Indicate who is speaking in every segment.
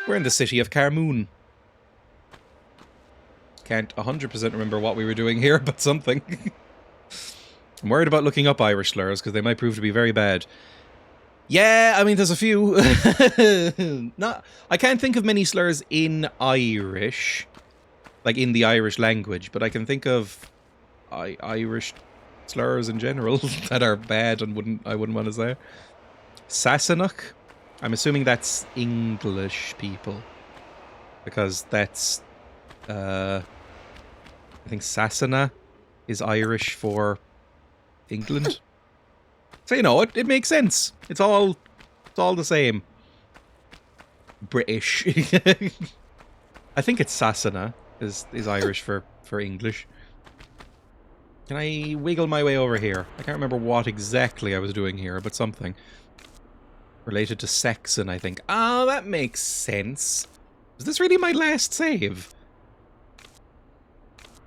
Speaker 1: We're in the city of Carmoon. Can't 100% remember what we were doing here, but something. I'm worried about looking up Irish slurs, because they might prove to be very bad. Yeah, I mean, there's a few. I can't think of many slurs in Irish. Like, in the Irish language, but I can think of Irish slurs in general that are bad and I wouldn't want to say. Sassenach? I'm assuming that's English people. Because that's... I think Sassana is Irish for England. So, you know, it makes sense. It's all the same. British. I think it's Sassana is Irish for English. Can I wiggle my way over here? I can't remember what exactly I was doing here, but something. Related to Saxon, I think. Oh, that makes sense. Is this really my last save?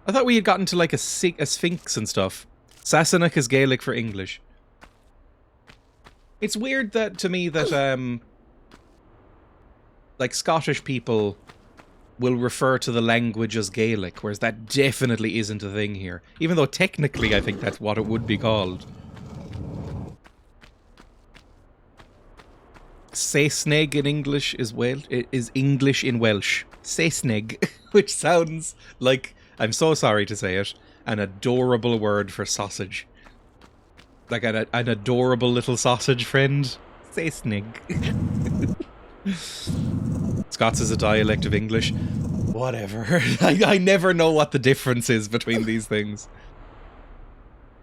Speaker 1: I thought we had gotten to like a sphinx and stuff. Sassenach is Gaelic for English. It's weird that to me that like Scottish people will refer to the language as Gaelic, whereas that definitely isn't a thing here. Even though technically I think that's what it would be called. Saesneg in English is English in Welsh. Saesneg, which sounds like, I'm so sorry to say it, an adorable word for sausage. Like an adorable little sausage friend. Saesneg. Scots is a dialect of English. Whatever. I never know what the difference is between these things.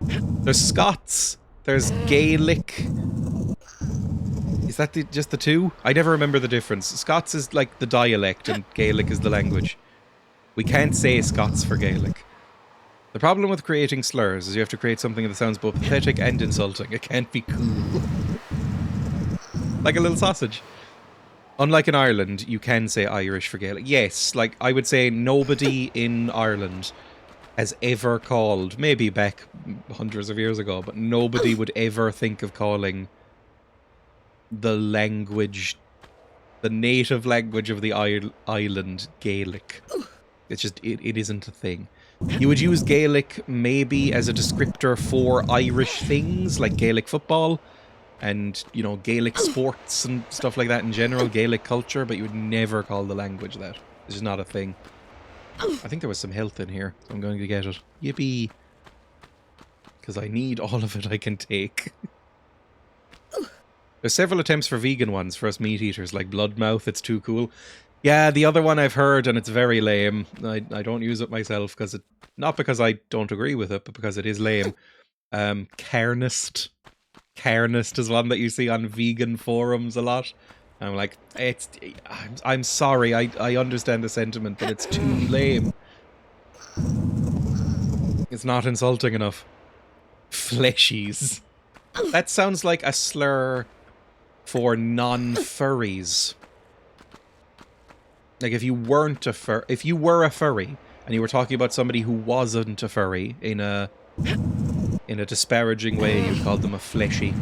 Speaker 1: There's Scots. There's Gaelic. Is that just the two? I never remember the difference. Scots is like the dialect and Gaelic is the language. We can't say Scots for Gaelic. The problem with creating slurs is you have to create something that sounds both pathetic and insulting. It can't be cool. Like a little sausage. Unlike in Ireland, you can say Irish for Gaelic. Yes, like I would say nobody in Ireland has ever called, maybe back hundreds of years ago, but nobody would ever think of calling the language, the native language of the island, Gaelic. It's just, it isn't a thing. You would use Gaelic maybe as a descriptor for Irish things, like Gaelic football, and, you know, Gaelic sports and stuff like that in general, Gaelic culture, but you would never call the language that. It's just not a thing. I think there was some health in here, so I'm going to get it. Yippee! Because I need all of it I can take. There's several attempts for vegan ones for us meat eaters, like Bloodmouth, it's too cool. Yeah, the other one I've heard, and it's very lame. I don't use it myself, because it... Not because I don't agree with it, but because it is lame. Carnist. Carnist is one that you see on vegan forums a lot. I'm like, I'm sorry, I understand the sentiment, but it's too lame. It's not insulting enough. Fleshies. That sounds like a slur for non-furries. Like if you weren't if you were a furry and you were talking about somebody who wasn't a furry in a disparaging way, you called them a fleshy.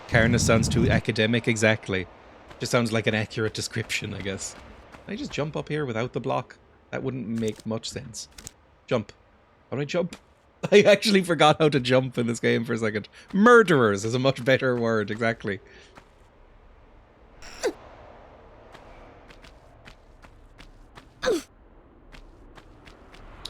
Speaker 1: Carnus sounds too academic, exactly. Just sounds like an accurate description, I guess. Can I just jump up here without the block? That wouldn't make much sense. Jump. How do I jump? I actually forgot how to jump in this game for a second. Murderers is a much better word, exactly.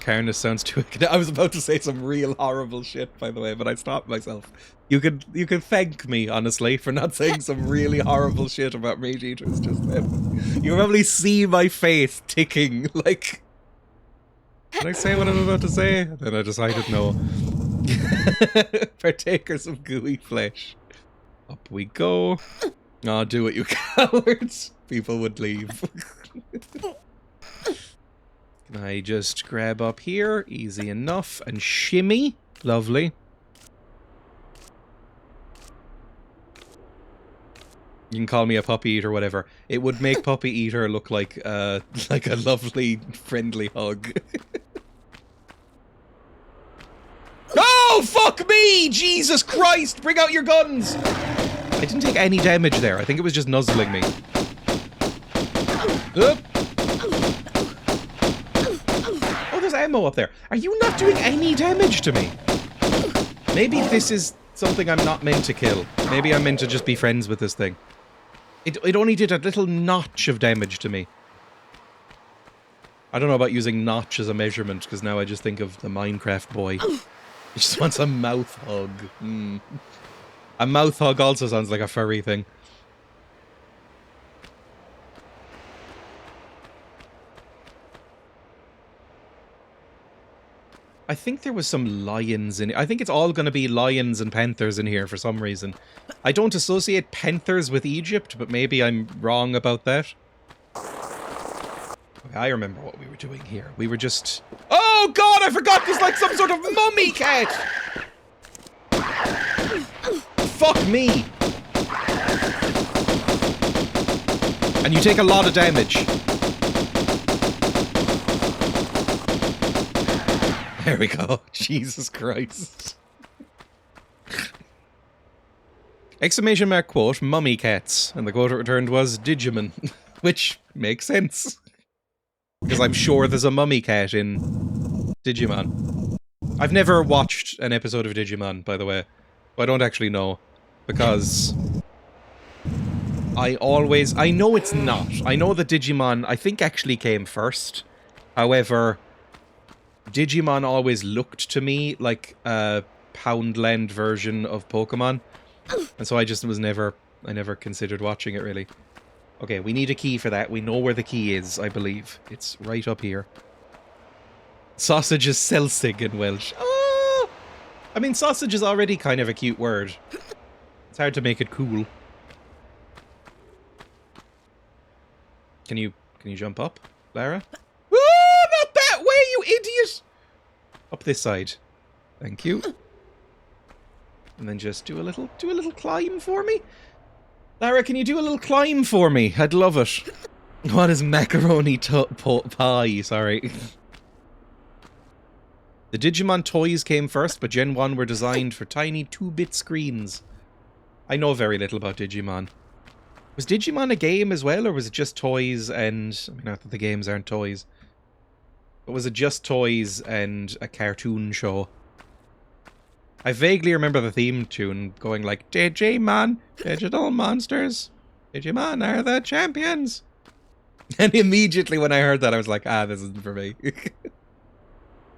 Speaker 1: Carnus sounds too... I was about to say some real horrible shit, by the way, but I stopped myself. You could thank me, honestly, for not saying some really horrible shit about meat eaters just then. You probably see my face ticking, like... Can I say what I'm about to say? Then I decided no. Partakers of gooey flesh. Up we go. Oh, do it, you cowards. People would leave. Can I just grab up here? Easy enough. And shimmy. Lovely. You can call me a puppy eater, whatever. It would make puppy eater look like a lovely, friendly hug. Oh, fuck me! Jesus Christ! Bring out your guns! I didn't take any damage there. I think it was just nuzzling me. Oh, there's ammo up there. Are you not doing any damage to me? Maybe this is something I'm not meant to kill. Maybe I'm meant to just be friends with this thing. It only did a little notch of damage to me. I don't know about using notch as a measurement, because now I just think of the Minecraft boy. He just wants a mouth hug. A mouth hug also sounds like a furry thing. I think there was some lions in it. I think it's all going to be lions and panthers in here for some reason. I don't associate panthers with Egypt, but maybe I'm wrong about that. Okay, I remember what we were doing here. We were just... Oh god, I forgot there's like some sort of mummy cat! Fuck me! And you take a lot of damage. There we go. Jesus Christ. Exclamation mark quote, mummy cats. And the quote returned was Digimon. Which makes sense. Because I'm sure there's a mummy cat in Digimon. I've never watched an episode of Digimon, by the way. I don't actually know. Because I know it's not. I know that Digimon, I think, actually came first. However, Digimon always looked to me like a Poundland version of Pokemon. And so I just was never... I never considered watching it, really. Okay, we need a key for that. We know where the key is, I believe. It's right up here. Sausage is Selsig in Welsh. Oh! I mean, sausage is already kind of a cute word. It's hard to make it cool. Can you jump up, Lara? Woo! Not that way, you idiot! Up this side. Thank you. And then just do a little climb for me. Lara, can you do a little climb for me? I'd love it. What is macaroni pie? Sorry. The Digimon toys came first, but Gen 1 were designed for tiny 2-bit screens. I know very little about Digimon. Was Digimon a game as well, or was it just toys and... I mean, not that the games aren't toys. But was it just toys and a cartoon show? I vaguely remember the theme tune going like, Digimon, digital monsters, Digimon are the champions. And immediately when I heard that, I was like, ah, this isn't for me.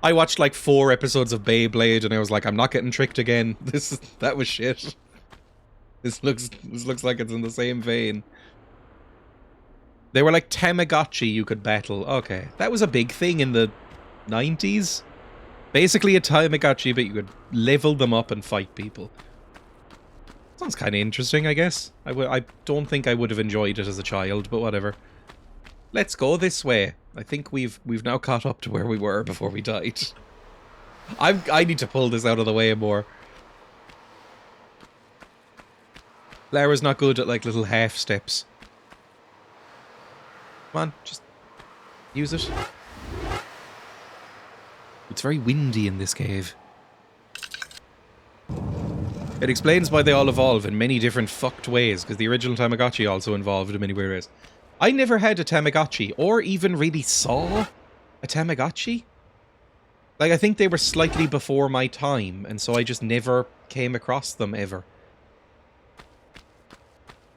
Speaker 1: I watched like 4 episodes of Beyblade and I was like, I'm not getting tricked again. That was shit. This looks like it's in the same vein. They were like Tamagotchi you could battle. Okay, that was a big thing in the 90s. Basically a Tamagotchi, but you could level them up and fight people. Sounds kind of interesting, I guess. I don't think I would have enjoyed it as a child, but whatever. Let's go this way. I think we've now caught up to where we were before we died. I need to pull this out of the way more. Lara's not good at like little half steps. Come on, just use it. It's very windy in this cave. It explains why they all evolve in many different fucked ways, because the original Tamagotchi also evolved in many weird ways. I never had a Tamagotchi, or even really saw a Tamagotchi. Like, I think they were slightly before my time, and so I just never came across them ever.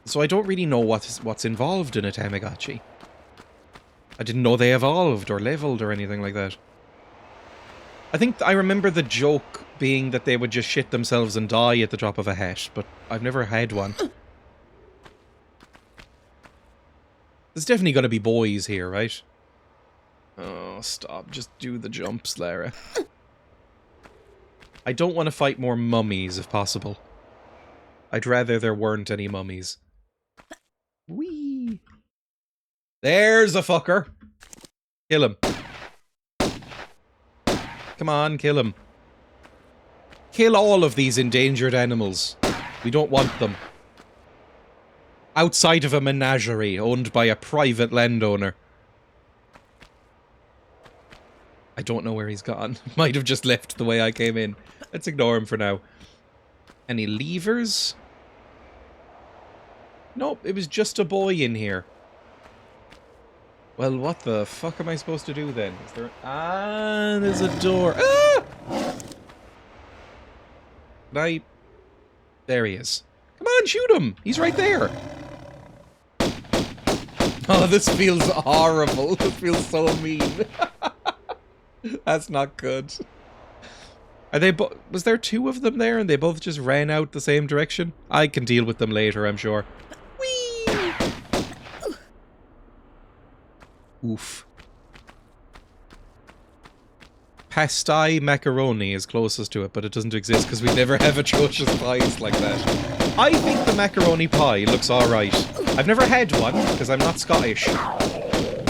Speaker 1: So I don't really know what's involved in a Tamagotchi. I didn't know they evolved or leveled or anything like that. I think I remember the joke being that they would just shit themselves and die at the drop of a hat, but I've never had one. There's definitely going to be boys here, right? Oh, stop. Just do the jumps, Lara. I don't want to fight more mummies, if possible. I'd rather there weren't any mummies. Whee! There's a fucker! Kill him. Come on, kill him. Kill all of these endangered animals. We don't want them. Outside of a menagerie owned by a private landowner. I don't know where he's gone. Might have just left the way I came in. Let's ignore him for now. Any levers? Nope, it was just a boy in here. Well, what the fuck am I supposed to do then? Is there... Ah, there's a door. Ah! There he is. Come on, shoot him! He's right there! Oh, this feels horrible. This feels so mean. That's not good. Are they was there two of them there and they both just ran out the same direction? I can deal with them later, I'm sure. Whee! Oof. Pastry macaroni is closest to it, but it doesn't exist because we never have atrocious pies like that. I think the macaroni pie looks alright. I've never had one because I'm not Scottish,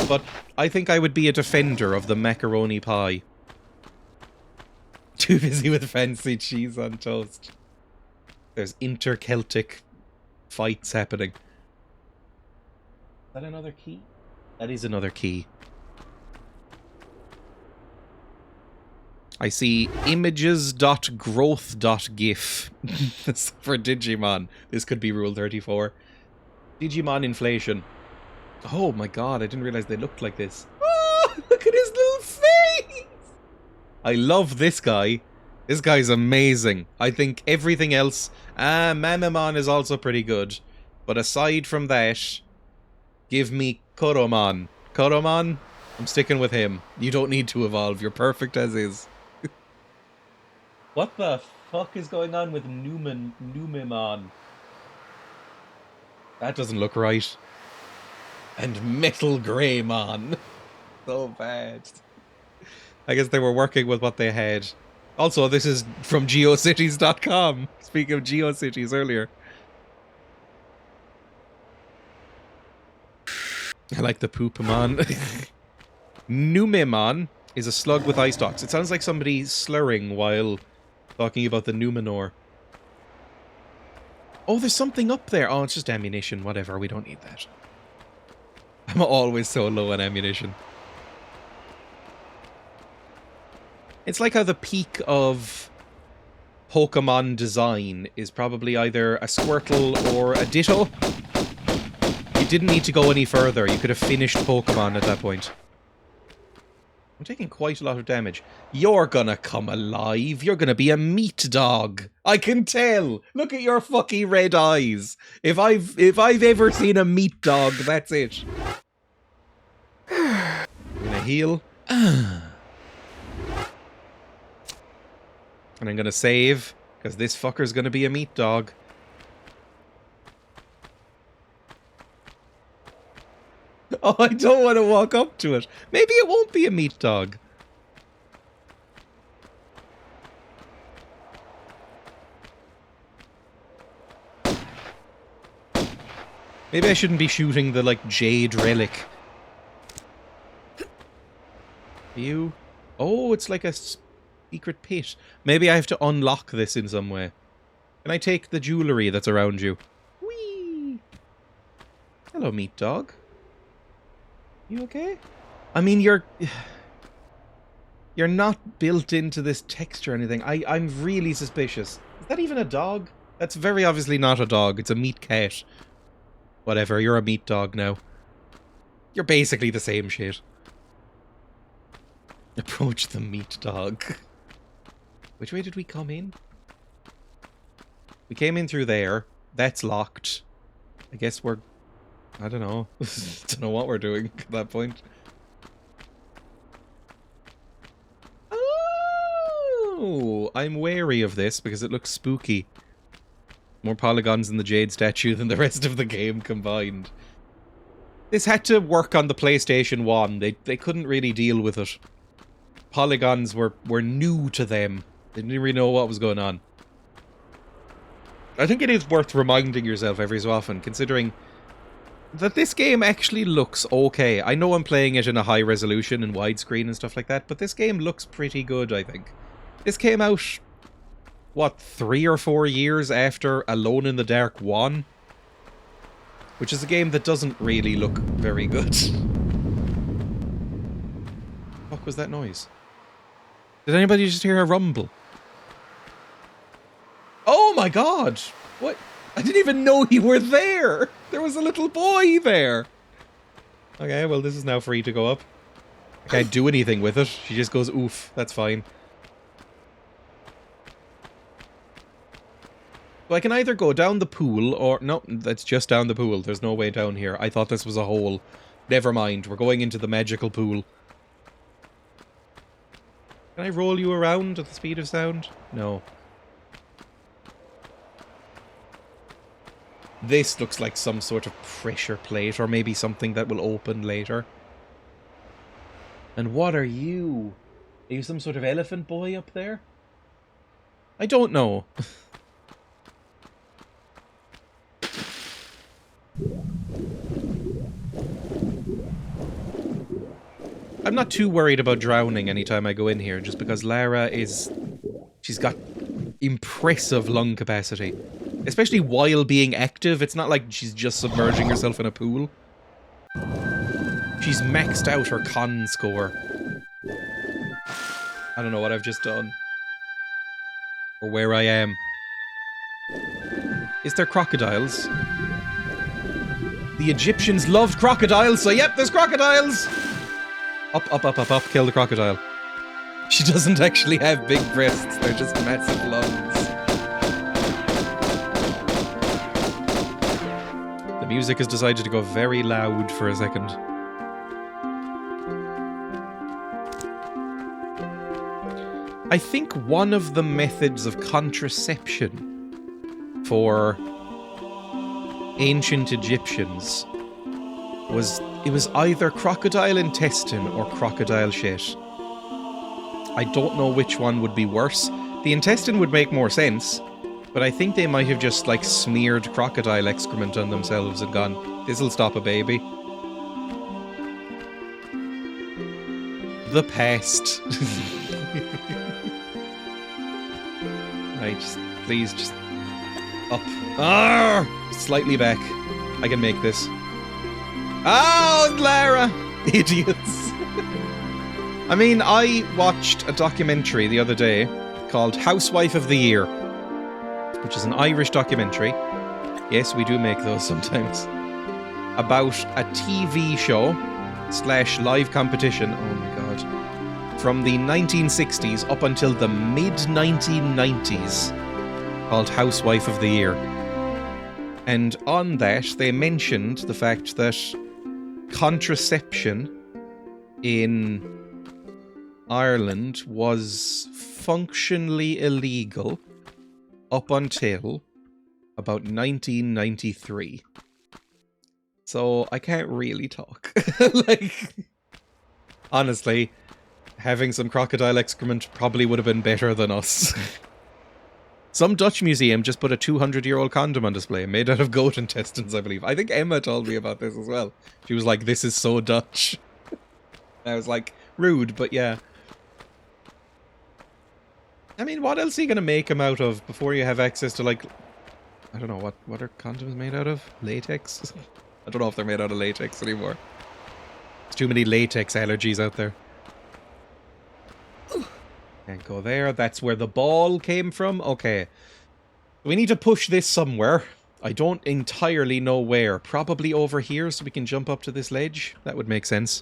Speaker 1: but I think I would be a defender of the macaroni pie. Too busy with fancy cheese on toast. There's inter-Celtic fights happening. Is that another key? That is another key. I see images.growth.gif. That's for Digimon. This could be Rule 34. Digimon inflation. Oh my god, I didn't realize they looked like this. Oh, look at his little face! I love this guy. This guy's amazing. I think everything else... Mamamon is also pretty good. But aside from that, give me Koromon. Koromon? I'm sticking with him. You don't need to evolve. You're perfect as is. What the fuck is going on with Numemon? That doesn't look right. And Metal Greymon. So bad. I guess they were working with what they had. Also, this is from geocities.com. Speaking of GeoCities earlier. I like the Poopamon. Numemon is a slug with eye stalks. It sounds like somebody slurring while talking about the Numenor. Oh, there's something up there. Oh, it's just ammunition. Whatever, we don't need that. I'm always so low on ammunition. It's like how the peak of Pokemon design is probably either a Squirtle or a Ditto. You didn't need to go any further. You could have finished Pokemon at that point. I'm taking quite a lot of damage. You're gonna come alive. You're gonna be a meat dog. I can tell. Look at your fucking red eyes. If I've ever seen a meat dog, that's it. I'm gonna heal. And I'm gonna save, because this fucker's gonna be a meat dog. Oh, I don't want to walk up to it. Maybe it won't be a meat dog. Maybe I shouldn't be shooting the, like, jade relic. You? Oh, it's like a secret pit. Maybe I have to unlock this in some way. Can I take the jewellery that's around you? Whee! Hello, meat dog. You okay? I mean, you're not built into this texture or anything. I'm really suspicious. Is that even a dog? That's very obviously not a dog. It's a meat cat. Whatever, you're a meat dog now. You're basically the same shit. Approach the meat dog. Which way did we come in? We came in through there. That's locked. I guess we're... I don't know. Don't know what we're doing at that point. Oh! I'm wary of this because it looks spooky. More polygons in the Jade statue than the rest of the game combined. This had to work on the PlayStation 1. They couldn't really deal with it. Polygons were new to them. They didn't really know what was going on. I think it is worth reminding yourself every so often, considering that this game actually looks okay. I know I'm playing it in a high resolution and widescreen and stuff like that, but this game looks pretty good, I think. This came out, what, 3 or 4 years after Alone in the Dark 1? Which is a game that doesn't really look very good. What was that noise? Did anybody just hear a rumble? Oh my god! What? I didn't even know you were there! There was a little boy there! Okay, well, this is now free to go up. I can't do anything with it. She just goes, oof. That's fine. So I can either go down the pool or... No, that's just down the pool. There's no way down here. I thought this was a hole. Never mind. We're going into the magical pool. Can I roll you around at the speed of sound? No. This looks like some sort of pressure plate, or maybe something that will open later. And what are you? Are you some sort of elephant boy up there? I don't know. I'm not too worried about drowning anytime I go in here, just because Lara is... She's got impressive lung capacity. Especially while being active. It's not like she's just submerging herself in a pool. She's maxed out her con score. I don't know what I've just done. Or where I am. Is there crocodiles? The Egyptians loved crocodiles, so yep, there's crocodiles! Up, up, up, up, up, kill the crocodile. She doesn't actually have big breasts, they're just massive lungs. The music has decided to go very loud for a second. I think one of the methods of contraception for ancient Egyptians was either crocodile intestine or crocodile shit. I don't know which one would be worse. The intestine would make more sense, but I think they might have just like smeared crocodile excrement on themselves and gone, this'll stop a baby. The pest. Please just up. Ah! Slightly back. I can make this. Oh, Lara! Idiots. I mean, I watched a documentary the other day called Housewife of the Year, which is an Irish documentary. Yes, we do make those sometimes. About a TV show / live competition. Oh my god. From the 1960s up until the mid-1990s, called Housewife of the Year. And on that, they mentioned the fact that contraception in Ireland was functionally illegal up until about 1993. So I can't really talk. Like, honestly, having some crocodile excrement probably would have been better than us. Some Dutch museum just put a 200-year-old condom on display, made out of goat intestines, I believe. I think Emma told me about this as well. She was like, this is so Dutch. I was like, rude, but yeah. I mean, what else are you going to make them out of before you have access to, like... I don't know, what are condoms made out of? Latex? I don't know if they're made out of latex anymore. There's too many latex allergies out there. Can't go there. That's where the ball came from. Okay. We need to push this somewhere. I don't entirely know where. Probably over here so we can jump up to this ledge. That would make sense.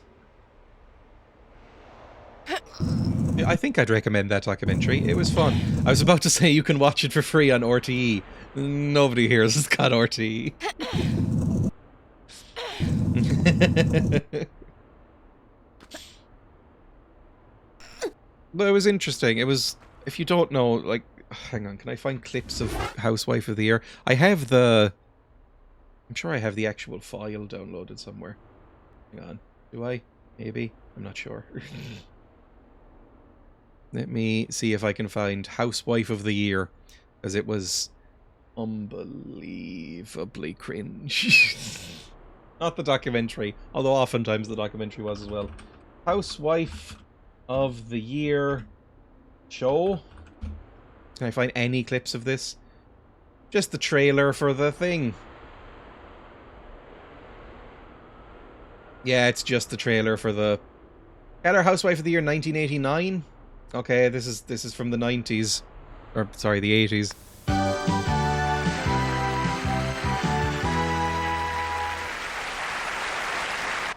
Speaker 1: I think I'd recommend that documentary. It was fun. I was about to say you can watch it for free on RTE. Nobody here has got RTE. But it was interesting. It was, if you don't know, like, hang on, can I find clips of Housewife of the Year? I have the, I'm sure I have the actual file downloaded somewhere. Hang on. Do I? Maybe? I'm not sure. Let me see if I can find Housewife of the Year, as it was unbelievably cringe. Not the documentary, although oftentimes the documentary was as well. Housewife of the Year show. Can I find any clips of this? Just the trailer for the thing. Yeah, it's just the trailer for the Keller Housewife of the Year 1989. Okay, this is from the 90s. Or sorry, the 80s.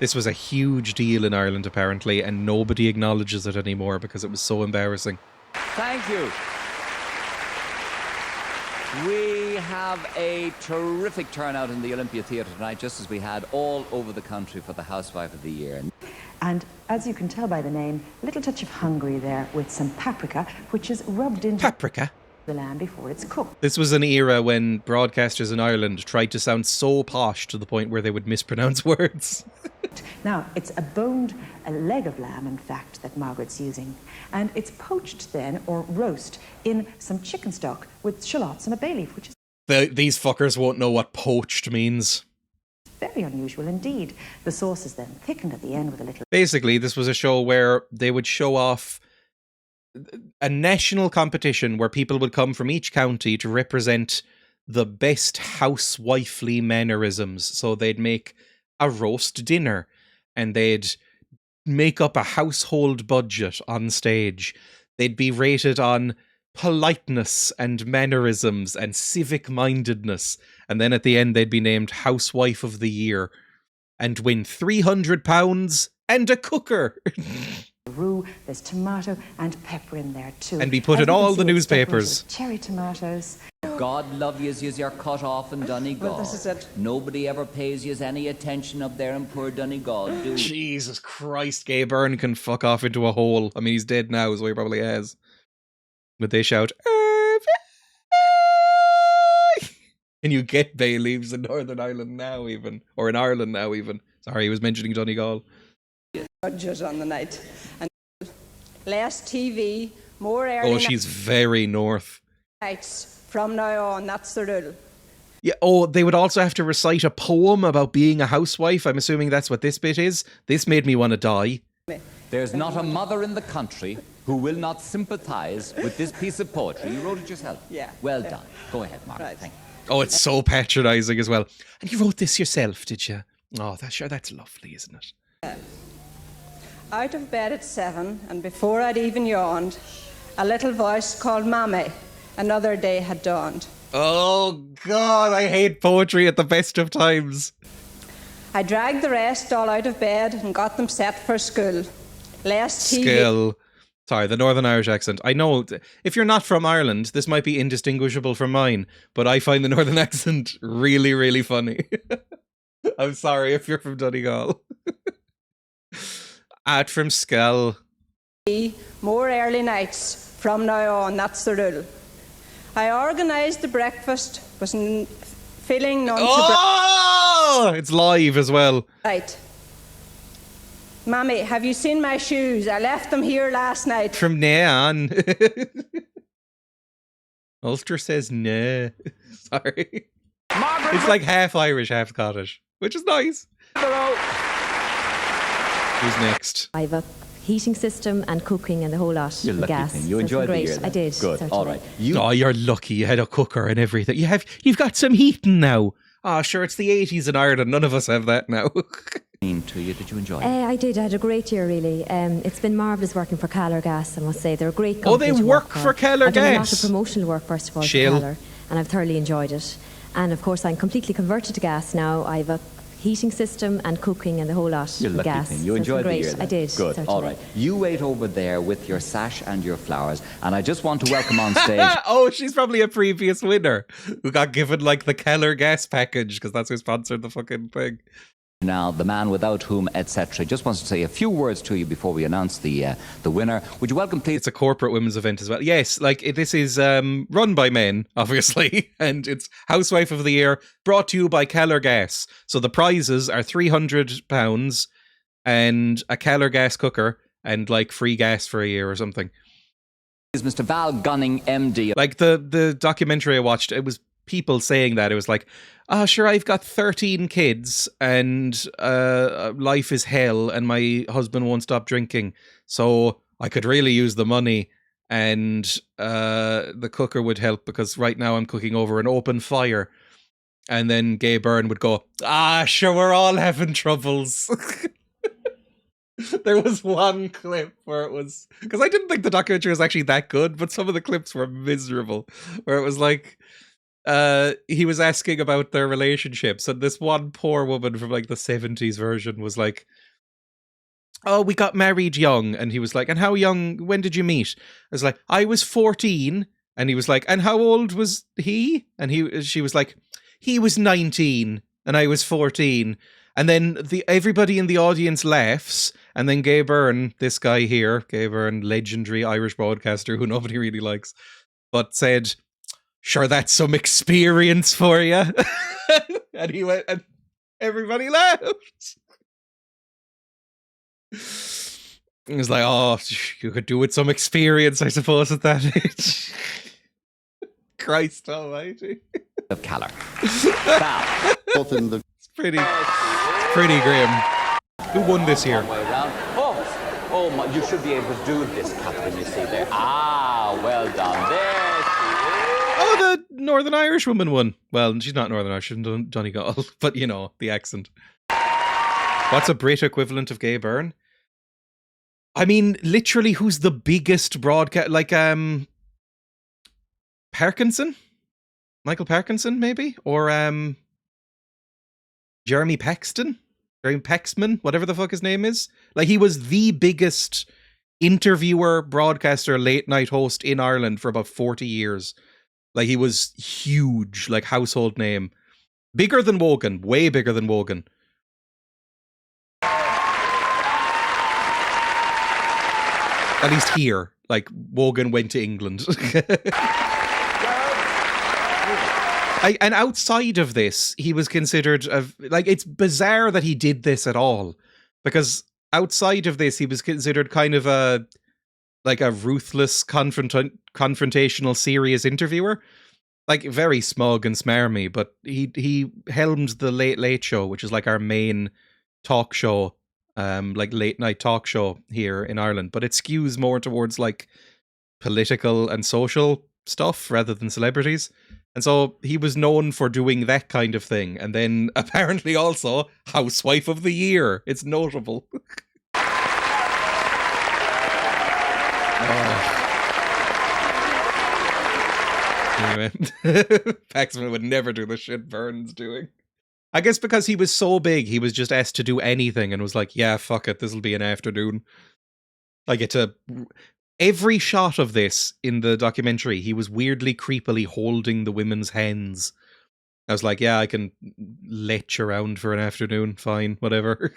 Speaker 1: This was a huge deal in Ireland, apparently, and nobody acknowledges it anymore because it was so embarrassing.
Speaker 2: Thank you. We have a terrific turnout in the Olympia Theatre tonight, just as we had all over the country for the Housewife of the Year.
Speaker 3: And as you can tell by the name, a little touch of Hungary there with some paprika, which is rubbed into
Speaker 1: Paprika?
Speaker 3: the lamb before it's cooked.
Speaker 1: This was an era when broadcasters in Ireland tried to sound so posh to the point where they would mispronounce words.
Speaker 3: Now, it's a leg of lamb, in fact, that Margaret's using. And it's poached then, or roast, in some chicken stock with shallots and a bay leaf, which is
Speaker 1: These fuckers won't know what poached means.
Speaker 3: very unusual indeed. The sauce is then thickened at the end with a little...
Speaker 1: Basically, this was a show where they would show off a national competition where people would come from each county to represent the best housewifely mannerisms. So they'd make a roast dinner and they'd make up a household budget on stage. They'd be rated on politeness and mannerisms and civic mindedness. And then at the end, they'd be named Housewife of the Year and win £300 and a cooker.
Speaker 3: Roux, there's tomato and pepper in there too.
Speaker 1: And be put
Speaker 3: As
Speaker 1: in
Speaker 3: you can
Speaker 1: all
Speaker 3: see,
Speaker 1: the
Speaker 3: it's decorated
Speaker 1: newspapers.
Speaker 3: with cherry tomatoes.
Speaker 2: God love yous, yous are cut off in Donegal.
Speaker 3: Well, this is it.
Speaker 2: Nobody ever pays yous any attention up there in poor Donegal, do you?
Speaker 1: Jesus Christ, Gay Byrne can fuck off into a hole. I mean, he's dead now, so he probably has. But they shout, "Irving!" And you get bay leaves in Northern Ireland now, even. Or in Ireland now, even. Sorry, he was mentioning Donegal.
Speaker 4: Judges on the night. And less TV, more early
Speaker 1: Oh, she's very north.
Speaker 4: nights from now on. That's the rule.
Speaker 1: Yeah, oh, they would also have to recite a poem about being a housewife. I'm assuming that's what this bit is. This made me want to die.
Speaker 2: There's not a mother in the country who will not sympathise with this piece of poetry. You wrote it yourself.
Speaker 4: Yeah.
Speaker 2: Well done. Go ahead, Margaret.
Speaker 4: Right.
Speaker 2: Thank you.
Speaker 1: Oh, it's so patronising as well. And you wrote this yourself, did you? Oh, that's lovely, isn't it?
Speaker 4: Out of bed at 7, and before I'd even yawned, a little voice called Mammy. Another day had dawned.
Speaker 1: Oh, God, I hate poetry at the best of times.
Speaker 4: I dragged the rest all out of bed and got them set for school. Less TV.
Speaker 1: Skill. Sorry, the Northern Irish accent. I know, if you're not from Ireland, this might be indistinguishable from mine, but I find the Northern accent really, really funny. I'm sorry if you're from Donegal. Out from Skull.
Speaker 4: More early nights from now on. That's the rule. I organised the breakfast, was feeling none to
Speaker 1: Oh! It's live as well.
Speaker 4: right. Mammy, have you seen my shoes? I left them here last night.
Speaker 1: From Neon. Ulster says nah. Sorry.
Speaker 2: Margaret,
Speaker 1: It's like half Irish, half Scottish, which is nice. Who's next?
Speaker 5: I have a heating system and cooking and the whole lot.
Speaker 2: You're
Speaker 5: the
Speaker 2: lucky
Speaker 5: gas.
Speaker 2: thing. You
Speaker 5: So it's
Speaker 2: enjoyed the
Speaker 5: great.
Speaker 2: year then.
Speaker 5: I did.
Speaker 2: Good.
Speaker 5: Certainly.
Speaker 2: All right.
Speaker 1: Oh, you're lucky. You had a cooker and everything. You've got some heating now. Oh, sure, it's the 80s in Ireland. None of us have that now.
Speaker 2: To you. Did you enjoy it?
Speaker 5: I did. I had a great year, really. It's been marvellous working for Caller Gas, I must say. They're a great company.
Speaker 1: Oh, they
Speaker 5: to
Speaker 1: work for Caller
Speaker 5: I've done a lot
Speaker 1: Gas?
Speaker 5: of promotional work, first of all,
Speaker 1: Chill.
Speaker 5: for Caller, and I've thoroughly enjoyed it. And of course, I'm completely converted to gas now. I have a heating system and cooking and the whole lot.
Speaker 2: You're
Speaker 5: the
Speaker 2: lucky
Speaker 5: gas.
Speaker 2: thing.
Speaker 5: So
Speaker 2: You
Speaker 5: it's
Speaker 2: enjoyed
Speaker 5: been
Speaker 2: the
Speaker 5: great.
Speaker 2: year then.
Speaker 5: I did.
Speaker 2: Good.
Speaker 5: Certainly.
Speaker 2: All right. You wait over there with your sash and your flowers, and I just want to welcome on stage.
Speaker 1: Oh, she's probably a previous winner who got given like the Keller gas package because that's who sponsored the fucking thing.
Speaker 2: Now, the man without whom, etc. Just wants to say a few words to you before we announce the winner. Would you welcome, please?
Speaker 1: It's a corporate women's event as well. Yes, this is run by men, obviously, and it's Housewife of the Year, brought to you by Keller Gas. So the prizes are £300 and a Keller Gas cooker and like free gas for a year or something.
Speaker 2: Is Mr. Val Gunning, MD.
Speaker 1: Like the documentary I watched, it was people saying that. It was like, sure, I've got 13 kids and life is hell and my husband won't stop drinking. So I could really use the money and the cooker would help because right now I'm cooking over an open fire. And then Gay Byrne would go, sure, we're all having troubles. There was one clip where it was, because I didn't think the documentary was actually that good, but some of the clips were miserable, where it was like, he was asking about their relationships, and this one poor woman from like the 70s version was like, oh, we got married young. And he was like, and how young, when did you meet? I was like, I was 14. And he was like, and how old was he? And she was like, he was 19 and I was 14. And then everybody in the audience laughs. And then Gay Byrne, this guy here, Gay Byrne, legendary Irish broadcaster who nobody really likes, but said, sure, that's some experience for you. And he went, and everybody laughed. It was like, oh, you could do with some experience, I suppose, at that age. Christ almighty.
Speaker 2: Of Calor. Foul.
Speaker 1: It's pretty grim. Who won this year?
Speaker 2: Way around. Oh, my, you should be able to do this, Catherine, you see there. Ah, well done. There she is.
Speaker 1: Oh, the Northern Irish woman won. Well, she's not Northern Irish, she's Donegal, but you know, the accent. What's a Brit equivalent of Gay Byrne? I mean, literally, who's the biggest broadcast? Like, Parkinson? Michael Parkinson, maybe? Or, Jeremy Paxton? Jeremy Paxman? Whatever the fuck his name is. Like, he was the biggest interviewer, broadcaster, late night host in Ireland for about 40 years. Like, he was huge, like, household name. Bigger than Wogan. Way bigger than Wogan. At least here. Like, Wogan went to England. And outside of this, he was considered... like, it's bizarre that he did this at all. Because outside of this, he was considered kind of a ruthless, confrontational, serious interviewer. Like, very smug and smarmy, but he helmed the Late Late Show, which is like our main talk show, like late night talk show here in Ireland. But it skews more towards like political and social stuff rather than celebrities. And so he was known for doing that kind of thing. And then apparently also Housewife of the Year. It's notable. Anyway, Paxman would never do the shit Byrne's doing. I guess because he was so big, he was just asked to do anything and was like, yeah, fuck it, this'll be an afternoon. I get to... Every shot of this in the documentary, he was weirdly, creepily holding the women's hands. I was like, yeah, I can lech around for an afternoon, fine, whatever.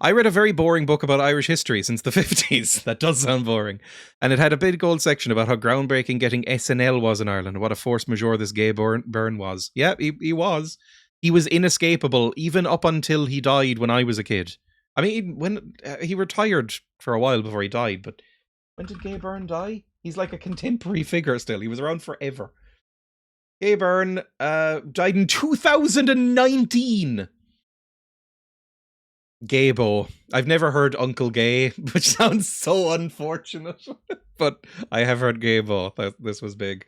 Speaker 1: I read a very boring book about Irish history since the 50s. That does sound boring. And it had a big gold section about how groundbreaking getting SNL was in Ireland, and what a force majeure this Gay Byrne was. Yeah, he was. He was inescapable, even up until he died when I was a kid. I mean, when he retired for a while before he died, but when did Gay Byrne die? He's like a contemporary figure still. He was around forever. Gay Byrne died in 2019. Gaybo. I've never heard Uncle Gay, which sounds so unfortunate. But I have heard Gaybo. This was big.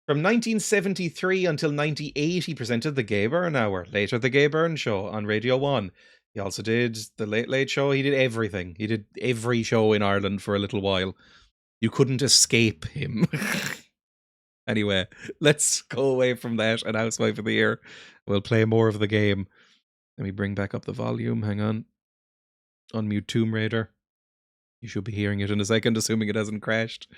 Speaker 1: From 1973 until 98, he presented the Gay Byrne Hour, later the Gay Byrne Show on Radio 1. He also did the Late Late Show. He did everything. He did every show in Ireland for a little while. You couldn't escape him. Anyway, let's go away from that and Housewife of the Year. We'll play more of the game. Let me bring back up the volume. Hang on. Unmute Tomb Raider. You should be hearing it in a second, assuming it hasn't crashed.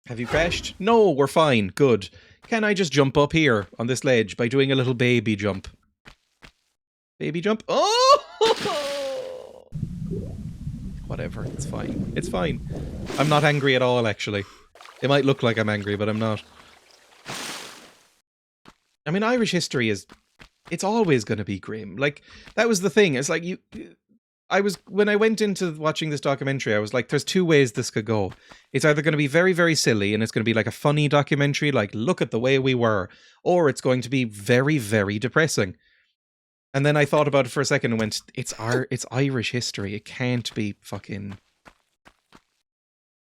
Speaker 1: Have you crashed? No, we're fine. Good. Can I just jump up here on this ledge by doing a little baby jump? Baby jump? Oh! Whatever. It's fine. It's fine. I'm not angry at all, actually. It might look like I'm angry, but I'm not. I mean, Irish history is... It's always going to be grim. Like, that was the thing. It's like, when I went into watching this documentary, I was like, there's two ways this could go. It's either going to be very, very silly, and it's going to be like a funny documentary, like, look at the way we were, or it's going to be very, very depressing. And then I thought about it for a second and went, it's Irish history. It can't be fucking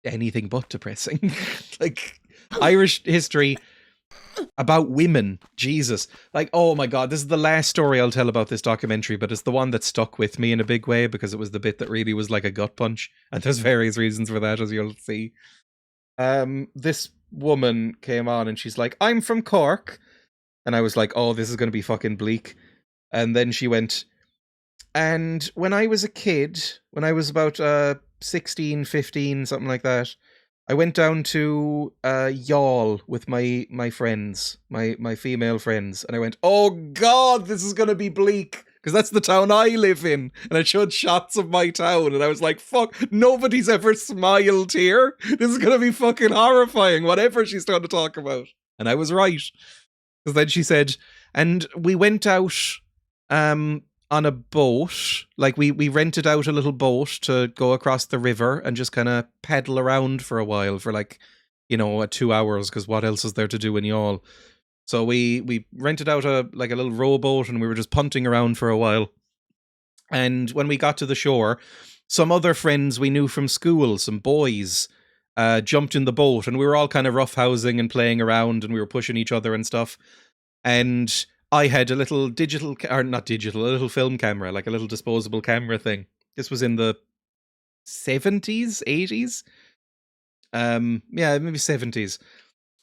Speaker 1: anything but depressing. Like, Irish history about women. Jesus. Like, oh my God, this is the last story I'll tell about this documentary, but it's the one that stuck with me in a big way because it was the bit that really was like a gut punch. And there's various reasons for that, as you'll see. This woman came on and she's like, I'm from Cork. And I was like, oh, this is going to be fucking bleak. And then she went, and when I was a kid, when I was about 16, 15, something like that, I went down to Youghal with my friends, my female friends, and I went, oh God, this is going to be bleak, because that's the town I live in, and I showed shots of my town, and I was like, fuck, nobody's ever smiled here, this is going to be fucking horrifying, whatever she's trying to talk about. And I was right, because then she said, and we went out on a boat, like we rented out a little boat to go across the river and just kind of paddle around for a while for like, 2 hours, because what else is there to do in Youghal? So we rented out a little rowboat and we were just punting around for a while. And when we got to the shore, some other friends we knew from school, some boys, jumped in the boat, and we were all kind of roughhousing and playing around, and we were pushing each other and stuff. And I had a little a little film camera, like a little disposable camera thing. This was in the 70s, 80s? Yeah, maybe 70s.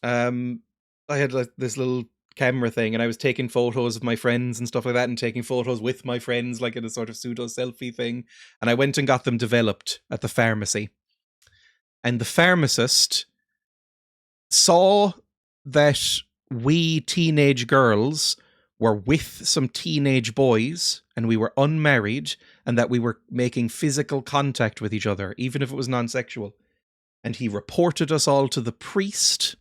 Speaker 1: I had like this little camera thing, and I was taking photos of my friends and stuff like that, and taking photos with my friends, like in a sort of pseudo selfie thing. And I went and got them developed at the pharmacy. And the pharmacist saw that we teenage girls were with some teenage boys, and we were unmarried, and that we were making physical contact with each other, even if it was non-sexual. And he reported us all to the priest,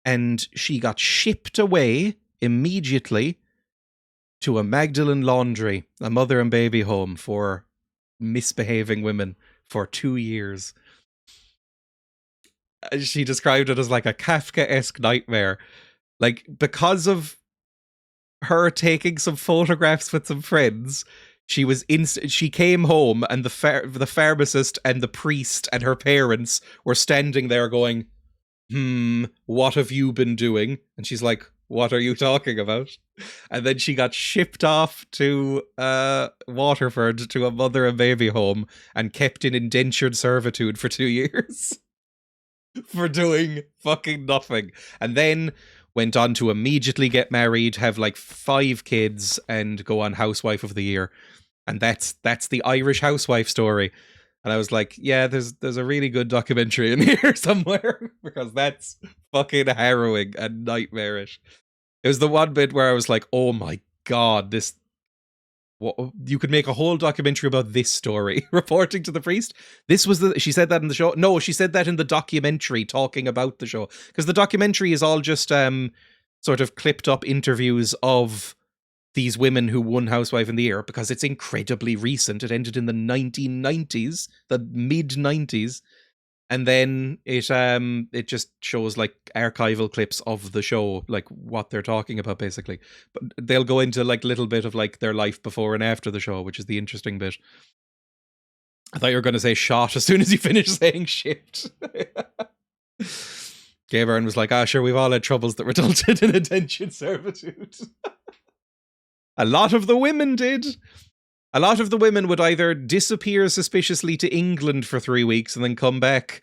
Speaker 1: and she got shipped away immediately to a Magdalen laundry, a mother and baby home for misbehaving women for 2 years. She described it as like a Kafkaesque nightmare. Like, because of her taking some photographs with some friends, she came home, and the pharmacist and the priest and her parents were standing there going, what have you been doing? And she's like, what are you talking about? And then she got shipped off to Waterford to a mother and baby home and kept in indentured servitude for 2 years for doing fucking nothing. And then went on to immediately get married, have like 5 kids, and go on Housewife of the Year. And that's the Irish housewife story. And I was like, yeah, there's a really good documentary in here somewhere, because that's fucking harrowing and nightmarish. It was the one bit where I was like, oh my God, you could make a whole documentary about this story. Reporting to the priest. She said that in the show. No, she said that in the documentary talking about the show. Because the documentary is all just sort of clipped up interviews of these women who won Housewife in the Year, because it's incredibly recent. It ended in the 1990s, the mid-90s. And then it just shows like archival clips of the show, like what they're talking about basically. But they'll go into like a little bit of like their life before and after the show, which is the interesting bit. I thought you were going to say shot as soon as you finished saying shit. Gabriel was like, sure, we've all had troubles that resulted in indentured servitude. A lot of the women did. A lot of the women would either disappear suspiciously to England for 3 weeks and then come back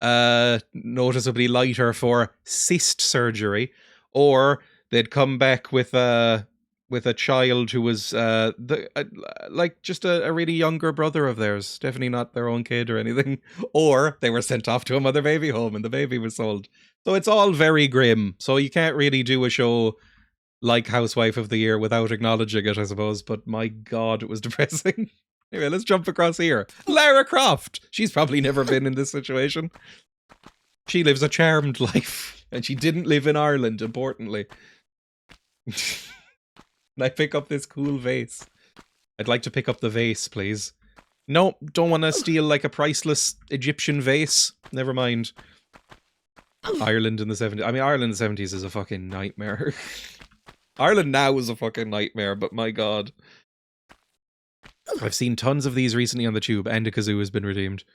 Speaker 1: noticeably lighter for cyst surgery, or they'd come back with a child who was like just a really younger brother of theirs, definitely not their own kid or anything, or they were sent off to a mother baby home and the baby was sold. So it's all very grim. So you can't really do a show like Housewife of the Year without acknowledging it, I suppose, but my God, it was depressing. Anyway, let's jump across here. Lara Croft! She's probably never been in this situation. She lives a charmed life, and she didn't live in Ireland, importantly. And I pick up this cool vase. I'd like to pick up the vase, please. No, don't want to steal like a priceless Egyptian vase. Never mind. Ireland in the 70s. I mean, Ireland in the 70s is a fucking nightmare. Ireland now is a fucking nightmare, but my God. I've seen tons of these recently on the tube, and a kazoo has been redeemed.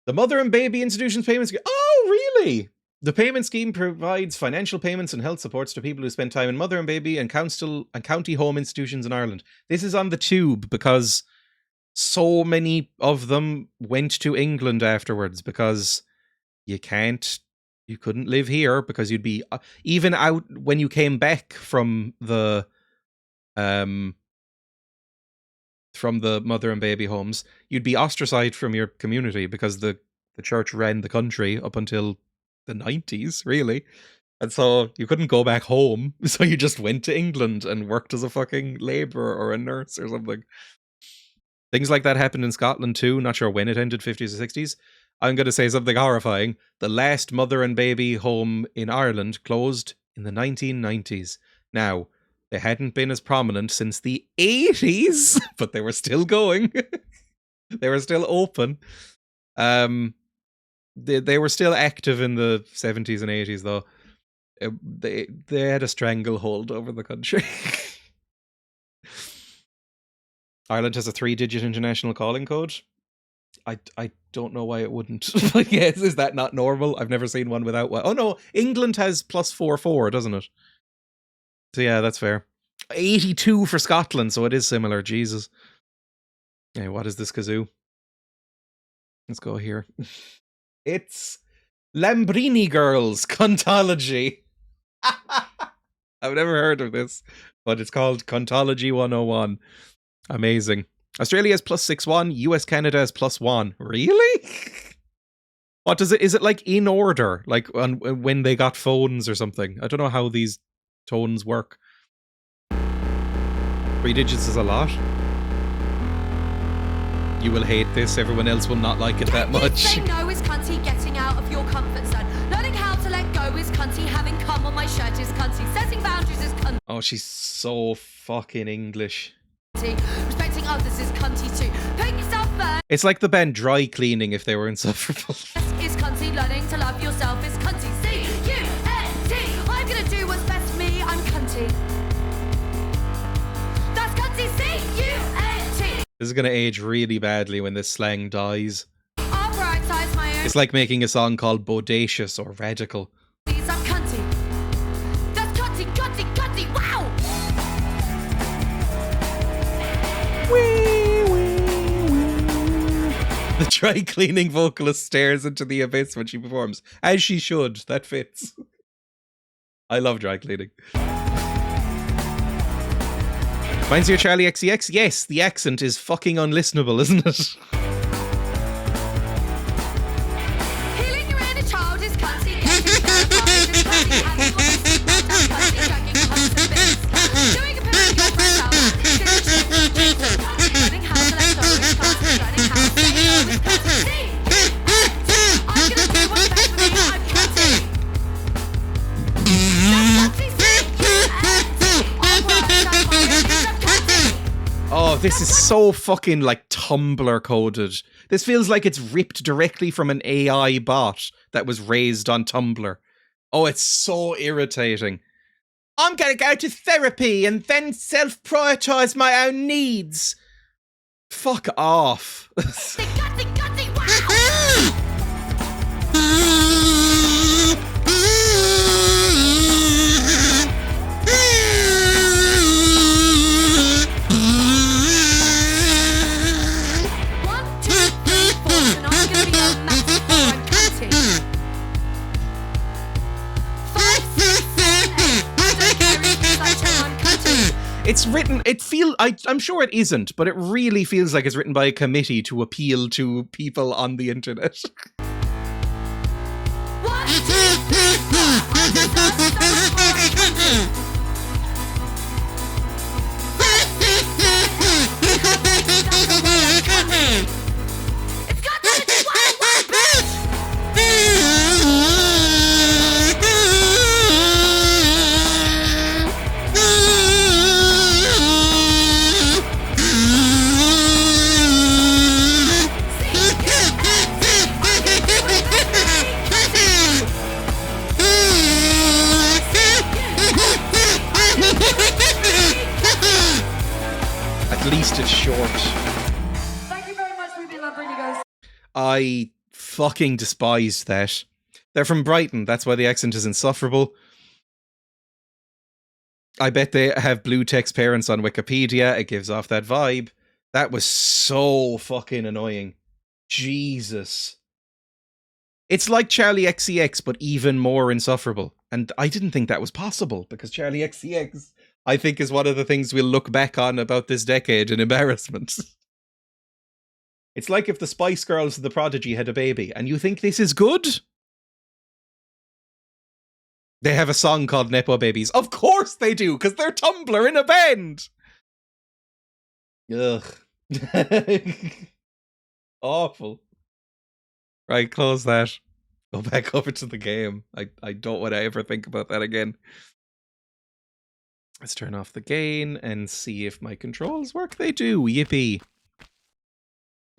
Speaker 1: The Mother and Baby Institutions Payments... Oh, really? The payment scheme provides financial payments and health supports to people who spend time in mother and baby and county home institutions in Ireland. This is on the tube because so many of them went to England afterwards because you couldn't live here because you'd be even out when you came back from the mother and baby homes, you'd be ostracized from your community because the church ran the country up until the 90s, really. And so you couldn't go back home, so you just went to England and worked as a fucking labourer or a nurse or something. Things like that happened in Scotland too, not sure when it ended, 50s or 60s. I'm going to say something horrifying. The last mother and baby home in Ireland closed in the 1990s. Now, they hadn't been as prominent since the 80s, but they were still going. They were still open. They were still active in the 70s and 80s, though. They had a stranglehold over the country. Ireland has a 3-digit international calling code. I don't know why it wouldn't. But yes, is that not normal? I've never seen one without one. Oh no, England has +44, doesn't it? So yeah, that's fair. 82 for Scotland, so it is similar. Jesus. Hey, what is this kazoo? Let's go here. It's Lambrini Girls Contology. I've never heard of this, but it's called Contology 101. Amazing. Australia has +61, US Canada has +1. Really? What does it, is it like in order? Like when they got phones or something? I don't know how these tones work. 3 digits is a lot. You will hate this, everyone else will not like it that much.
Speaker 6: Saying no is cunty, getting out of your comfort zone. Learning how to let go is cunty, having cum on my shirt is cunty, setting boundaries is cunty.
Speaker 1: Oh, she's so fucking English.
Speaker 6: Respecting others is cunty too. Putting yourself first
Speaker 1: It's like the band Dry Cleaning if they were insufferable.
Speaker 6: is cunty. Learning to love yourself is cunty. C-U-N-T. I'm gonna do what's best for me. I'm cunty. That's cunty. C-U-N-T.
Speaker 1: This is going to age really badly when this slang dies.
Speaker 6: I'll prioritize my own.
Speaker 1: It's like making a song called Bodacious or Radical.
Speaker 6: I'm cunty. That's cunty, cunty, cunty. Wow.
Speaker 1: The Dry Cleaning vocalist stares into the abyss when she performs. As she should. That fits. I love Dry Cleaning. Mine's your Charlie XCX? Yes, the accent is fucking unlistenable, isn't it?
Speaker 6: Healing your inner child is cunty. Getting terrified is cunty. Having honesty is cunty. Dragging hunts and bits. Doing a put your friends out. Learning how to let go is cunty. Learning how to say no is cunty. I'm gonna do what's best for me. I'm cunty. That's cunty. I'll prioritize my own needs. I'm cunty.
Speaker 1: Oh, this is so fucking like Tumblr coded. This feels like it's ripped directly from an AI bot that was raised on Tumblr. Oh, it's so irritating. I'm gonna go to therapy and then self-prioritize my own needs. Fuck off.
Speaker 6: Cunty, cunty, wow.
Speaker 1: It's written, I'm sure it isn't, but it really feels like it's written by a committee to appeal to people on the internet. At least it's short.
Speaker 6: Thank you very much. We've been lovely, you guys.
Speaker 1: I fucking despised that. They're from Brighton. That's why the accent is insufferable. I bet they have blue text parents on Wikipedia. It gives off that vibe. That was so fucking annoying. Jesus. It's like Charlie XCX, but even more insufferable. And I didn't think that was possible, because Charlie XCX, I think, is one of the things we'll look back on about this decade in embarrassment. It's like if the Spice Girls and the Prodigy had a baby, and you think this is good? They have a song called Nepo Babies. Of course they do, because they're Tumblr in a band! Ugh. Awful. Right, close that. Go back over to the game. I don't want to ever think about that again. Let's turn off the gain and see if my controls work. They do. Yippee.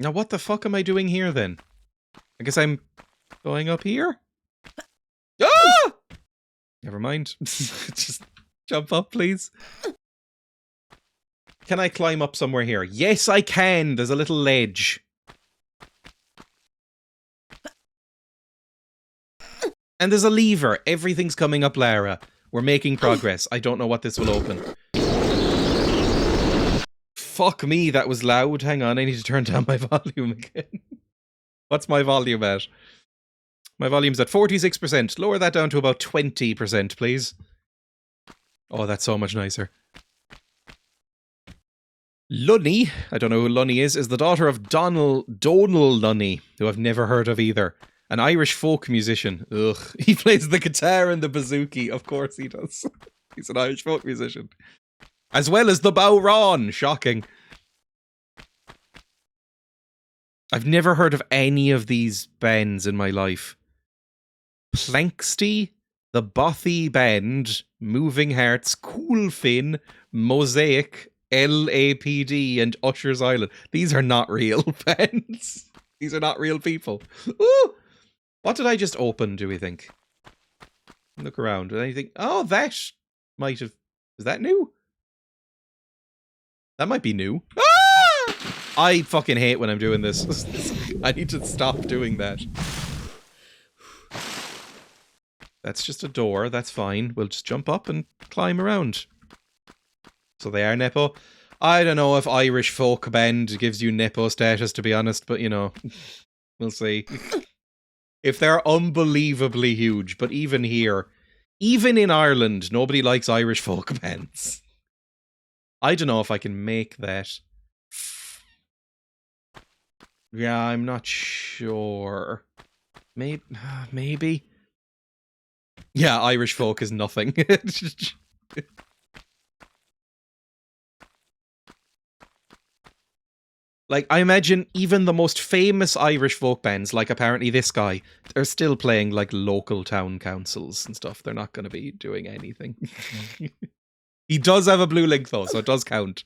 Speaker 1: Now what the fuck am I doing here then? I guess I'm going up here? Ah! Never mind. Just jump up, please. Can I climb up somewhere here? Yes, I can. There's a little ledge. And there's a lever. Everything's coming up, Lara. We're making progress. I don't know what this will open. Fuck me, that was loud. Hang on, I need to turn down my volume again. What's my volume at? My volume's at 46%. Lower that down to about 20%, please. Oh, that's so much nicer. Lunny, I don't know who Lunny is the daughter of Donal Lunny, who I've never heard of either. An Irish folk musician. Ugh. He plays the guitar and the bouzouki. Of course he does. He's an Irish folk musician. As well as the bowron. Shocking. I've never heard of any of these bands in my life. Planksty, The Bothy Band, Moving Hearts, Cool Fin, Mosaic, LAPD, and Usher's Island. These are not real bands. These are not real people. Ooh! What did I just open, do we think? Look around. Did anything? Oh, that might have... Is that new? That might be new. Ah! I fucking hate when I'm doing this. I need to stop doing that. That's just a door. That's fine. We'll just jump up and climb around. So they are Nepo. I don't know if Irish folk band gives you Nepo status, to be honest, but you know, we'll see. If they're unbelievably huge, but even here, even in Ireland, nobody likes Irish folk bands. I don't know if I can make that. Yeah, I'm not sure. Maybe. Yeah, Irish folk is nothing. Like, I imagine even the most famous Irish folk bands, like apparently this guy, they're still playing, like, local town councils and stuff. They're not going to be doing anything. He does have a blue link, though, so it does count.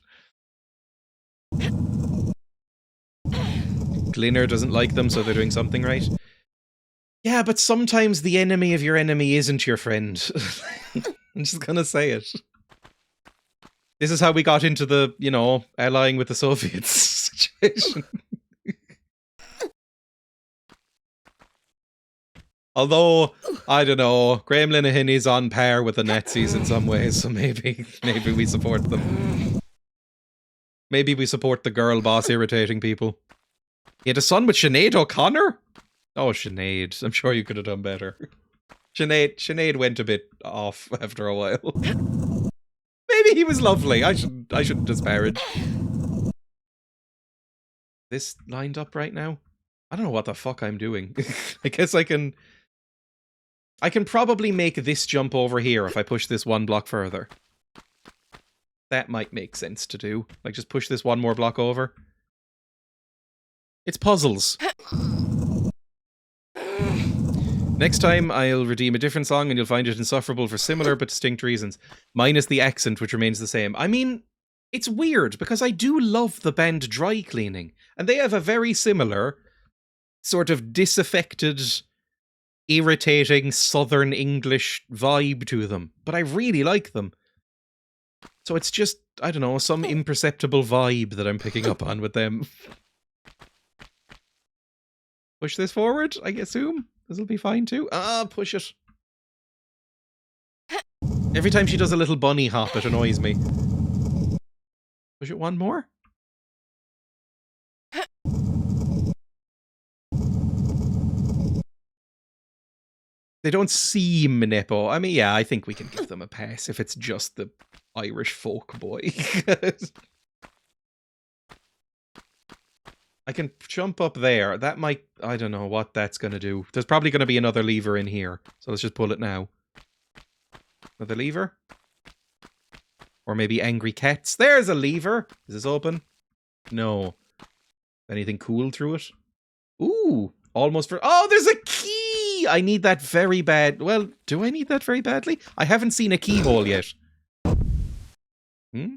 Speaker 1: Glinner doesn't like them, so they're doing something right. Yeah, but sometimes the enemy of your enemy isn't your friend. I'm just gonna say it. This is how we got into the, you know, allying with the Soviets situation. Although, I don't know, Graham Linehan is on par with the Nazis in some ways, so maybe we support them. Maybe we support the girl boss irritating people. He had a son with Sinead O'Connor? Oh, Sinead. I'm sure you could have done better. Sinead went a bit off after a while. Maybe he was lovely. I shouldn't disparage. This lined up right now? I don't know what the fuck I'm doing. I guess I can probably make this jump over here if I push this one block further. That might make sense to do. Like, just push this one more block over. It's puzzles. Next time, I'll redeem a different song and you'll find it insufferable for similar but distinct reasons. Minus the accent, which remains the same. I mean, it's weird, because I do love the band Dry Cleaning. And they have a very similar, sort of disaffected, irritating Southern English vibe to them. But I really like them. So it's just, I don't know, some imperceptible vibe that I'm picking up on with them. Push this forward, I assume? This'll be fine too. Ah, push it. Every time she does a little bunny hop, it annoys me. Push it one more. They don't seem Nepo. I mean, yeah, I think we can give them a pass if it's just the Irish folk boy. I can jump up there. That might... I don't know what that's going to do. There's probably going to be another lever in here. So let's just pull it now. Another lever? Or maybe angry cats. There's a lever. Is this open? No. Anything cool through it? Ooh. Almost for... Oh, there's a key! I need that very bad. Well, do I need that very badly? I haven't seen a keyhole yet. Hmm?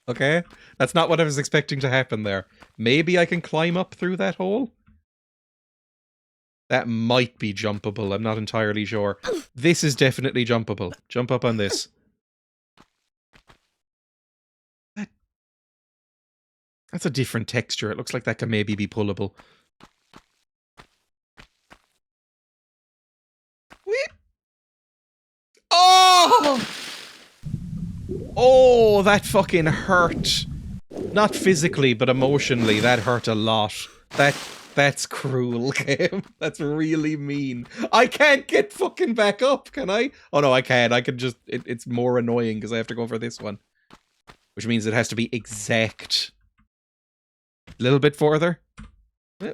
Speaker 1: Okay. That's not what I was expecting to happen there. Maybe I can climb up through that hole? That might be jumpable. I'm not entirely sure. This is definitely jumpable. Jump up on this. That's a different texture. It looks like that can maybe be pullable. Oh! Oh, that fucking hurt. Not physically, but emotionally. That hurt a lot. That's cruel, game. That's really mean. I can't get fucking back up, can I? Oh no, I can. I can just... It's more annoying because I have to go for this one. Which means it has to be exact. A little bit further. Oh,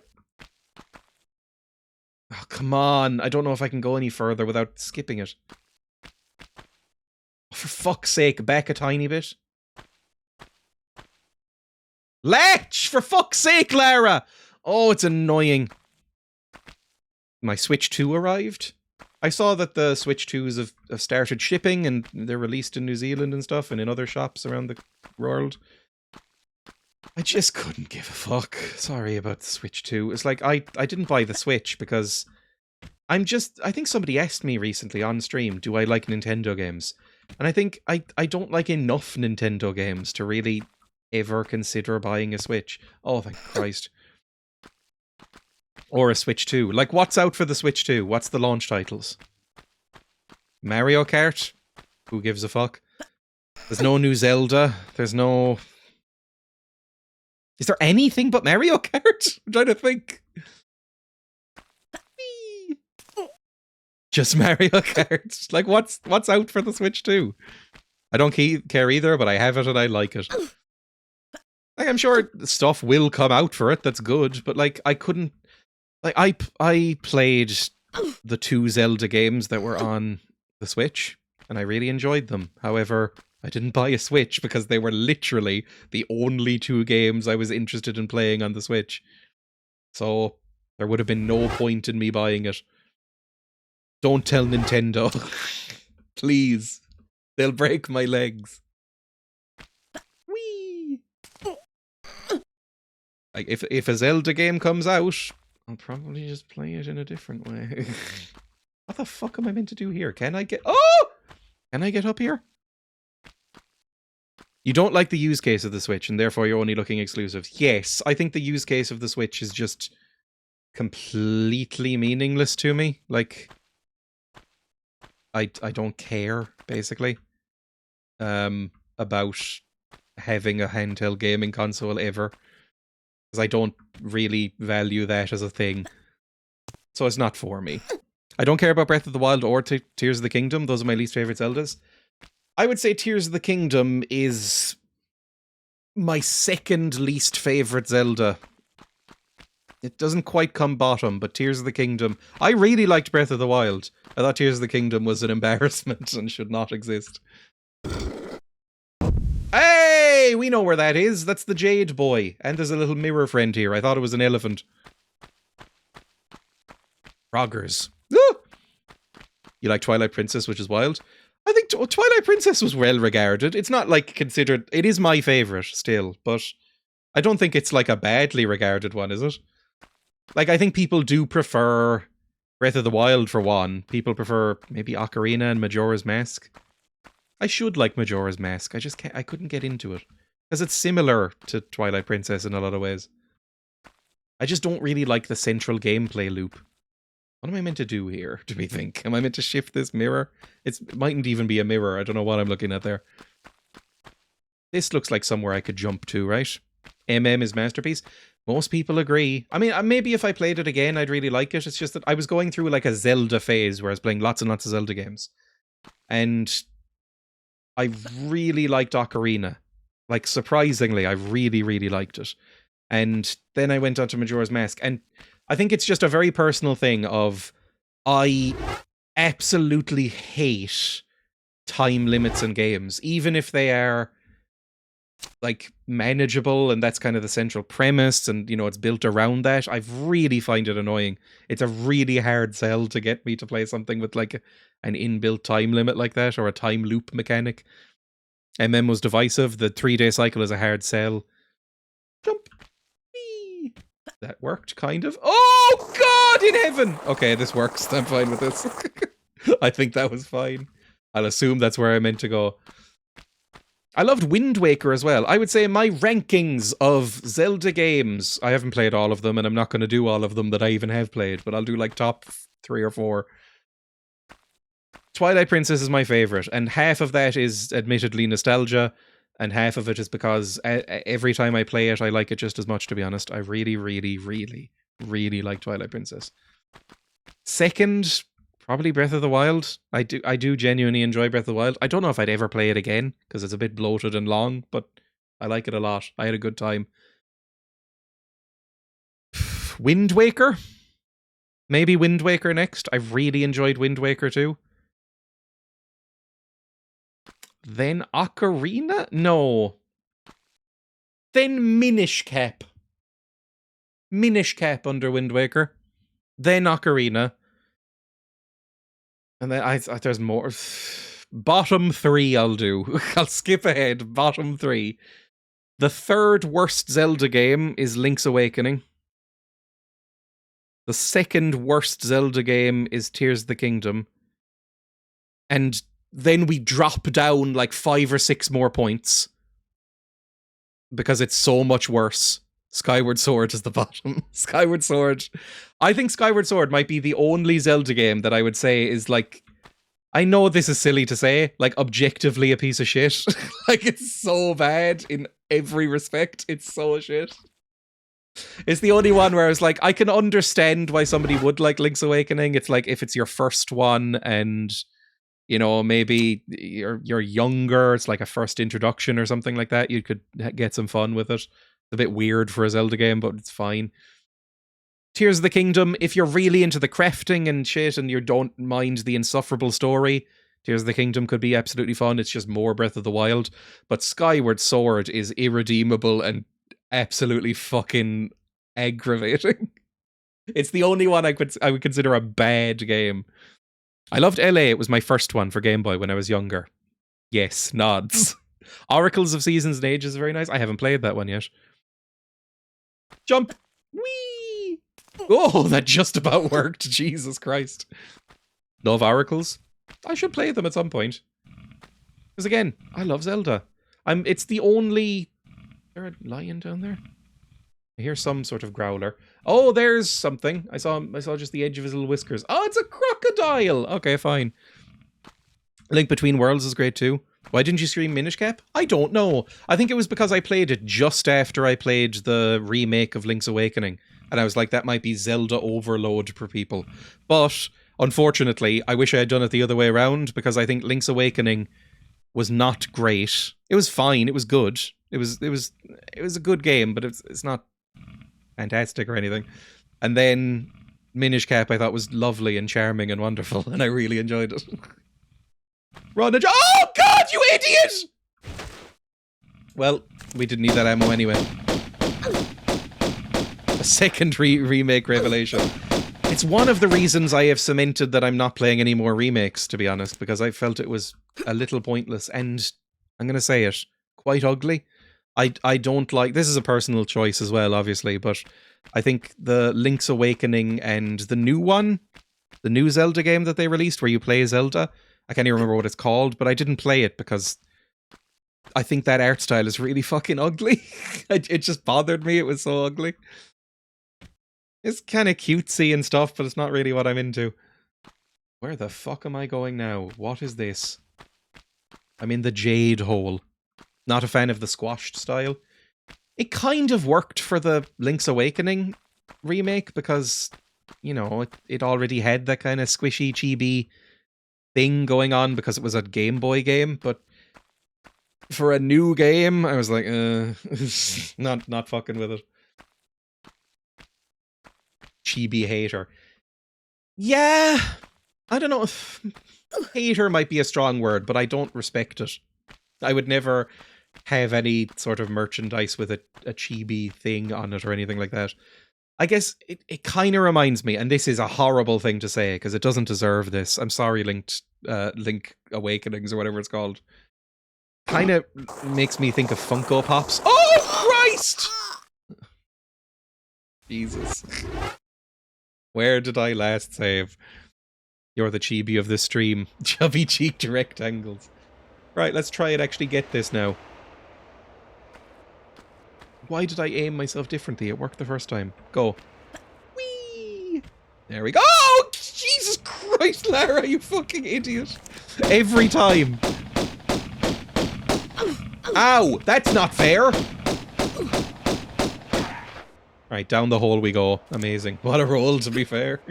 Speaker 1: come on. I don't know if I can go any further without skipping it. For fuck's sake, back a tiny bit. Latch! For fuck's sake, Lara! Oh, it's annoying. My Switch 2 arrived. I saw that the Switch 2s have started shipping and they're released in New Zealand and stuff and in other shops around the world. I just couldn't give a fuck. Sorry about the Switch 2. It's like, I didn't buy the Switch because I think somebody asked me recently on stream, do I like Nintendo games? And I think I don't like enough Nintendo games to really ever consider buying a Switch. Oh, thank Christ. Or a Switch 2. Like, what's out for the Switch 2? What's the launch titles? Mario Kart? Who gives a fuck? There's no new Zelda. There's no... Is there anything but Mario Kart? I'm trying to think. Just Mario Kart. Like, what's out for the Switch 2? I don't care either, but I have it and I like it. Like, I'm sure stuff will come out for it that's good, but like, I couldn't... Like, I played the 2 Zelda games that were on the Switch, and I really enjoyed them. However, I didn't buy a Switch because they were literally the only 2 games I was interested in playing on the Switch. So, there would have been no point in me buying it. Don't tell Nintendo. Please. They'll break my legs. Whee! Like, if a Zelda game comes out, I'll probably just play it in a different way. What the fuck am I meant to do here? Can I get... Oh! Can I get up here? You don't like the use case of the Switch, and therefore you're only looking exclusives. Yes, I think the use case of the Switch is just completely meaningless to me. Like... I don't care, basically, about having a handheld gaming console ever. Because I don't really value that as a thing. So it's not for me. I don't care about Breath of the Wild or Tears of the Kingdom. Those are my least favourite Zeldas. I would say Tears of the Kingdom is my second least favourite Zelda. It doesn't quite come bottom, but Tears of the Kingdom... I really liked Breath of the Wild. I thought Tears of the Kingdom was an embarrassment and should not exist. Hey! We know where that is. That's the Jade Boy. And there's a little mirror friend here. I thought it was an elephant. Froggers. Ah! You like Twilight Princess, which is wild? I think Twilight Princess was well regarded. It's not like considered... It is my favourite still, but I don't think it's like a badly regarded one, is it? Like, I think people do prefer Breath of the Wild for one. People prefer maybe Ocarina and Majora's Mask. I should like Majora's Mask. I just can't... I couldn't get into it. Because it's similar to Twilight Princess in a lot of ways. I just don't really like the central gameplay loop. What am I meant to do here, do we think? Am I meant to shift this mirror? It mightn't even be a mirror. I don't know what I'm looking at there. This looks like somewhere I could jump to, right? MM is masterpiece. Most people agree. I mean, maybe if I played it again, I'd really like it. It's just that I was going through like a Zelda phase where I was playing lots and lots of Zelda games. And I really liked Ocarina. Like, surprisingly, I really, really liked it. And then I went on to Majora's Mask. And I think it's just a very personal thing of I absolutely hate time limits in games, even if they are like manageable and that's kind of the central premise and, you know, it's built around that. I really find it annoying. It's a really hard sell to get me to play something with like an inbuilt time limit like that or a time loop mechanic. MM was divisive. The 3-day cycle is a hard sell. Jump. Whee! That worked, kind of. Oh, God in heaven! Okay, this works. I'm fine with this. I think that was fine. I'll assume that's where I meant to go. I loved Wind Waker as well. I would say my rankings of Zelda games, I haven't played all of them, and I'm not going to do all of them that I even have played, but I'll do like top 3 or 4. Twilight Princess is my favourite, and half of that is admittedly nostalgia, and half of it is because every time I play it, I like it just as much, to be honest. I really, really, really, really like Twilight Princess. Second, probably Breath of the Wild. I do genuinely enjoy Breath of the Wild. I don't know if I'd ever play it again, because it's a bit bloated and long, but I like it a lot. I had a good time. Wind Waker? Maybe Wind Waker next. I really enjoyed Wind Waker too. Then Ocarina? No. Then Minish Cap. Minish Cap under Wind Waker. Then Ocarina. And then there's more. Bottom 3 I'll do. I'll skip ahead. Bottom 3. The third worst Zelda game is Link's Awakening. The second worst Zelda game is Tears of the Kingdom. And then we drop down like 5 or 6 more points. Because it's so much worse. Skyward Sword is the bottom. Skyward Sword. I think Skyward Sword might be the only Zelda game that I would say is like, I know this is silly to say, like objectively a piece of shit. Like it's so bad in every respect. It's so shit. It's the only one where I was like, I can understand why somebody would like Link's Awakening. It's like if it's your first one and, you know, maybe you're younger, it's like a first introduction or something like that, you could get some fun with it. It's a bit weird for a Zelda game, but it's fine. Tears of the Kingdom, if you're really into the crafting and shit and you don't mind the insufferable story, Tears of the Kingdom could be absolutely fun. It's just more Breath of the Wild. But Skyward Sword is irredeemable and absolutely fucking aggravating. It's the only one I would consider a bad game. I loved LA. It was my first one for Game Boy when I was younger. Yes, nods. Oracles of Seasons and Ages is very nice. I haven't played that one yet. Jump! Whee! Oh, that just about worked. Jesus Christ. Love Oracles. I should play them at some point. Because again, I love Zelda. It's the only... Is there a lion down there? I hear some sort of growler. Oh, there's something. I saw just the edge of his little whiskers. Oh, it's a crocodile! Okay, fine. Link Between Worlds is great too. Why didn't you stream Minish Cap? I don't know. I think it was because I played it just after I played the remake of Link's Awakening. And I was like, that might be Zelda overload for people. But, unfortunately, I wish I had done it the other way around, because I think Link's Awakening was not great. It was fine. It was good. It was a good game, but it's not fantastic or anything. And then Minish Cap I thought was lovely and charming and wonderful, and I really enjoyed it. Run and oh God, you idiot! Well, we didn't need that ammo anyway. A second remake revelation. It's one of the reasons I have cemented that I'm not playing any more remakes, to be honest, because I felt it was a little pointless and, I'm going to say it, quite ugly. I don't like... This is a personal choice as well, obviously, but I think the Link's Awakening and the new one, the new Zelda game that they released where you play Zelda, I can't even remember what it's called, but I didn't play it because I think that art style is really fucking ugly. It just bothered me. It was so ugly. It's kind of cutesy and stuff, but it's not really what I'm into. Where the fuck am I going now? What is this? I'm in the jade hole. Not a fan of the squashed style. It kind of worked for the Link's Awakening remake because, you know, it already had that kind of squishy, chibi thing going on because it was a Game Boy game, but for a new game, I was like, not fucking with it. Chibi hater. Yeah, I don't know if hater might be a strong word, but I don't respect it. I would never have any sort of merchandise with a chibi thing on it or anything like that. I guess it kind of reminds me, and this is a horrible thing to say because it doesn't deserve this. I'm sorry, Link Awakenings or whatever it's called. Kind of makes me think of Funko Pops. Oh, Christ! Jesus. Where did I last save? You're the chibi of this stream. Chubby cheeked rectangles. Right, let's try and actually get this now. Why did I aim myself differently? It worked the first time. Go. Whee! There we go. Oh, Jesus Christ, Lara, you fucking idiot. Every time. Ow, that's not fair. Right, down the hole we go. Amazing. What a roll, to be fair.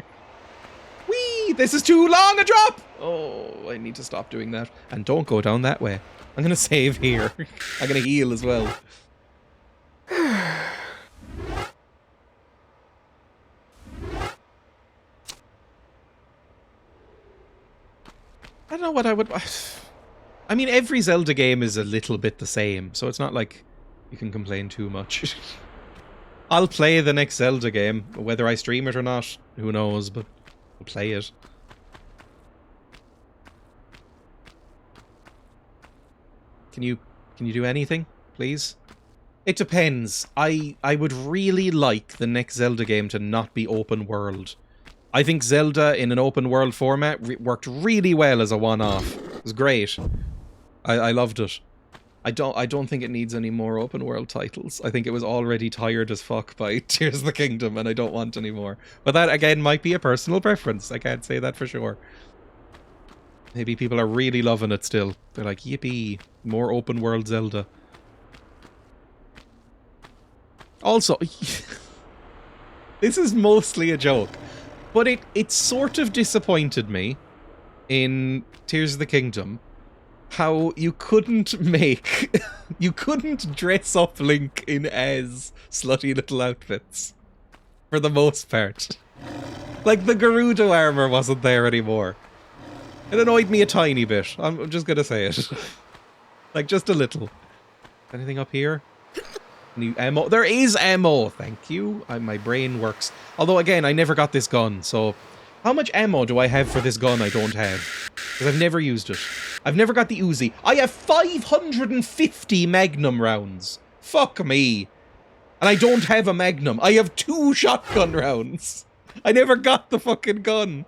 Speaker 1: Whee! This is too long a drop! Oh, I need to stop doing that. And don't go down that way. I'm gonna save here. I'm gonna heal as well. I don't know what I would... I mean, every Zelda game is a little bit the same, so it's not like you can complain too much. I'll play the next Zelda game, whether I stream it or not, who knows, but I'll play it. Can you do anything, please? It depends. I would really like the next Zelda game to not be open world. I think Zelda in an open world format worked really well as a one-off. It was great. I loved it. I don't think it needs any more open world titles. I think it was already tired as fuck by Tears of the Kingdom and I don't want any more. But that again might be a personal preference. I can't say that for sure. Maybe people are really loving it still. They're like, yippee, more open world Zelda. Also, this is mostly a joke, but it sort of disappointed me in Tears of the Kingdom how you couldn't dress up Link in as slutty little outfits for the most part. Like the Gerudo armor wasn't there anymore. It annoyed me a tiny bit. I'm just gonna say it. Like just a little. Anything up here? New ammo. There is ammo. Thank you. My brain works. Although again, I never got this gun, so how much ammo do I have for this gun I don't have? Because I've never used it. I've never got the Uzi. I have 550 Magnum rounds. Fuck me. And I don't have a Magnum. I have 2 shotgun rounds. I never got the fucking gun.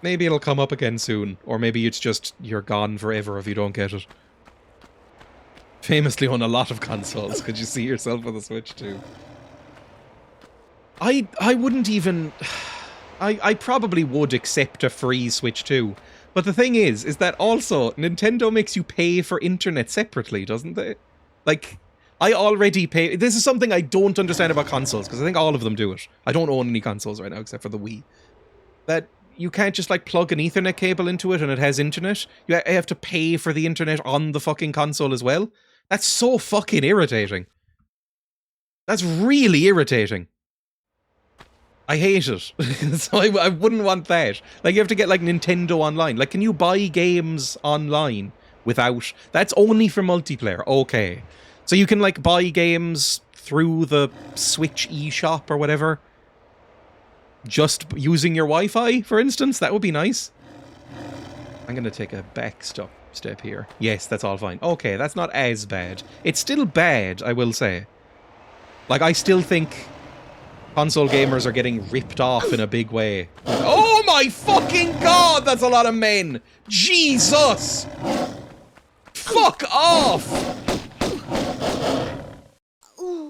Speaker 1: Maybe it'll come up again soon. Or maybe it's just you're gone forever if you don't get it. Famously on a lot of consoles. Could you see yourself with a Switch too? I wouldn't even... I probably would accept a free Switch 2. But the thing is that also, Nintendo makes you pay for internet separately, doesn't they? Like, I already pay... This is something I don't understand about consoles, because I think all of them do it. I don't own any consoles right now, except for the Wii. That you can't just, like, plug an Ethernet cable into it and it has internet. You have to pay for the internet on the fucking console as well. That's so fucking irritating. That's really irritating. I hate it. So I wouldn't want that. Like, you have to get, like, Nintendo Online. Like, can you buy games online without... That's only for multiplayer. Okay. So you can, like, buy games through the Switch eShop or whatever. Just using your Wi-Fi, for instance. That would be nice. I'm going to take a back step here. Yes, that's all fine. Okay, that's not as bad. It's still bad, I will say. Like, I still think... console gamers are getting ripped off in a big way. Oh my fucking god, that's a lot of men! Jesus! Fuck off!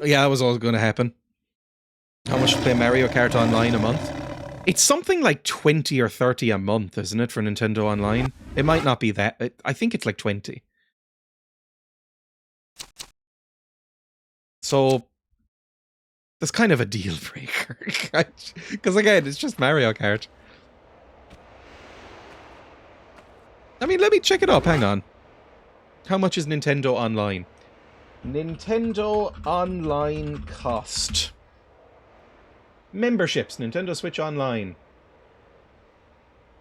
Speaker 1: Yeah, that was always going to happen. How much to play Mario Kart Online a month? It's something like 20 or 30 a month, isn't it, for Nintendo Online? It might not be that. I think it's like 20. So, that's kind of a deal breaker. Because again, it's just Mario Kart. I mean, let me check it up. Hang on. How much is Nintendo Online? Nintendo Online cost. Memberships, Nintendo Switch Online.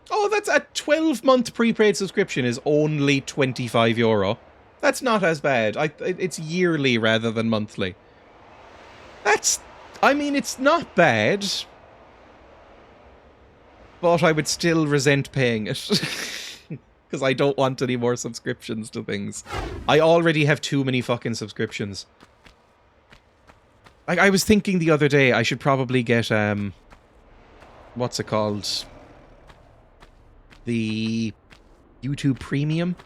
Speaker 1: Oh, that's a 12-month prepaid subscription is only €25. That's not as bad. It's yearly rather than monthly. I mean, it's not bad. But I would still resent paying it. Because I don't want any more subscriptions to things. I already have too many fucking subscriptions. I was thinking the other day I should probably get, what's it called? The YouTube Premium?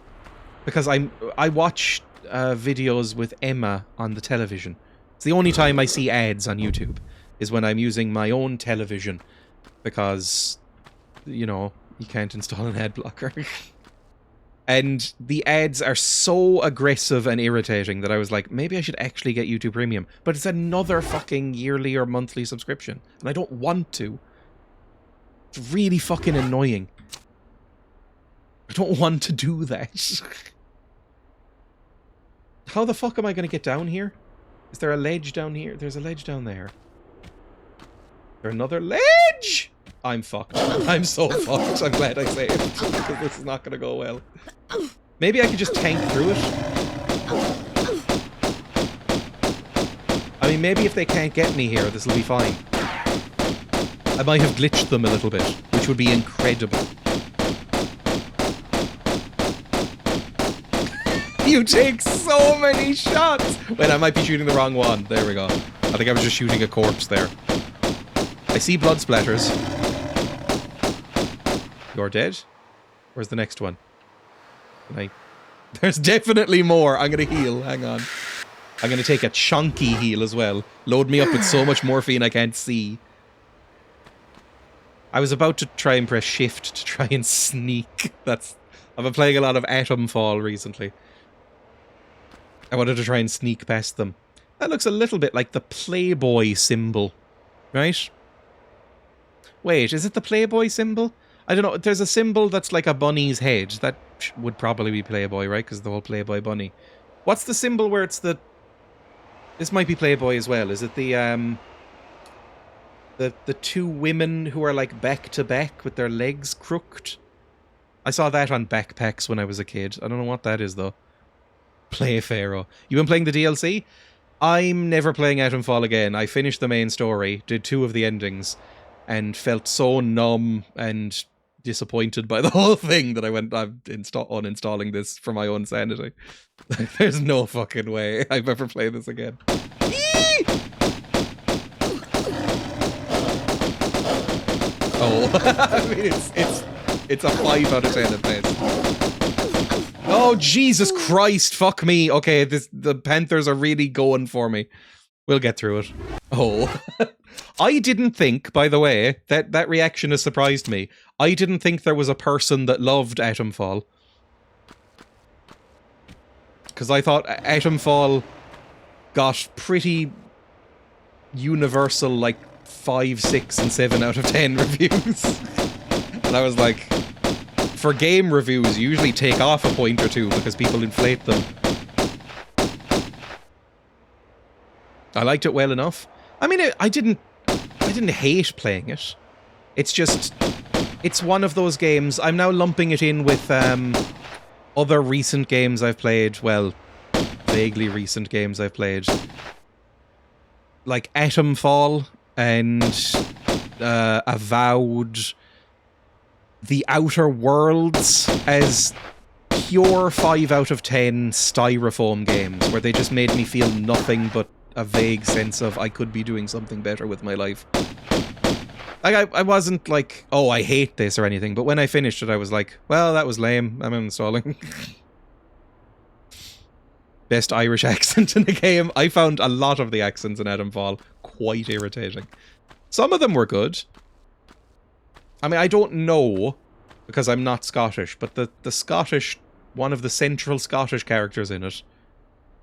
Speaker 1: Because I watch videos with Emma on the television. It's the only time I see ads on YouTube, is when I'm using my own television. Because, you know, you can't install an ad blocker. And the ads are so aggressive and irritating that I was like, maybe I should actually get YouTube Premium. But it's another fucking yearly or monthly subscription. And I don't want to. It's really fucking annoying. I don't want to do that. How the fuck am I going to get down here? Is there a ledge down here? There's a ledge down there. Is there another ledge? I'm fucked. I'm so fucked. I'm glad I saved. Because this is not going to go well. Maybe I could just tank through it. I mean, maybe if they can't get me here, this will be fine. I might have glitched them a little bit, which would be incredible. You take so many shots! Wait, I might be shooting the wrong one. There we go. I think I was just shooting a corpse there. I see blood splatters. You're dead? Where's the next one? There's definitely more. I'm gonna heal. Hang on. I'm gonna take a chunky heal as well. Load me up with so much morphine I can't see. I was about to try and press shift to try and sneak. I've been playing a lot of Atomfall recently. I wanted to try and sneak past them. That looks a little bit like the Playboy symbol. Right? Wait, is it the Playboy symbol? I don't know. There's a symbol that's like a bunny's head. That would probably be Playboy, right? Because the whole Playboy bunny. What's the symbol where it's the... This might be Playboy as well. Is it the two women who are like back to back with their legs crooked? I saw that on backpacks when I was a kid. I don't know what that is though. Playpharaoh. You been playing the DLC? I'm never playing Atomfall again. I finished the main story, did 2 of the endings, and felt so numb and disappointed by the whole thing that I went, I'm uninstalling this for my own sanity. There's no fucking way I've ever played this again. Oh, I mean, it's a 5 out of 10 at best. Oh, Jesus Christ, fuck me. Okay, the Panthers are really going for me. We'll get through it. Oh. I didn't think, by the way, that reaction has surprised me. I didn't think there was a person that loved Atomfall. Because I thought Atomfall got pretty universal, like, 5, 6, and 7 out of 10 reviews. And I was like, for game reviews, you usually take off a point or two because people inflate them. I liked it well enough. I mean, I didn't hate playing it. It's just, it's one of those games. I'm now lumping it in with other recent games I've played. Well, vaguely recent games I've played. Like Atomfall and Avowed. The Outer Worlds as pure 5 out of 10 styrofoam games where they just made me feel nothing but a vague sense of I could be doing something better with my life. Like, I wasn't like, oh, I hate this or anything, but when I finished it, I was like, well, that was lame. I'm uninstalling. Best Irish accent in the game. I found a lot of the accents in Atomfall quite irritating. Some of them were good. I mean, I don't know, because I'm not Scottish, but the Scottish, one of the central Scottish characters in it,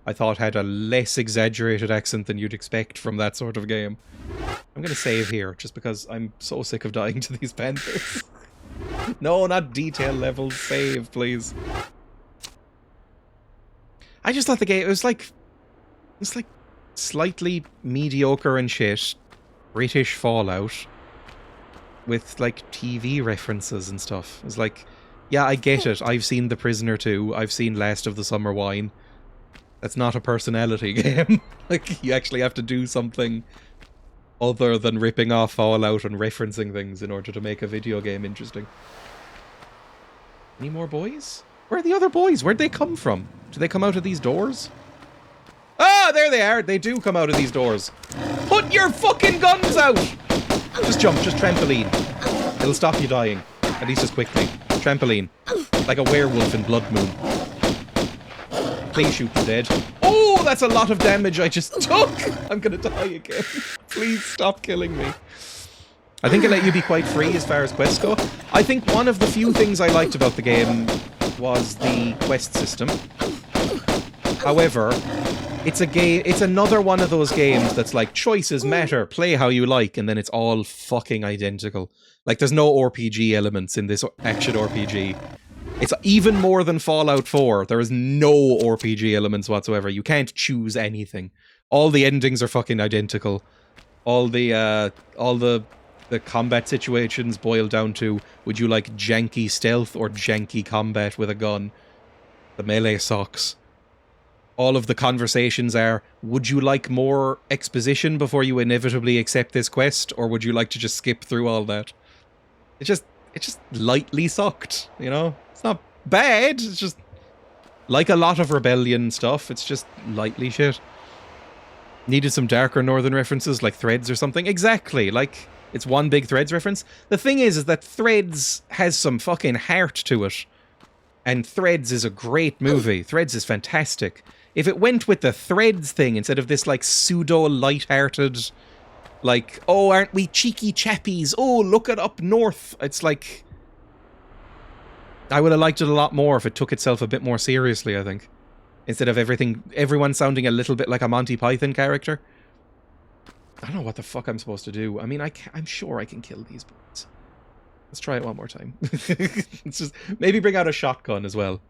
Speaker 1: I thought had a less exaggerated accent than you'd expect from that sort of game. I'm going to save here, just because I'm so sick of dying to these panthers. No, not detail levels. Save, please. I just thought the game, it's like slightly mediocre and shit British Fallout with like TV references and stuff. It's like, yeah, I get it. I've seen The Prisoner 2. I've seen Last of the Summer Wine. That's not a personality game. Like, you actually have to do something other than ripping off Fallout and referencing things in order to make a video game interesting. Any more boys? Where are the other boys? Where'd they come from? Do they come out of these doors? Ah, there they are. They do come out of these doors. Put your fucking guns out! Just jump, just trampoline. It'll stop you dying. At least as quickly. Trampoline. Like a werewolf in Blood Moon. Please shoot them dead. Oh, that's a lot of damage I just took! I'm gonna die again. Please stop killing me. I think it let you be quite free as far as quests go. I think one of the few things I liked about the game was the quest system. However, it's another one of those games that's like, choices matter, play how you like, and then it's all fucking identical. Like, there's no RPG elements in this action RPG. It's even more than Fallout 4. There is no RPG elements whatsoever. You can't choose anything. All the endings are fucking identical. All the combat situations boil down to, would you like janky stealth or janky combat with a gun? The melee sucks. All of the conversations are, would you like more exposition before you inevitably accept this quest, or would you like to just skip through all that? It just lightly sucked, you know? It's not bad, it's just like a lot of Rebellion stuff, it's just lightly shit. Needed some darker Northern references, like Threads or something. Exactly, like, it's one big Threads reference. The thing is that Threads has some fucking heart to it. And Threads is a great movie. Threads is fantastic. If it went with the Threads thing instead of this, like, pseudo-light-hearted, like, oh, aren't we cheeky chappies? Oh, look at up north. It's like, I would have liked it a lot more if it took itself a bit more seriously, I think. Instead of everyone sounding a little bit like a Monty Python character. I don't know what the fuck I'm supposed to do. I mean, I'm sure I can kill these boys. Let's try it one more time. Let's just maybe bring out a shotgun as well.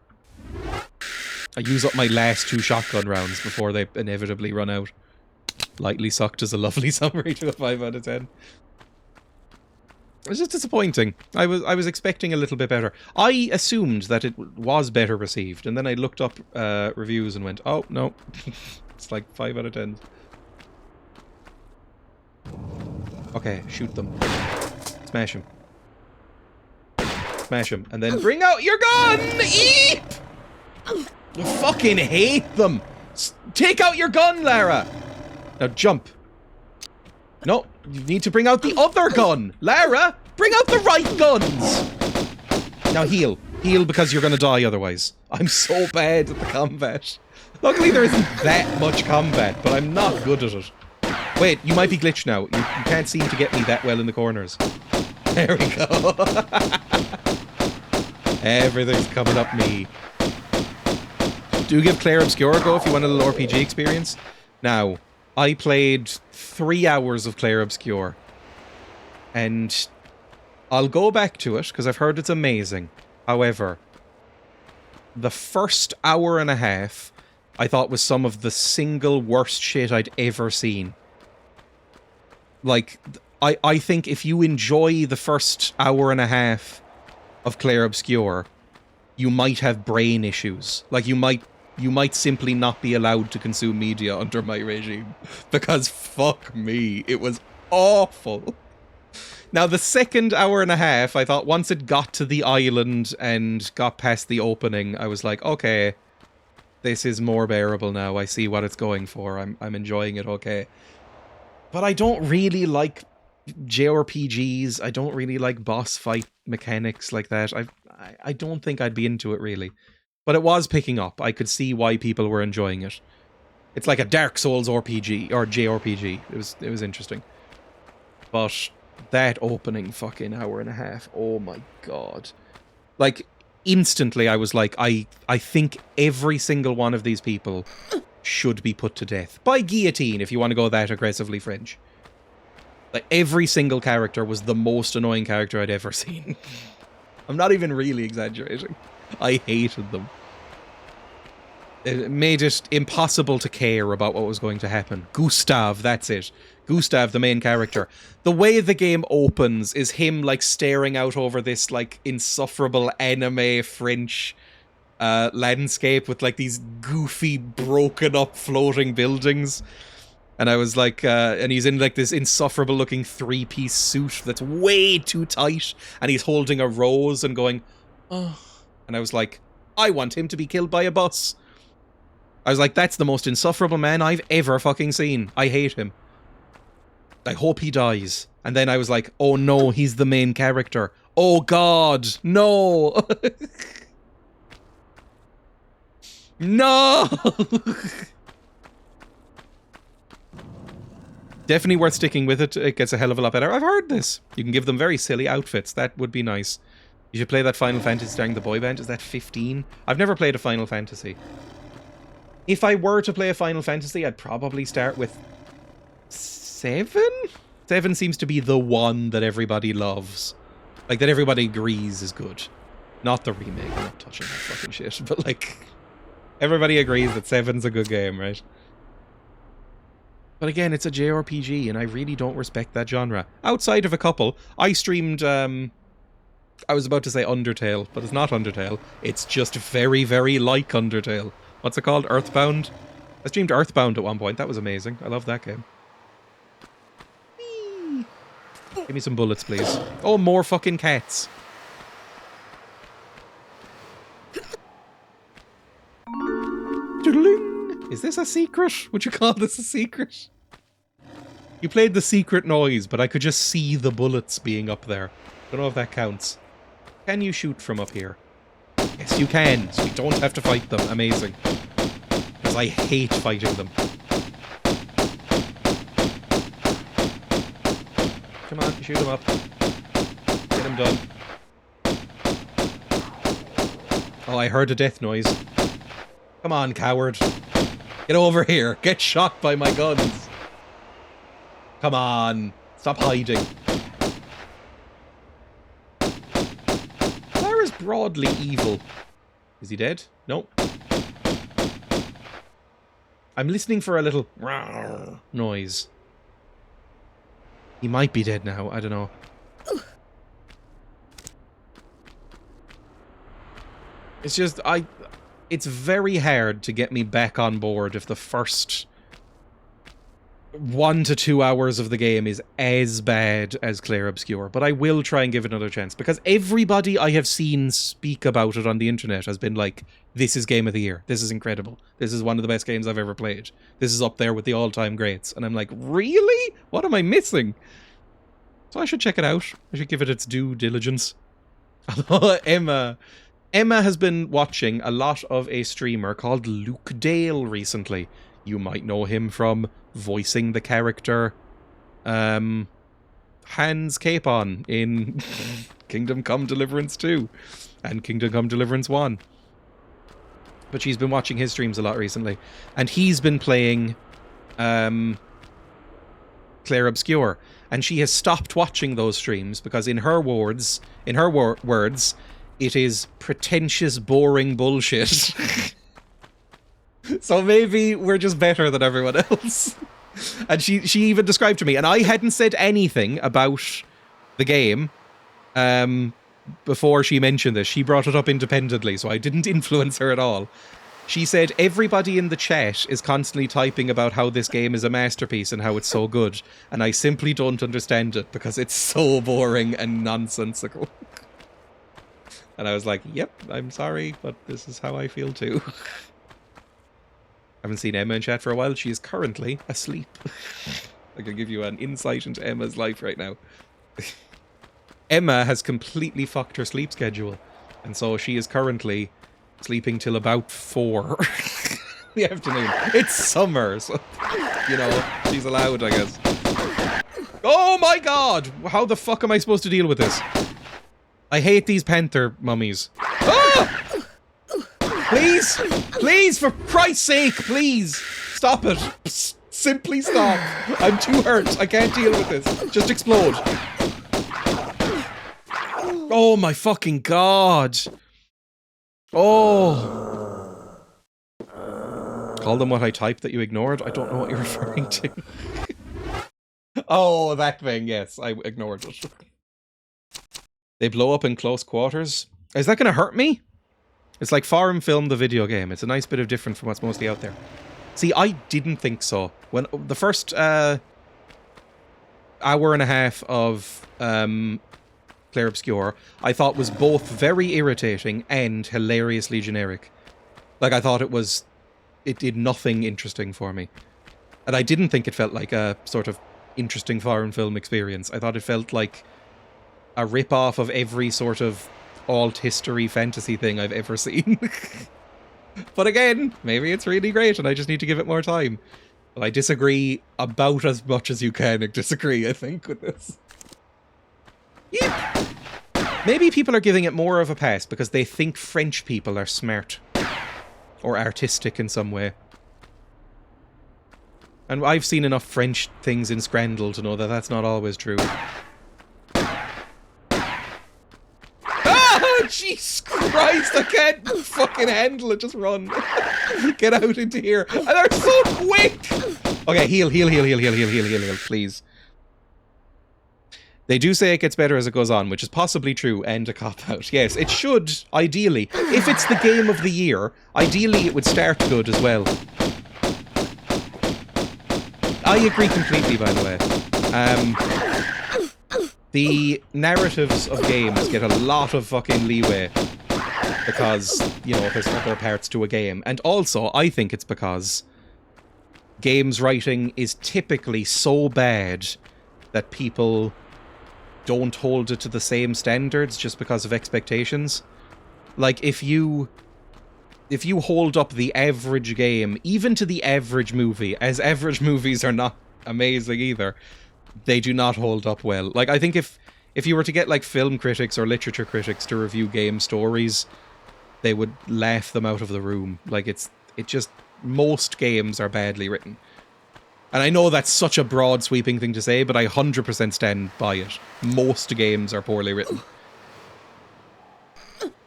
Speaker 1: I use up my last 2 shotgun rounds before they inevitably run out. Lightly sucked is a lovely summary to a 5 out of 10. It was just disappointing. I was expecting a little bit better. I assumed that it was better received, and then I looked up reviews and went, oh, no. It's like 5 out of 10. Okay, shoot them. Smash him. Smash him. And then bring out your gun! Eep! I fucking hate them! Take out your gun, Lara! Now jump. No, you need to bring out the other gun! Lara, bring out the right guns! Now heal. Heal because you're gonna die otherwise. I'm so bad at the combat. Luckily there isn't that much combat, but I'm not good at it. Wait, you might be glitched now. You can't seem to get me that well in the corners. There we go. Everything's coming up me. Do give Claire Obscure a go if you want a little RPG experience. Now, I played 3 hours of Claire Obscure. And I'll go back to it, because I've heard it's amazing. However, the first hour and a half, I thought was some of the single worst shit I'd ever seen. Like, I think if you enjoy the first hour and a half of Claire Obscure, you might have brain issues. Like, you might simply not be allowed to consume media under my regime. Because fuck me, it was awful. Now, the second hour and a half, I thought once it got to the island and got past the opening, I was like, okay, this is more bearable now. I see what it's going for. I'm enjoying it okay. But I don't really like JRPGs. I don't really like boss fight mechanics like that. I don't think I'd be into it really. But it was picking up. I could see why people were enjoying it. It's like a Dark Souls RPG or JRPG. It was interesting. But that opening fucking hour and a half, oh my god. Like, instantly I was like, I think every single one of these people should be put to death. By guillotine, if you want to go that aggressively French. Like, every single character was the most annoying character I'd ever seen. I'm not even really exaggerating. I hated them. It made it impossible to care about what was going to happen. Gustav, that's it. Gustav, the main character. The way the game opens is him, like, staring out over this, like, insufferable anime French landscape with, like, these goofy, broken up floating buildings. And I was like, and he's in, like, this insufferable looking 3-piece suit that's way too tight. And he's holding a rose and going, oh. And I was like, I want him to be killed by a bus. I was like, that's the most insufferable man I've ever fucking seen. I hate him. I hope he dies. And then I was like, oh no, he's the main character. Oh god, no. No. Definitely worth sticking with it. It gets a hell of a lot better. I've heard this. You can give them very silly outfits. That would be nice. You should play that Final Fantasy starring the boy band. Is that 15? I've never played a Final Fantasy. If I were to play a Final Fantasy, I'd probably start with 7? 7 seems to be the one that everybody loves. Like, that everybody agrees is good. Not the remake, I'm not touching that fucking shit. But, like, everybody agrees that 7's a good game, right? But again, it's a JRPG, and I really don't respect that genre. Outside of a couple, I streamed, I was about to say Undertale, but it's not Undertale. It's just very, very like Undertale. What's it called? Earthbound? I streamed Earthbound at one point. That was amazing. I love that game. Whee! Give me some bullets, please. Oh, more fucking cats. Is this a secret? Would you call this a secret? You played the secret noise, but I could just see the bullets being up there. Don't know if that counts. Can you shoot from up here? Yes, you can, so you don't have to fight them. Amazing. Because I hate fighting them. Come on, shoot him up. Get him done. Oh, I heard a death noise. Come on, coward. Get over here. Get shot by my guns. Come on. Stop hiding. Clara's broadly evil. Is he dead? No. I'm listening for a little noise. He might be dead now. I don't know. It's just, it's very hard to get me back on board if the first 1 to 2 hours of the game is as bad as Clair Obscure, but I will try and give it another chance, because everybody I have seen speak about it on the internet has been like, this is game of the year, this is incredible, this is one of the best games I've ever played, this is up there with the all-time greats, and I'm like, really? What am I missing? So I should check it out. I should give it its due diligence. Although Emma has been watching a lot of a streamer called Luke Dale recently. You might know him from voicing the character Hans Capon in Kingdom Come Deliverance 2 and Kingdom Come Deliverance 1. But she's been watching his streams a lot recently. And he's been playing Clair Obscure. And she has stopped watching those streams because in her words, it is pretentious, boring bullshit. So maybe we're just better than everyone else. And she even described to me, and I hadn't said anything about the game before she mentioned this. She brought it up independently, so I didn't influence her at all. She said everybody in the chat is constantly typing about how this game is a masterpiece and how it's so good, and I simply don't understand it because it's so boring and nonsensical. And I was like, yep, I'm sorry, but this is how I feel too. I haven't seen Emma in chat for a while. She is currently asleep. I can give you an insight into Emma's life right now. Emma has completely fucked her sleep schedule. And so she is currently sleeping till about 4. the afternoon. It's summer, so, you know, she's allowed, I guess. Oh my god! How the fuck am I supposed to deal with this? I hate these panther mummies. Ah! Please! Please, for Christ's sake, please! Stop it! Simply stop! I'm too hurt. I can't deal with this. Just explode. Oh my fucking god! Oh! Call them what I typed that you ignored? I don't know what you're referring to. Oh, that thing, yes. I ignored it. They blow up in close quarters. Is that gonna hurt me? It's like foreign film, the video game. It's a nice bit of different from what's mostly out there. See, I didn't think so. When the first hour and a half of Claire Obscure, I thought was both very irritating and hilariously generic. Like, I thought it did nothing interesting for me. And I didn't think it felt like a sort of interesting foreign film experience. I thought it felt like a rip-off of every sort of alt history fantasy thing I've ever seen. But again, maybe it's really great and I just need to give it more time. But I disagree about as much as you can disagree, I think, with this. Yep. Maybe people are giving it more of a pass because they think French people are smart. Or artistic in some way. And I've seen enough French things in Scrandle to know that that's not always true. Ah! Jesus Christ! I can't fucking handle it. Just run. Get out into here. And they're so quick! Okay, heal, please. They do say it gets better as it goes on, which is possibly true and a cop-out. Yes, it should, ideally. If it's the game of the year, ideally it would start good as well. I agree completely, by the way. The narratives of games get a lot of fucking leeway because, you know, there's other parts to a game. And also, I think it's because games writing is typically so bad that people don't hold it to the same standards just because of expectations. Like, if you hold up the average game, even to the average movie, as average movies are not amazing either, they do not hold up well. Like, I think if you were to get, like, film critics or literature critics to review game stories, they would laugh them out of the room. Like, it just, most games are badly written. And I know that's such a broad, sweeping thing to say, but I 100% stand by it. Most games are poorly written.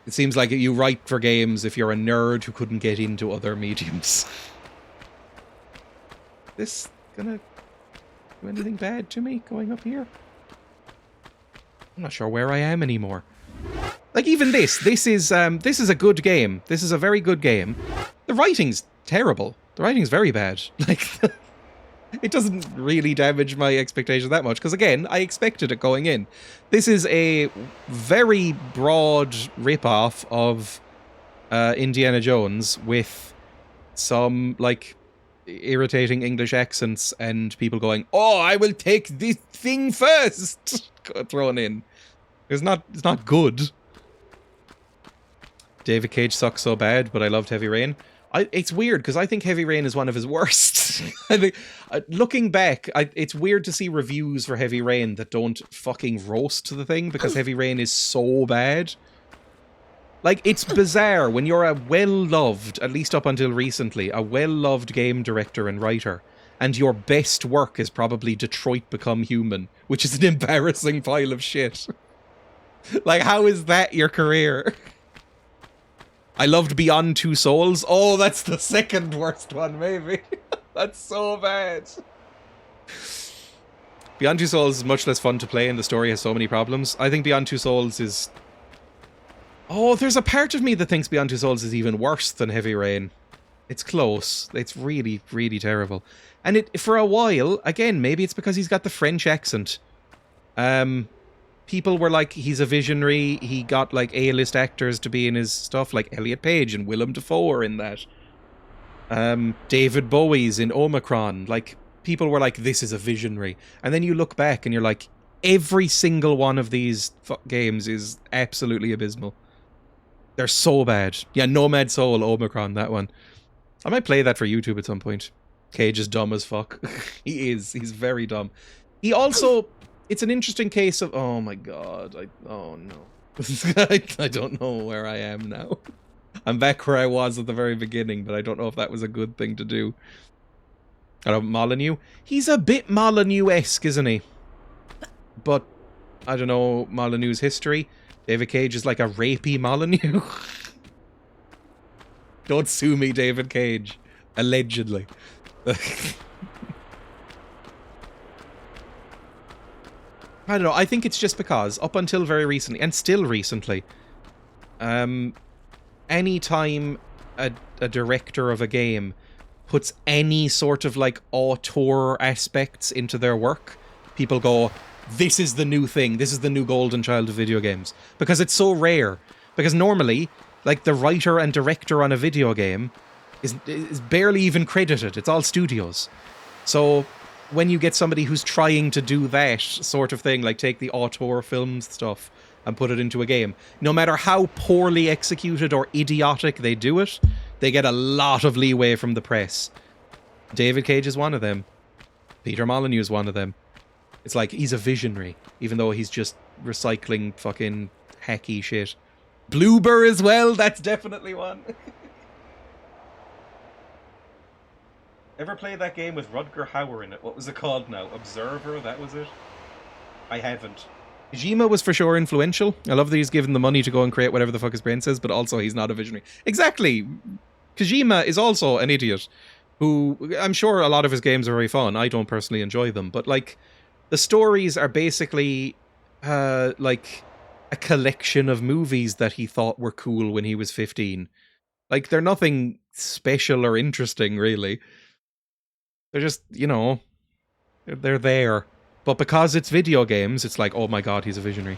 Speaker 1: It seems like you write for games if you're a nerd who couldn't get into other mediums. This gonna do anything bad to me going up here? I'm not sure where I am anymore. Like, even this is a good game. This is a very good game. The writing's terrible. The writing's very bad. Like, it doesn't really damage my expectations that much, because again, I expected it going in. This is a very broad rip-off of Indiana Jones with some, like, irritating English accents and people going, "Oh, I will take this thing first," thrown in. It's not good. David Cage sucks so bad, but I loved Heavy Rain. It's weird, because I think Heavy Rain is one of his worst. I think, looking back, it's weird to see reviews for Heavy Rain that don't fucking roast the thing, because Heavy Rain is so bad. Like, it's bizarre when you're a well-loved, at least up until recently, a well-loved game director and writer, and your best work is probably Detroit Become Human, which is an embarrassing pile of shit. Like, how is that your career? I loved Beyond Two Souls. Oh, that's the second worst one, maybe. That's so bad. Beyond Two Souls is much less fun to play and the story has so many problems. I think Beyond Two Souls is... Oh, there's a part of me that thinks Beyond Two Souls is even worse than Heavy Rain. It's close. It's really, really terrible. And it, for a while, again, maybe it's because he's got the French accent. People were like, he's a visionary, he got like A-list actors to be in his stuff, like Elliot Page and Willem Dafoe are in that. David Bowie's in Omicron. Like, people were like, this is a visionary. And then you look back and you're like, every single one of these games is absolutely abysmal. They're so bad. Yeah, Nomad Soul, Omicron, that one. I might play that for YouTube at some point. Cage is dumb as fuck. He is. He's very dumb. He also... It's an interesting case of... Oh my god. Oh no. I don't know where I am now. I'm back where I was at the very beginning, but I don't know if that was a good thing to do. I don't Molyneux. He's a bit Molyneux-esque, isn't he? But I don't know Molyneux's history. David Cage is like a rapey Molyneux. Don't sue me, David Cage. Allegedly. I don't know, I think it's just because, up until very recently, and still recently, any time a director of a game puts any sort of, like, auteur aspects into their work, people go, this is the new thing, this is the new golden child of video games. Because it's so rare. Because normally, like, the writer and director on a video game is barely even credited, it's all studios. So... when you get somebody who's trying to do that sort of thing, like take the auteur films stuff and put it into a game, no matter how poorly executed or idiotic they do it, they get a lot of leeway from the press. David Cage is one of them. Peter Molyneux is one of them. It's like, he's a visionary, even though he's just recycling fucking hacky shit. Bloober as well, that's definitely one. Ever play that game with Rutger Hauer in it? What was it called now? Observer? That was it? I haven't. Kojima was for sure influential. I love that he's given the money to go and create whatever the fuck his brain says, but also he's not a visionary. Exactly! Kojima is also an idiot, who... I'm sure a lot of his games are very fun. I don't personally enjoy them, but, like, the stories are basically, like, a collection of movies that he thought were cool when he was 15. Like, they're nothing special or interesting, really. They're just, you know, they're there. But because it's video games, it's like, oh my god, he's a visionary.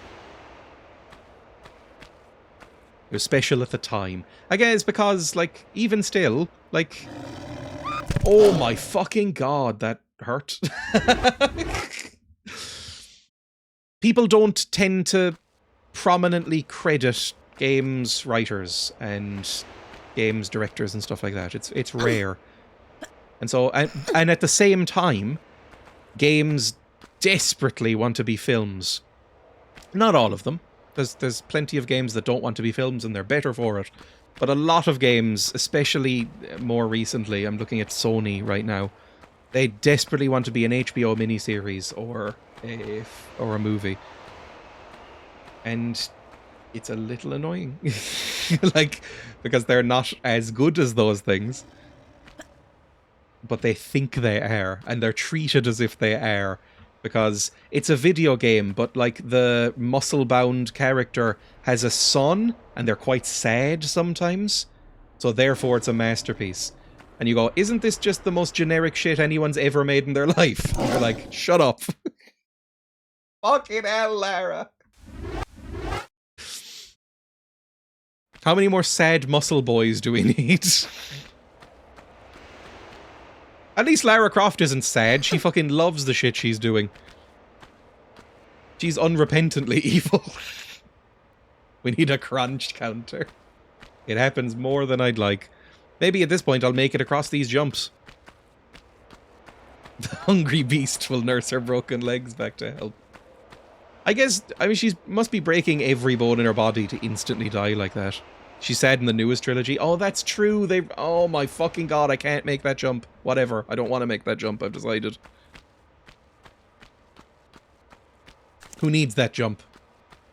Speaker 1: It was special at the time. I guess because, like, even still, like... Oh my fucking god, that hurt. People don't tend to prominently credit games writers and games directors and stuff like that. It's rare. And so, and at the same time, games desperately want to be films. Not all of them. There's plenty of games that don't want to be films and they're better for it. But a lot of games, especially more recently, I'm looking at Sony right now, they desperately want to be an HBO miniseries or a movie. And it's a little annoying. Like, because they're not as good as those things. But they think they are, and they're treated as if they are, because it's a video game, but like the muscle-bound character has a son, and they're quite sad sometimes, so therefore it's a masterpiece. And you go, isn't this just the most generic shit anyone's ever made in their life? And you're like, shut up. Fucking hell, Lara. How many more sad muscle boys do we need? At least Lara Croft isn't sad. She fucking loves the shit she's doing. She's unrepentantly evil. We need a crunch counter. It happens more than I'd like. Maybe at this point I'll make it across these jumps. The hungry beast will nurse her broken legs back to health. I mean, she must be breaking every bone in her body to instantly die like that. She said in the newest trilogy, oh, that's true, oh my fucking god, I can't make that jump. Whatever, I don't want to make that jump, I've decided. Who needs that jump?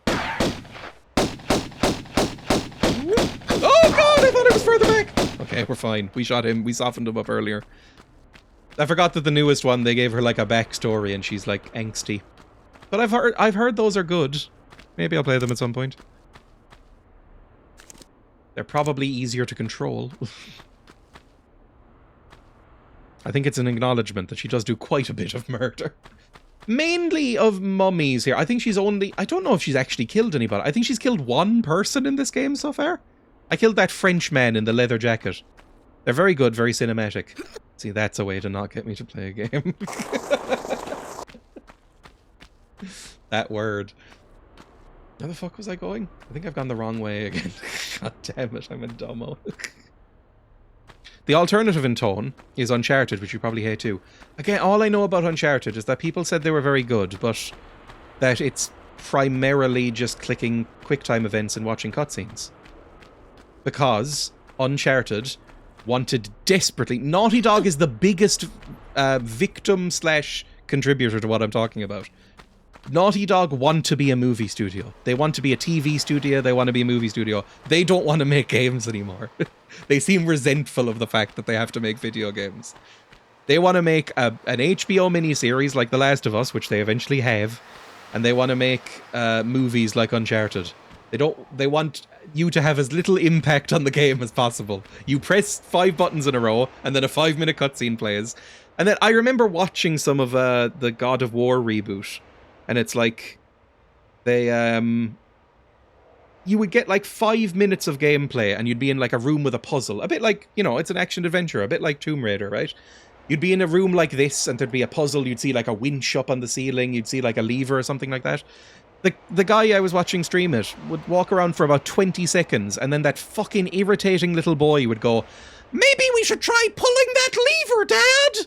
Speaker 1: Oh god, I thought it was further back! Okay, we're fine. We shot him, we softened him up earlier. I forgot that the newest one, they gave her like a backstory and she's like angsty. But I've heard those are good. Maybe I'll play them at some point. They're probably easier to control. I think it's an acknowledgement that she does do quite a bit of murder. Mainly of mummies here. I think she's only... I don't know if she's actually killed anybody. I think she's killed one person in this game so far. I killed that French man in the leather jacket. They're very good, very cinematic. See, that's a way to not get me to play a game. That word. Where the fuck was I going? I think I've gone the wrong way again. God damn it, I'm a dumbo. The alternative in tone is Uncharted, which you probably hate too. Again, all I know about Uncharted is that people said they were very good, but that it's primarily just clicking QuickTime events and watching cutscenes. Because Uncharted wanted desperately... Naughty Dog is the biggest victim / contributor to what I'm talking about. Naughty Dog want to be a movie studio. They want to be a TV studio. They want to be a movie studio. They don't want to make games anymore. They seem resentful of the fact that they have to make video games. They want to make an HBO miniseries like The Last of Us, which they eventually have, and they want to make movies like Uncharted. They want you to have as little impact on the game as possible. You press 5 buttons in a row, and then a 5-minute cutscene plays. And then I remember watching some of the God of War reboot. And it's like, you would get like 5 minutes of gameplay and you'd be in like a room with a puzzle. A bit like, it's an action adventure, a bit like Tomb Raider, right? You'd be in a room like this and there'd be a puzzle. You'd see like a winch up on the ceiling. You'd see like a lever or something like that. The guy I was watching stream it would walk around for about 20 seconds and then that fucking irritating little boy would go, "Maybe we should try pulling that lever, Dad!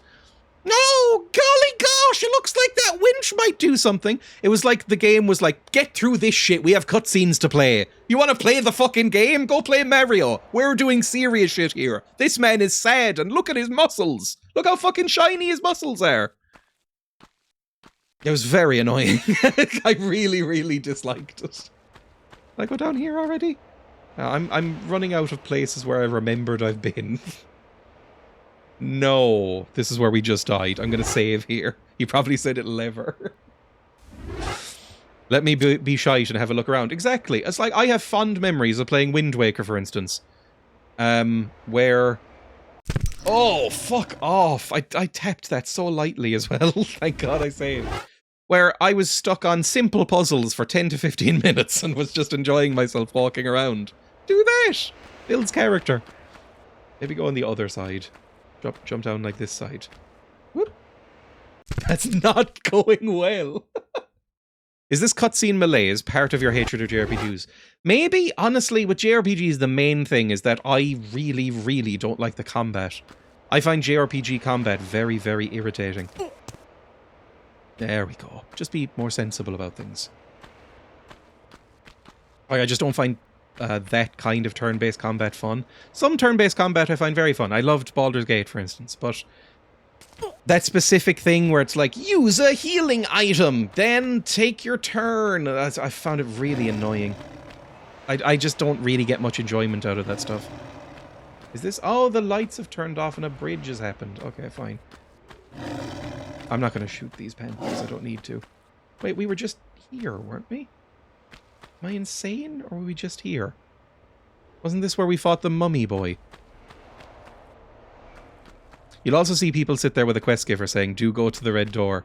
Speaker 1: No, golly gosh, it looks like that winch might do something." It was like the game was like, "Get through this shit, we have cutscenes to play. You want to play the fucking game? Go play Mario. We're doing serious shit here. This man is sad, and look at his muscles. Look how fucking shiny his muscles are." It was very annoying. I really, really disliked it. Can I go down here already? I'm running out of places where I remembered I've been. No, this is where we just died. I'm going to save here. You probably said it'll ever. Let me be shite and have a look around. Exactly. It's like I have fond memories of playing Wind Waker, for instance. Where... Oh, fuck off. I tapped that so lightly as well. Thank God I saved. Where I was stuck on simple puzzles for 10 to 15 minutes and was just enjoying myself walking around. Do that! Builds character. Maybe go on the other side. Jump down like this side. Whoop. That's not going well. Is this cutscene malaise part of your hatred of JRPGs? Maybe, honestly, with JRPGs, the main thing is that I really, really don't like the combat. I find JRPG combat very, very irritating. There we go. Just be more sensible about things. I just don't find that kind of turn-based combat fun. Some turn-based combat I find very fun. I loved Baldur's Gate, for instance, but that specific thing where it's like, use a healing item, then take your turn. I found it really annoying. I just don't really get much enjoyment out of that stuff. Is this... Oh, the lights have turned off and a bridge has happened. Okay, fine. I'm not going to shoot these panthers. I don't need to. Wait, we were just here, weren't we? Am I insane, or were we just here? Wasn't this where we fought the mummy boy? You'll also see people sit there with a quest giver saying, "Do go to the red door,"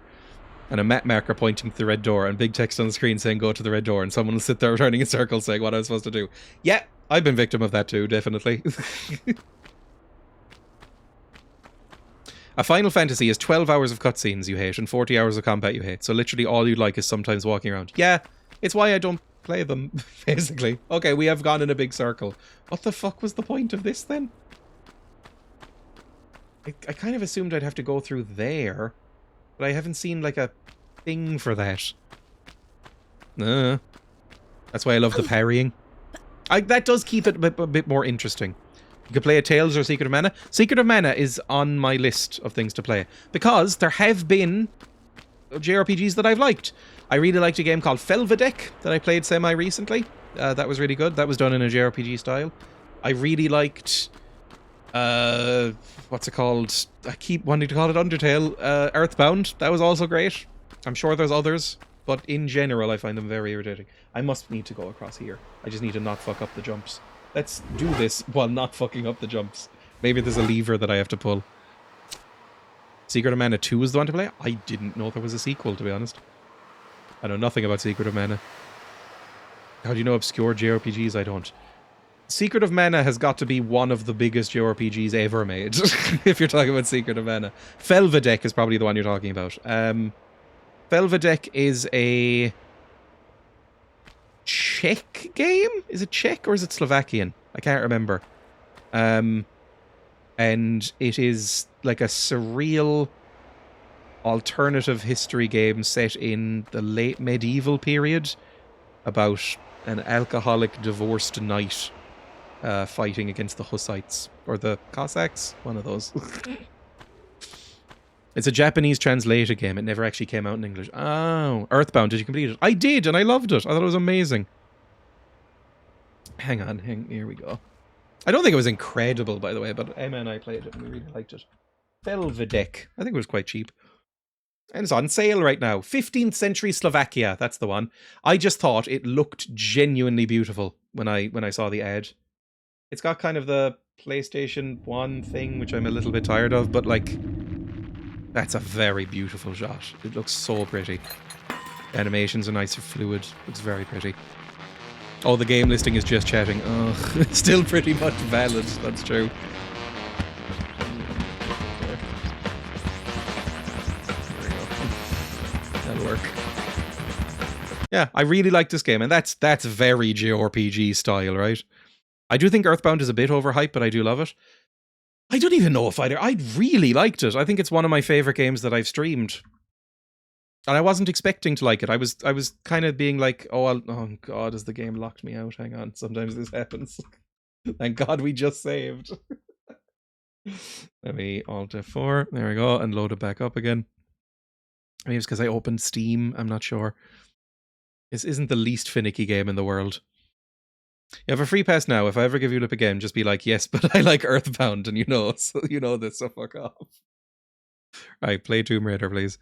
Speaker 1: and a map marker pointing to the red door, and big text on the screen saying, "Go to the red door," and someone will sit there turning in circles saying what I was supposed to do. Yeah, I've been victim of that too, definitely. A Final Fantasy is 12 hours of cutscenes you hate and 40 hours of combat you hate, so literally all you like is sometimes walking around. Yeah, it's why I don't play them, basically. Okay, we have gone in a big circle. What the fuck was the point of this, then? I kind of assumed I'd have to go through there, but I haven't seen, like, a thing for that. That's why I love the parrying. That does keep it a bit more interesting. You could play a Tales or Secret of Mana. Secret of Mana is on my list of things to play, because there have been JRPGs that I've liked. I really liked a game called Felvedek that I played semi-recently. That was really good. That was done in a JRPG style. I really liked... what's it called? I keep wanting to call it Undertale. Earthbound. That was also great. I'm sure there's others, but in general I find them very irritating. I must need to go across here. I just need to not fuck up the jumps. Let's do this while not fucking up the jumps. Maybe there's a lever that I have to pull. Secret of Mana 2 is the one to play? I didn't know there was a sequel, to be honest. I know nothing about Secret of Mana. How do you know obscure JRPGs? I don't. Secret of Mana has got to be one of the biggest JRPGs ever made, if you're talking about Secret of Mana. Felvedek is probably the one you're talking about. Felvedek is a Czech game? Is it Czech or is it Slovakian? I can't remember. and it is like a surreal alternative history game set in the late medieval period about an alcoholic divorced knight fighting against the Hussites or the Cossacks, one of those. It's a Japanese translated game. It never actually came out in English. Oh, Earthbound, did you complete it? I did, and I loved it. I thought it was amazing. Hang on, here we go. I don't think it was incredible, by the way, but Emma and I played it and we really liked it. Belvedek. I think it was quite cheap. And it's on sale right now. 15th century Slovakia, that's the one. I just thought it looked genuinely beautiful when I saw the ad. It's got kind of the PlayStation 1 thing, which I'm a little bit tired of, but like, that's a very beautiful shot. It looks so pretty. Animations are nice, fluid. Looks very pretty. Oh, the game listing is just chatting. Ugh, it's still pretty much valid. That's true. There we go. That'll work. Yeah, I really like this game, and that's very JRPG style, right? I do think Earthbound is a bit overhyped, but I do love it. I don't even know if I really liked it. I think it's one of my favorite games that I've streamed. And I wasn't expecting to like it. I was kind of being like, oh God, has the game locked me out? Hang on, sometimes this happens. Thank God we just saved. Let me Alt F4. There we go, and load it back up again. Maybe it's because I opened Steam. I'm not sure. This isn't the least finicky game in the world. You have a free pass now. If I ever give you a lip again, just be like, yes, but I like Earthbound, and you know, so you know this, so fuck off. Right, play Tomb Raider, please.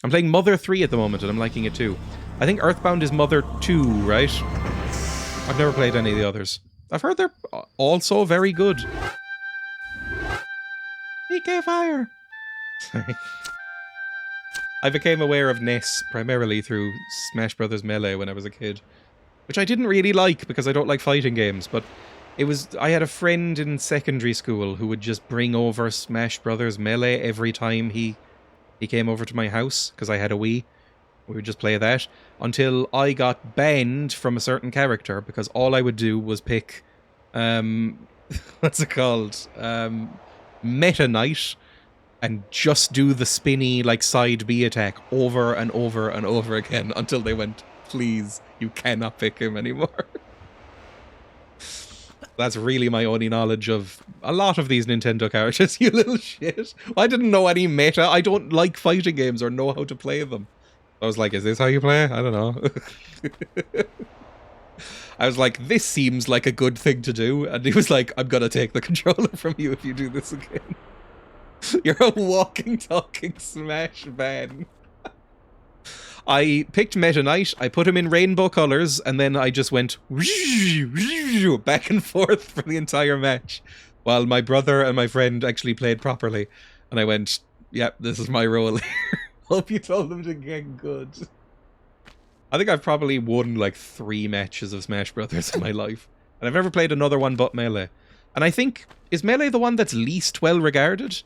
Speaker 1: I'm playing Mother 3 at the moment, and I'm liking it too. I think Earthbound is Mother 2, right? I've never played any of the others. I've heard they're also very good. PK Fire! Sorry. I became aware of NES primarily through Smash Bros. Melee when I was a kid. Which I didn't really like, because I don't like fighting games, but I had a friend in secondary school who would just bring over Smash Bros. Melee every time he came over to my house, because I had a Wii. We would just play that, until I got banned from a certain character, because all I would do was pick, what's it called? Meta Knight, and just do the spinny, like, side B attack over and over and over again, until they went, please, you cannot pick him anymore. That's really my only knowledge of a lot of these Nintendo characters, you little shit. I didn't know any meta. I don't like fighting games or know how to play them. I was like, is this how you play? I don't know. I was like, this seems like a good thing to do. And he was like, I'm going to take the controller from you if you do this again. You're a walking, talking Smash ban. I picked Meta Knight, I put him in rainbow colours, and then I just went back and forth for the entire match, while my brother and my friend actually played properly. And I went, yep, this is my role here. Hope you told them to get good. I think I've probably won like 3 matches of Smash Brothers in my life. And I've never played another one but Melee. And I think, is Melee the one that's least well regarded?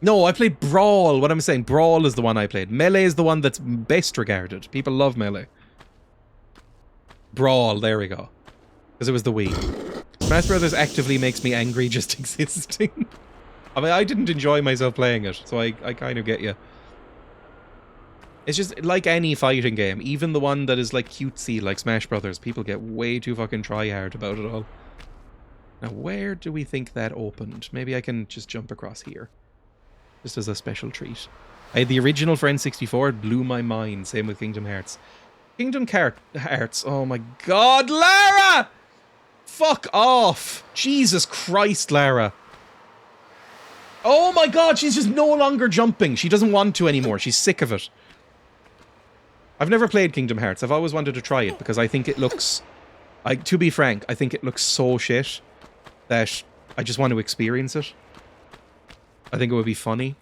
Speaker 1: No, I played Brawl. What I'm saying, Brawl is the one I played. Melee is the one that's best regarded. People love Melee. Brawl, there we go. Because it was the Wii. Smash Brothers actively makes me angry just existing. I mean, I didn't enjoy myself playing it, so I kind of get you. It's just like any fighting game, even the one that is like cutesy, like Smash Brothers, people get way too fucking try-hard about it all. Now, where do we think that opened? Maybe I can just jump across here. Just as a special treat. I had the original for N64, it blew my mind. Same with Kingdom Hearts. Kingdom Hearts, oh my god, Lara! Fuck off! Jesus Christ, Lara. Oh my god, she's just no longer jumping. She doesn't want to anymore. She's sick of it. I've never played Kingdom Hearts. I've always wanted to try it because I think it looks... to be frank, I think it looks so shit that I just want to experience it. I think it would be funny.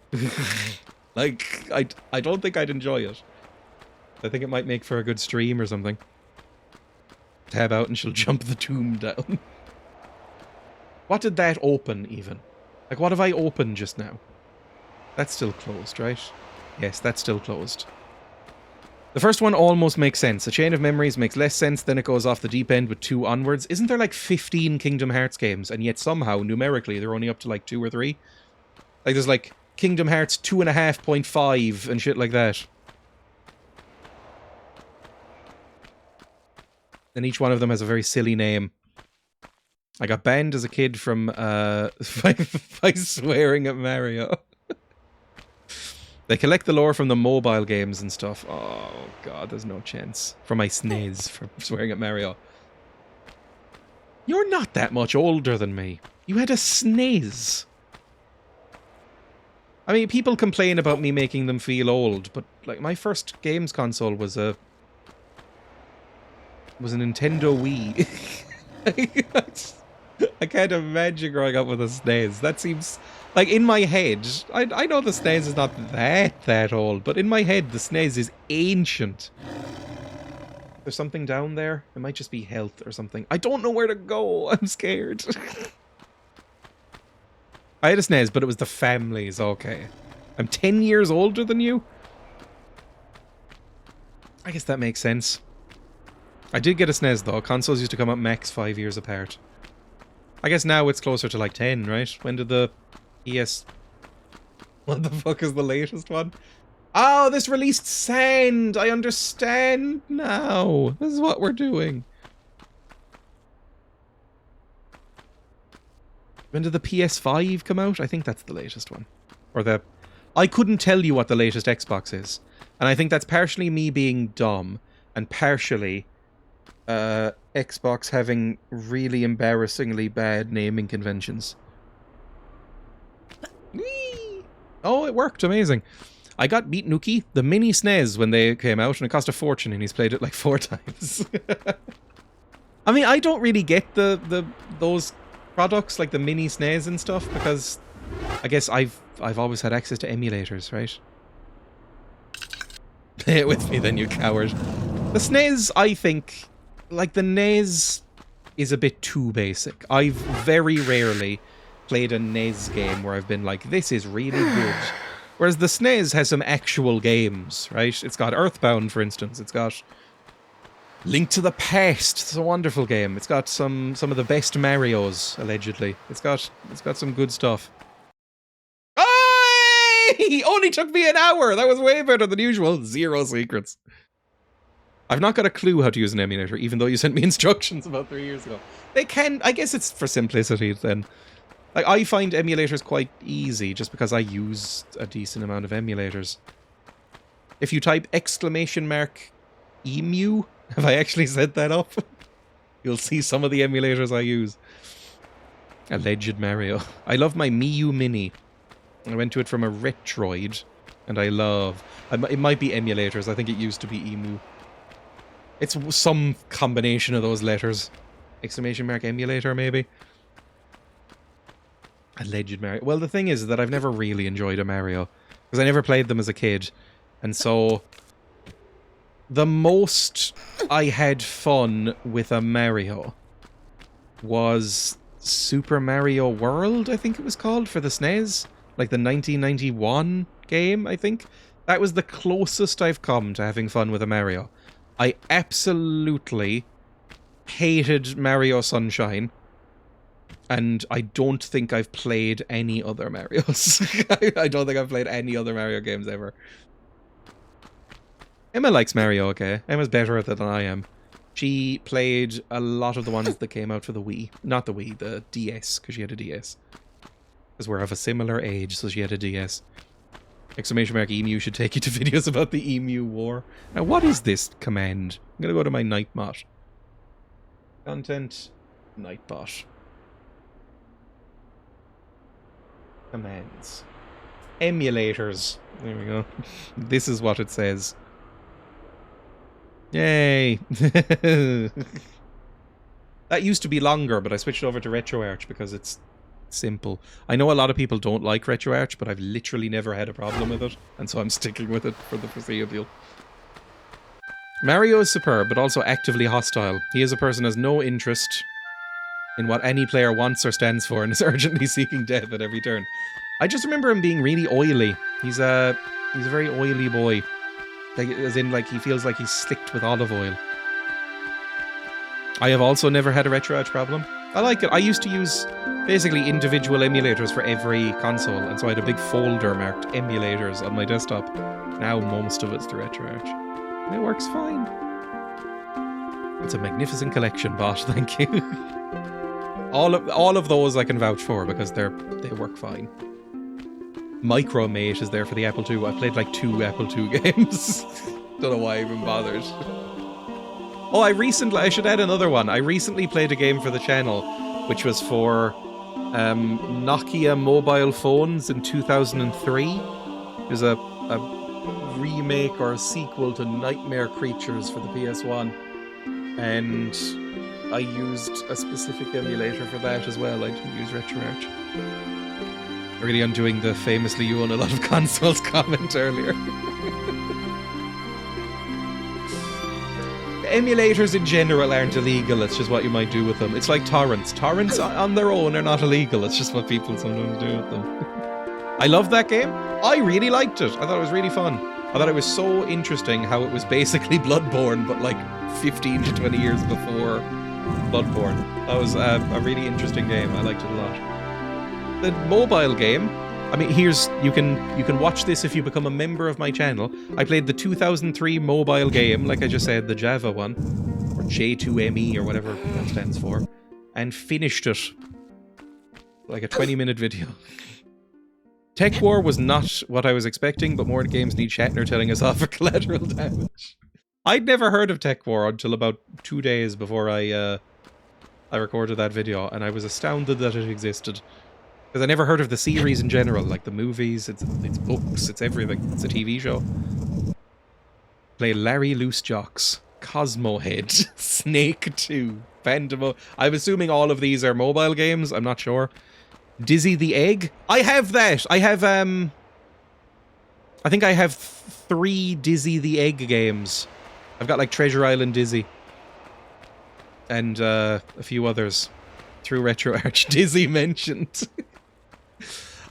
Speaker 1: Like, I don't think I'd enjoy it. I think it might make for a good stream or something. Tab out and she'll jump the tomb down. What did that open, even? Like, what have I opened just now? That's still closed, right? Yes, that's still closed. The first one almost makes sense. A Chain of Memories makes less sense, then it goes off the deep end with 2 onwards. Isn't there like 15 Kingdom Hearts games, and yet somehow, numerically, they're only up to like 2 or 3? Like there's like Kingdom Hearts 2.5.5 and shit like that. And each one of them has a very silly name. I got banned as a kid from by swearing at Mario. They collect the lore from the mobile games and stuff. Oh god, there's no chance. For my sneeze for swearing at Mario. You're not that much older than me. You had a sneeze. I mean, people complain about me making them feel old, but like my first games console was a Nintendo Wii. I can't imagine growing up with a SNES. That seems like in my head. I know the SNES is not that old, but in my head the SNES is ancient. There's something down there. It might just be health or something. I don't know where to go. I'm scared. I had a SNES, but it was the family's. Okay, I'm 10 years older than you. I guess that makes sense. I did get a SNES though. Consoles used to come out max 5 years apart. I guess now it's closer to like 10, right? When did the ES... What the fuck is the latest one? Oh, this released Sand! I understand now. This is what we're doing. When did the PS5 come out? I think that's the latest one. Or the... I couldn't tell you what the latest Xbox is. And I think that's partially me being dumb. And partially... Xbox having really embarrassingly bad naming conventions. Whee! Oh, it worked. Amazing. I got Beat Nuki, the mini SNES, when they came out, and it cost a fortune, and he's played it like 4 times. I mean, I don't really get those products, like the mini SNES and stuff, because I guess I've always had access to emulators, right? Play it with me then, you coward. The SNES, I think... Like, the NES is a bit too basic. I've very rarely played a NES game where I've been like, this is really good. Whereas the SNES has some actual games, right? It's got Earthbound, for instance. It's got Link to the Past. It's a wonderful game. It's got some of the best Marios, allegedly. It's got some good stuff. He only took me an hour! That was way better than usual. 0 secrets. I've not got a clue how to use an emulator, even though you sent me instructions about 3 years ago. They can... I guess it's for simplicity, then. Like, I find emulators quite easy, just because I use a decent amount of emulators. If you type !EMU, have I actually set that up? You'll see some of the emulators I use. Alleged Mario. I love my Miu Mini. I went to it from a Retroid, and I love... It might be emulators, I think it used to be EMU. It's some combination of those letters. ! Emulator, maybe? Alleged Mario. Well, the thing is that I've never really enjoyed a Mario. Because I never played them as a kid. And so... The most I had fun with a Mario was Super Mario World, I think it was called, for the SNES. Like the 1991 game, I think. That was the closest I've come to having fun with a Mario. I absolutely hated Mario Sunshine, and I don't think I've played any other Marios. I don't think I've played any other Mario games ever. Emma likes Mario, okay. Emma's better at it than I am. She played a lot of the ones that came out for the Wii. Not the Wii, the DS, because she had a DS. Because we're of a similar age, so she had a DS. ! EMU should take you to videos about the Emu War. Now, what is this command? I'm going to go to my Nightbot. Content, Nightbot. Commands. Emulators. There we go. This is what it says. Yay! That used to be longer, but I switched over to RetroArch because it's simple. I know a lot of people don't like RetroArch, but I've literally never had a problem with it, and so I'm sticking with it for the foreseeable. Mario is superb, but also actively hostile. He is a person who has no interest in what any player wants or stands for, and is urgently seeking death at every turn. I just remember him being really oily. He's a very oily boy. Like, as in, like, he feels like he's slicked with olive oil. I have also never had a RetroArch problem. I like it. I used to use basically individual emulators for every console, and so I had a big folder marked emulators on my desktop. Now most of it's the RetroArch. And it works fine. It's a magnificent collection, bot, thank you. all of those I can vouch for because they work fine. Micromate is there for the Apple II. I played like 2 Apple II games. Don't know why I even bothered. Oh, I should add another one. I recently played a game for the channel, which was for Nokia mobile phones in 2003. It was a remake or a sequel to Nightmare Creatures for the PS1. And I used a specific emulator for that as well. I didn't use RetroArch. Really undoing the famously you own a lot of consoles comment earlier. Emulators in general aren't illegal, it's just what you might do with them. It's like torrents. Torrents on their own are not illegal, it's just what people sometimes do with them. I loved that game. I really liked it. I thought it was really fun. I thought it was so interesting how it was basically Bloodborne, but like 15 to 20 years before Bloodborne. That was a really interesting game. I liked it a lot. The mobile game, I mean, you can watch this if you become a member of my channel. I played the 2003 mobile game, like I just said, the Java one, or J2ME or whatever that stands for, and finished it. Like a 20-minute video. Tech War was not what I was expecting, but more games need Shatner telling us off for collateral damage. I'd never heard of Tech War until about 2 days before I recorded that video, and I was astounded that it existed. Because I never heard of the series in general, like the movies, it's books, it's everything. It's a TV show. Play Larry Loose Jocks, Cosmo Head, Snake 2, Pandemo. I'm assuming all of these are mobile games, I'm not sure. Dizzy the Egg? I have that! I think I have 3 Dizzy the Egg games. I've got like Treasure Island Dizzy. And a few others. Through RetroArch. Dizzy mentioned.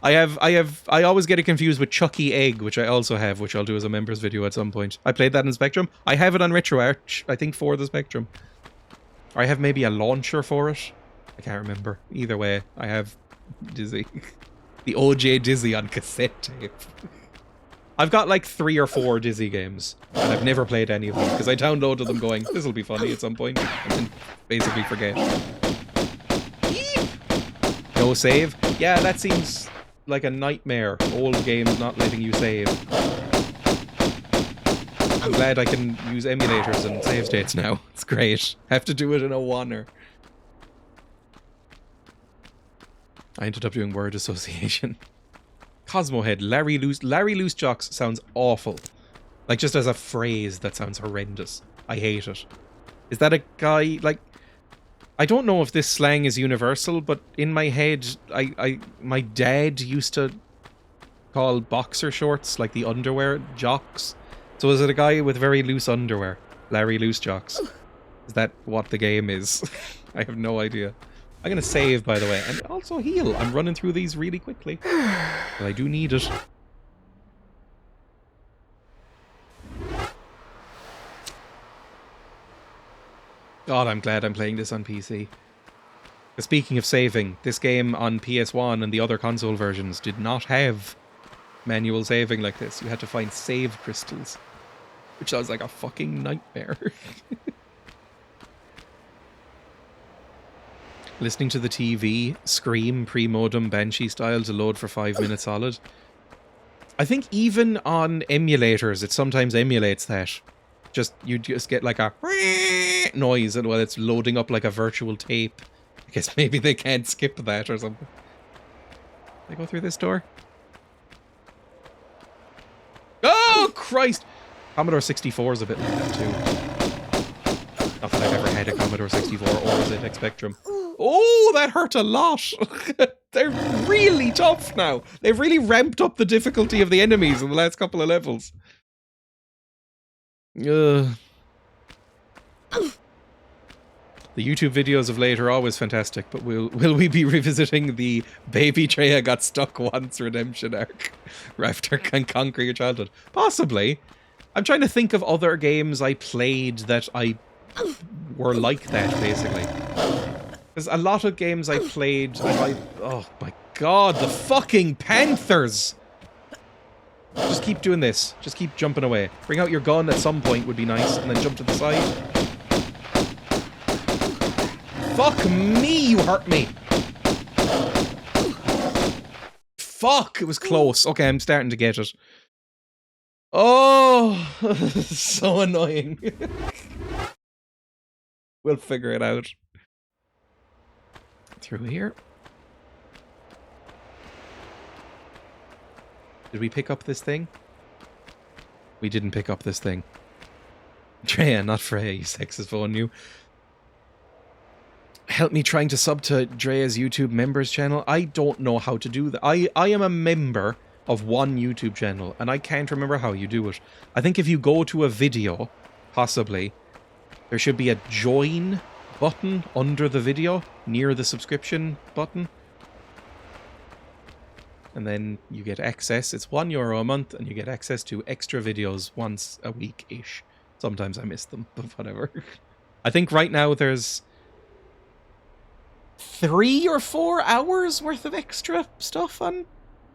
Speaker 1: I always get it confused with Chucky Egg, which I also have, which I'll do as a members video at some point. I played that in Spectrum. I have it on RetroArch, I think, for the Spectrum. Or I have maybe a launcher for it. I can't remember. Either way, I have Dizzy. The OJ Dizzy on cassette tape. I've got like 3 or 4 Dizzy games, and I've never played any of them, because I downloaded them going, this'll be funny at some point, and then basically forget. No save? Yeah, that seems like a nightmare. Old games not letting you save. I'm glad I can use emulators and save states now. It's great. Have to do it in a oneer. I ended up doing word association. Cosmo Head, Larry Loose Jocks sounds awful. Like, just as a phrase, that sounds horrendous. I hate it. Is that a guy, like... I don't know if this slang is universal, but in my head, my dad used to call boxer shorts, like the underwear, jocks. So is it a guy with very loose underwear? Larry Loose Jocks. Is that what the game is? I have no idea. I'm going to save, by the way, and also heal. I'm running through these really quickly. But I do need it. God, I'm glad I'm playing this on PC. Speaking of saving, this game on PS1 and the other console versions did not have manual saving like this. You had to find save crystals, which sounds like a fucking nightmare. Listening to the TV scream pre-modem Banshee style to load for 5 minutes solid. I think even on emulators, it sometimes emulates that. You just get like a noise while it's loading up like a virtual tape. I guess maybe they can't skip that or something. Can I go through this door? Oh, Christ! Commodore 64 is a bit like that too. Not that I've ever had a Commodore 64 or a ZX Spectrum. Oh, that hurt a lot! They're really tough now. They've really ramped up the difficulty of the enemies in the last couple of levels. The YouTube videos of late are always fantastic, but will we be revisiting the Baby Dreya got stuck once redemption arc after conquering your childhood? Possibly. I'm trying to think of other games I played that I were like that, basically. There's a lot of games I played, oh my god, the fucking Panthers! Just keep doing this. Just keep jumping away. Bring out your gun at some point would be nice, and then jump to the side. Fuck me, you hurt me! Fuck, it was close. Okay, I'm starting to get it. Oh, so annoying. We'll figure it out. Through here. Did we pick up this thing? We didn't pick up this thing. Dreya, not Freya, you sexist phone, you. Help me trying to sub to Dreya's YouTube members channel. I don't know how to do that. I am a member of one YouTube channel, and I can't remember how you do it. I think if you go to a video, possibly, there should be a join button under the video, near the subscription button. And then you get access. It's €1 a month, and you get access to extra videos once a week-ish. Sometimes I miss them, but whatever. I think right now there's 3 or 4 hours worth of extra stuff on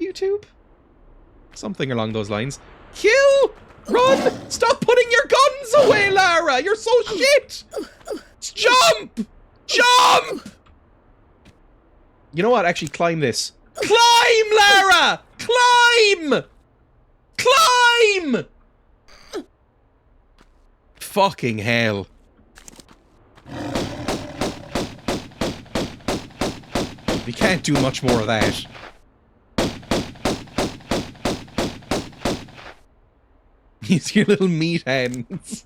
Speaker 1: YouTube. Something along those lines. Kill! Run! Stop putting your guns away, Lara! You're so shit! Jump! Jump! You know what? Actually, climb this. Climb, Lara! Climb! Climb! Fucking hell. We can't do much more of that. Use your little meat hands.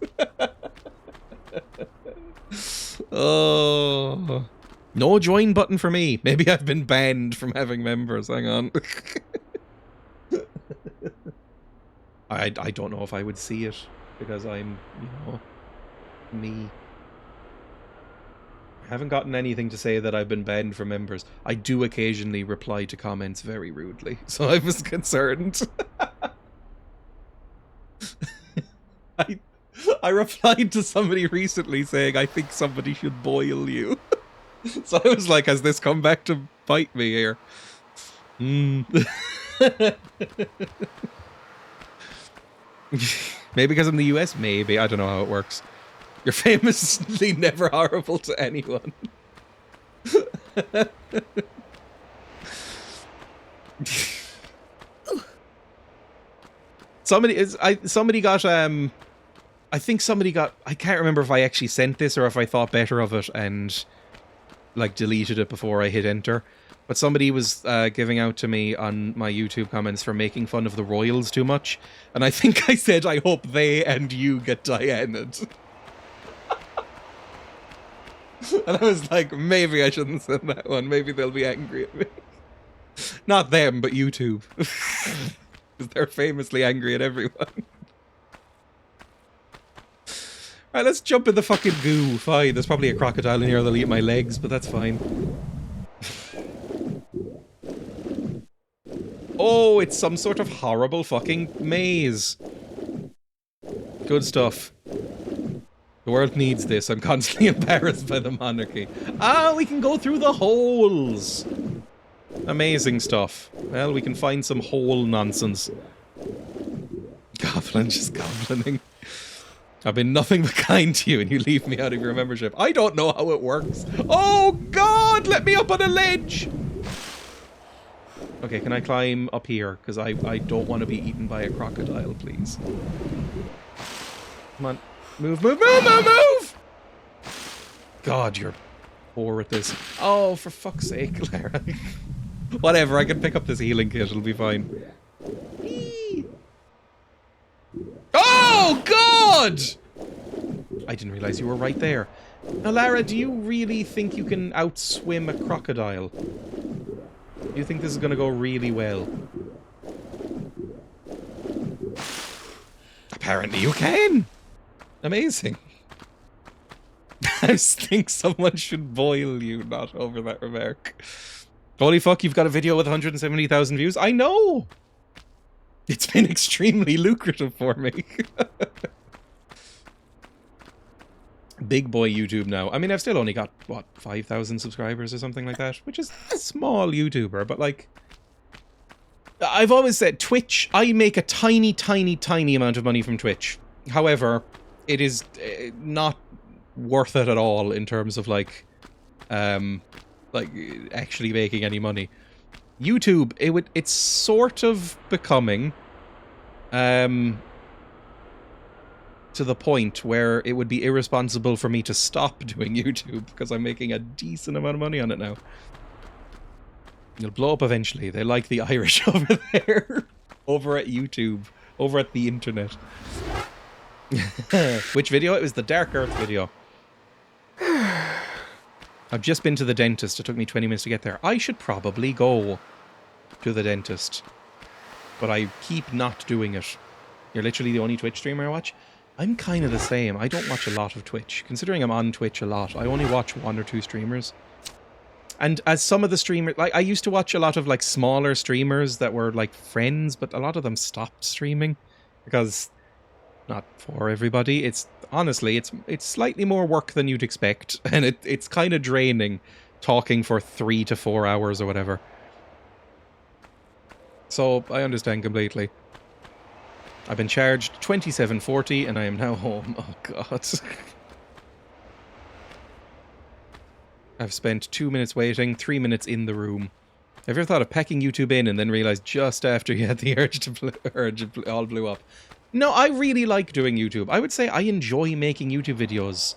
Speaker 1: Oh. No join button for me. Maybe I've been banned from having members. Hang on. I don't know if I would see it because I'm, you know, me. I haven't gotten anything to say that I've been banned from members. I do occasionally reply to comments very rudely, so I was concerned. I replied to somebody recently saying, I think somebody should boil you. So I was like, has this come back to bite me here? Maybe because I'm the US? Maybe. I don't know how it works. You're famously never horrible to anyone. Somebody got I think somebody got, I can't remember if I actually sent this or if I thought better of it and like deleted it before I hit enter. But somebody was giving out to me on my YouTube comments for making fun of the royals too much. And I think I said, I hope they and you get Diana'd. And I was like, maybe I shouldn't send that one. Maybe they'll be angry at me. Not them, but YouTube. Because they're famously angry at everyone. Alright, let's jump in the fucking goo. Fine, there's probably a crocodile in here that'll eat my legs, but that's fine. Oh, it's some sort of horrible fucking maze. Good stuff. The world needs this. I'm constantly embarrassed by the monarchy. Ah, we can go through the holes. Amazing stuff. Well, we can find some hole nonsense. Goblin, just goblining. I've been nothing but kind to you and you leave me out of your membership. I don't know how it works. Oh God, let me up on a ledge. Okay, can I climb up here? Because I don't want to be eaten by a crocodile, please. Come on. Move, move, move, move, move! God, you're poor at this. Oh, for fuck's sake, Lara. Whatever, I can pick up this healing kit, it'll be fine. Whee! Oh, God! I didn't realize you were right there. Now, Lara, do you really think you can outswim a crocodile? Do you think this is going to go really well? Apparently you can! Amazing. I think someone should boil you, not over that remark. Holy fuck, you've got a video with 170,000 views? I know! It's been extremely lucrative for me. Big boy YouTube now. I mean, I've still only got, what, 5,000 subscribers or something like that, which is a small YouTuber, but like, I've always said Twitch, I make a tiny, tiny, tiny amount of money from Twitch. However, it is not worth it at all in terms of like actually making any money. YouTube, it's sort of becoming to the point where it would be irresponsible for me to stop doing YouTube because I'm making a decent amount of money on it now. It'll blow up eventually. They like the Irish over there. Over at YouTube. Over at the internet. Which video? It was the Dark Earth video. I've just been to the dentist. It took me 20 minutes to get there. I should probably go to the dentist. But I keep not doing it. You're literally the only Twitch streamer I watch? I'm kind of the same. I don't watch a lot of Twitch. Considering I'm on Twitch a lot, I only watch 1 or 2 streamers. And as some of the streamers... Like, I used to watch a lot of, like, smaller streamers that were, like, friends, but a lot of them stopped streaming. Because... Not for everybody. It's... Honestly, it's slightly more work than you'd expect. And it's kind of draining talking for 3 to 4 hours or whatever. So, I understand completely. I've been charged $27.40 and I am now home. Oh god. I've spent 2 minutes waiting, 3 minutes in the room. Have you ever thought of packing YouTube in and then realised just after you had the urge it all blew up? No, I really like doing YouTube. I would say I enjoy making YouTube videos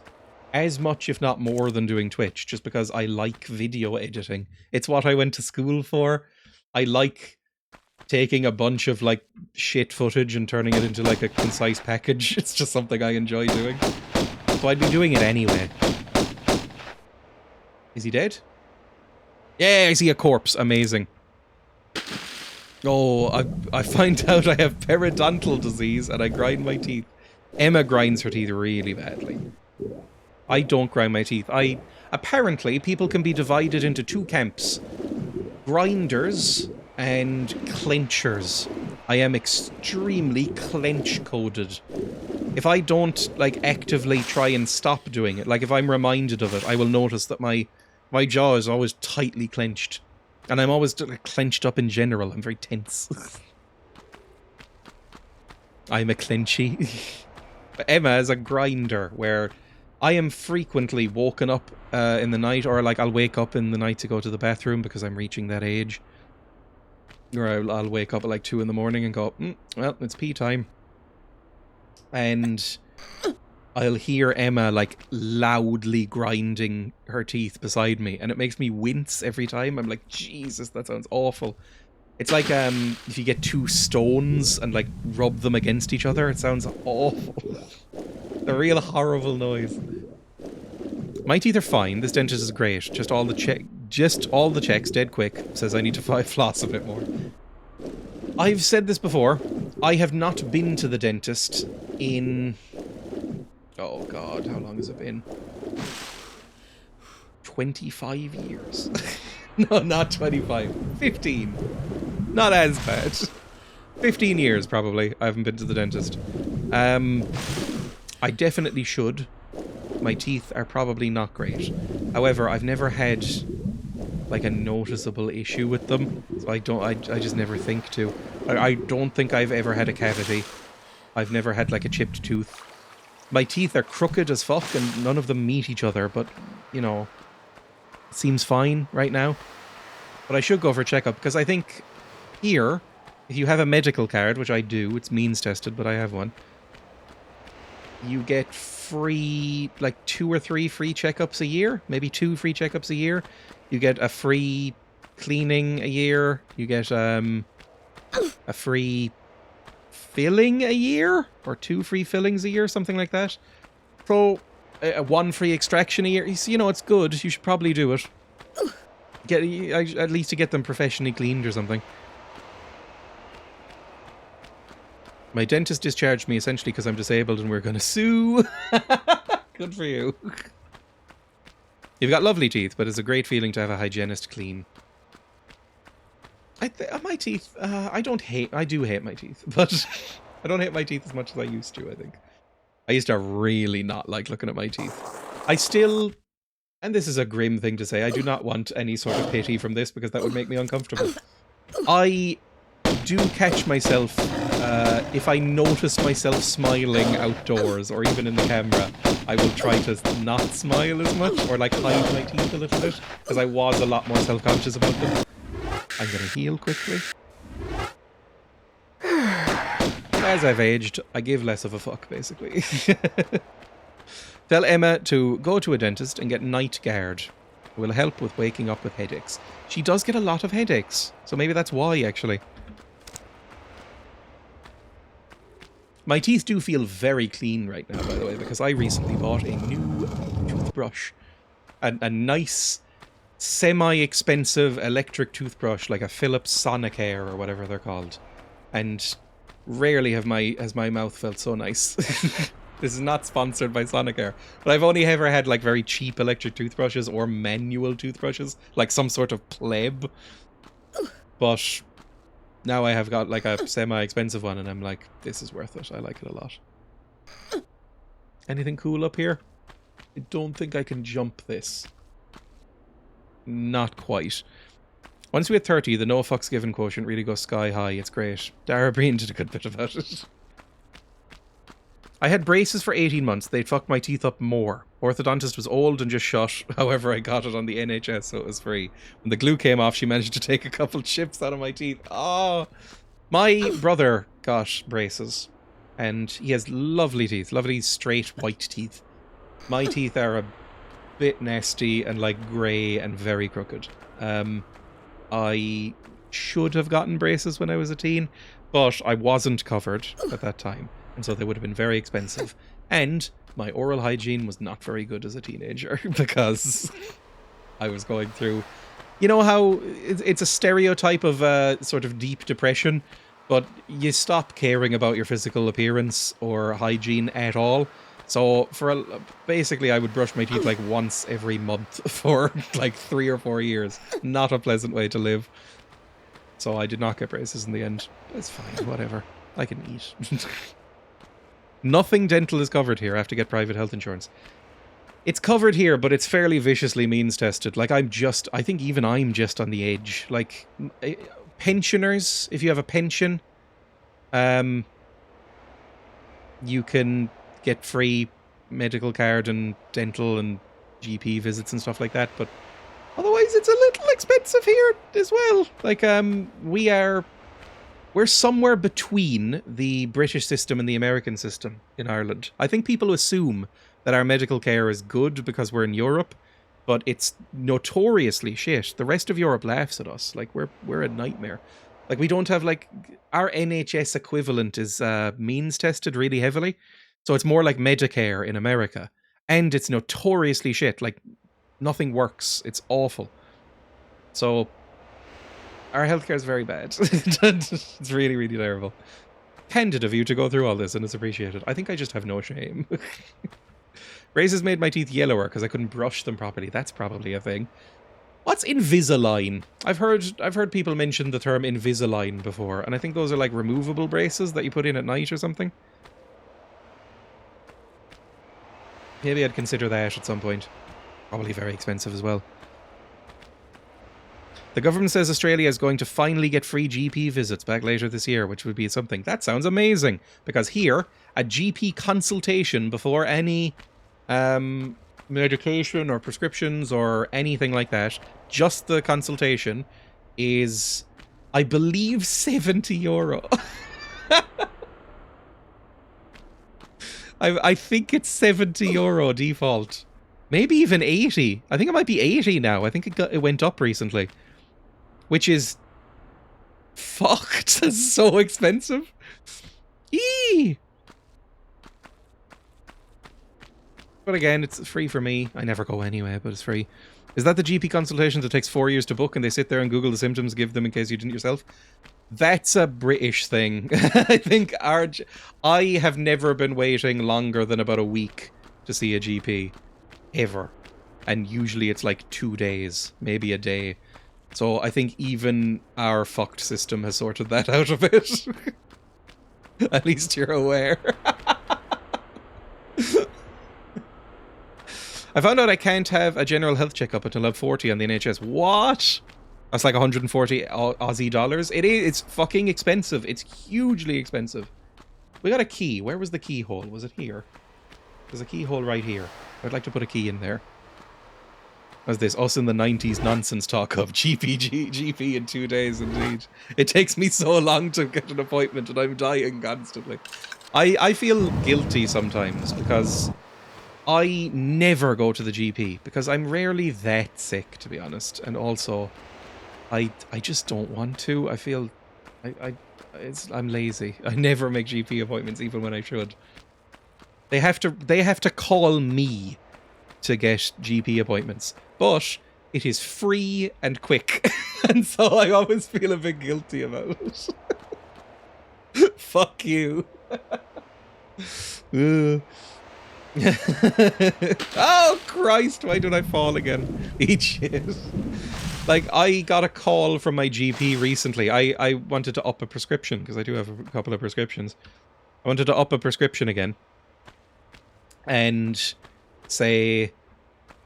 Speaker 1: as much, if not more, than doing Twitch, just because I like video editing. It's what I went to school for. I like taking a bunch of, like, shit footage and turning it into, like, a concise package. It's just something I enjoy doing. So I'd be doing it anyway. Is he dead? Yeah, I see a corpse. Amazing. Oh, I find out I have periodontal disease and I grind my teeth. Emma grinds her teeth really badly. I don't grind my teeth. Apparently, people can be divided into 2 camps. Grinders and clenchers. I am extremely clench-coded. If I don't, like, actively try and stop doing it, like, if I'm reminded of it, I will notice that my jaw is always tightly clenched. And I'm always clenched up in general. I'm very tense. I'm a clenchy. But Emma is a grinder, where I am frequently woken up in the night, or, like, I'll wake up in the night to go to the bathroom because I'm reaching that age. Or I'll wake up at like 2 in the morning and go, well, it's pee time. And I'll hear Emma like loudly grinding her teeth beside me. And it makes me wince every time. I'm like, Jesus, that sounds awful. It's like if you get 2 stones and like rub them against each other. It sounds awful. A real horrible noise. My teeth are fine. This dentist is great. Just all the checks, dead quick. Says I need to floss a bit more. I've said this before. I have not been to the dentist in... Oh god, how long has it been? 25 years. No, not 25. 15. Not as bad. 15 years, probably. I haven't been to the dentist. I definitely should. My teeth are probably not great. However, I've never had like a noticeable issue with them, so I just never think to. I don't think I've ever had a cavity. I've never had like a chipped tooth. My teeth are crooked as fuck and none of them meet each other, but you know, it seems fine right now. But I should go for a checkup because I think here, if you have a medical card, which I do, it's means tested, but I have one. You get free, like 2 or 3 free checkups a year. Maybe 2 free checkups a year. You get a free cleaning a year. You get a free filling a year. Or 2 free fillings a year, something like that. So, 1 free extraction a year. You know, it's good. You should probably do it. At least to get them professionally cleaned or something. My dentist discharged me essentially because I'm disabled and we're going to sue. Good for you. You've got lovely teeth, but it's a great feeling to have a hygienist clean. My teeth, I do hate my teeth, but I don't hate my teeth as much as I used to, I think. I used to really not like looking at my teeth. I still, and this is a grim thing to say, I do not want any sort of pity from this because that would make me uncomfortable. I do catch myself, if I notice myself smiling outdoors or even in the camera, I will try to not smile as much or like hide my teeth a little bit because I was a lot more self-conscious about them. I'm gonna heal quickly. As I've aged, I give less of a fuck, basically. Tell Emma to go to a dentist and get night guard. It will help with waking up with headaches. She does get a lot of headaches, so maybe that's why, actually. My teeth do feel very clean right now, by the way, because I recently bought a new toothbrush. A nice, semi-expensive electric toothbrush, like a Philips Sonicare or whatever they're called. And rarely has my mouth felt so nice. This is not sponsored by Sonicare, but I've only ever had like very cheap electric toothbrushes or manual toothbrushes, like some sort of pleb. But now I have got like a semi-expensive one and I'm like, this is worth it. I like it a lot. Anything cool up here? I don't think I can jump this. Not quite. Once we hit 30, the no fucks given quotient really goes sky high. It's great. Dara Breen did a good bit about it. I had braces for 18 months. They'd fucked my teeth up more. Orthodontist was old and just shut. However, I got it on the NHS, so it was free. When the glue came off, she managed to take a couple chips out of my teeth. Oh, my brother got braces, and he has lovely teeth. Lovely, straight, white teeth. My teeth are a bit nasty and, like, grey and very crooked. I should have gotten braces when I was a teen, but I wasn't covered at that time. And so they would have been very expensive. And my oral hygiene was not very good as a teenager because I was going through... You know how it's a stereotype of sort of deep depression, but you stop caring about your physical appearance or hygiene at all. So basically I would brush my teeth like once every month for like 3 or 4 years. Not a pleasant way to live. So I did not get braces in the end. It's fine, whatever. I can eat. Nothing dental is covered here. I have to get private health insurance. It's covered here, but it's fairly viciously means tested. Like, I think even I'm just on the edge. Like, pensioners, if you have a pension, you can get free medical card and dental and GP visits and stuff like that, but otherwise it's a little expensive here as well. Like, we're somewhere between the British system and the American system in Ireland. I think people assume that our medical care is good because we're in Europe, but it's notoriously shit. The rest of Europe laughs at us. Like, we're a nightmare. Like, we don't have, like, our NHS equivalent is means tested really heavily. So it's more like Medicare in America. And it's notoriously shit. Like, nothing works. It's awful. So our healthcare is very bad. It's really, really terrible. Candid of you to go through all this, and it's appreciated. I think I just have no shame. Braces made my teeth yellower because I couldn't brush them properly. That's probably a thing. What's Invisalign? I've heard people mention the term Invisalign before, and I think those are like removable braces that you put in at night or something. Maybe I'd consider that at some point. Probably very expensive as well. The government says Australia is going to finally get free GP visits back later this year, which would be something. That sounds amazing, because here, a GP consultation before any medication or prescriptions or anything like that, just the consultation, is, I believe, €70. I think it's €70 default. Maybe even 80. I think it might be 80 now. I think it went up recently. Which is fucked. That's so expensive. Eee! But again, it's free for me. I never go anyway, but it's free. Is that the GP consultation that takes 4 years to book and they sit there and Google the symptoms, give them in case you didn't yourself? That's a British thing. I think I have never been waiting longer than about a week to see a GP. Ever. And usually it's like 2 days, maybe a day. So I think even our fucked system has sorted that out a bit. At least you're aware. I found out I can't have a general health checkup until I'm 40 on the NHS. What? That's like 140 Aussie dollars. It's fucking expensive. It's hugely expensive. We got a key. Where was the keyhole? Was it here? There's a keyhole right here. I'd like to put a key in there. As this us in the 90s nonsense talk of GP in 2 days, indeed. It takes me so long to get an appointment and I'm dying constantly. I feel guilty sometimes because I never go to the GP because I'm rarely that sick, to be honest. And also, I just don't want to. I feel I'm lazy. I never make GP appointments even when I should. They have to call me to get GP appointments. But it is free and quick. And so I always feel a bit guilty about it. Fuck you. Oh Christ, why did I fall again? Eat shit. Like, I got a call from my GP recently. I wanted to up a prescription, because I do have a couple of prescriptions. I wanted to up a prescription again. And say,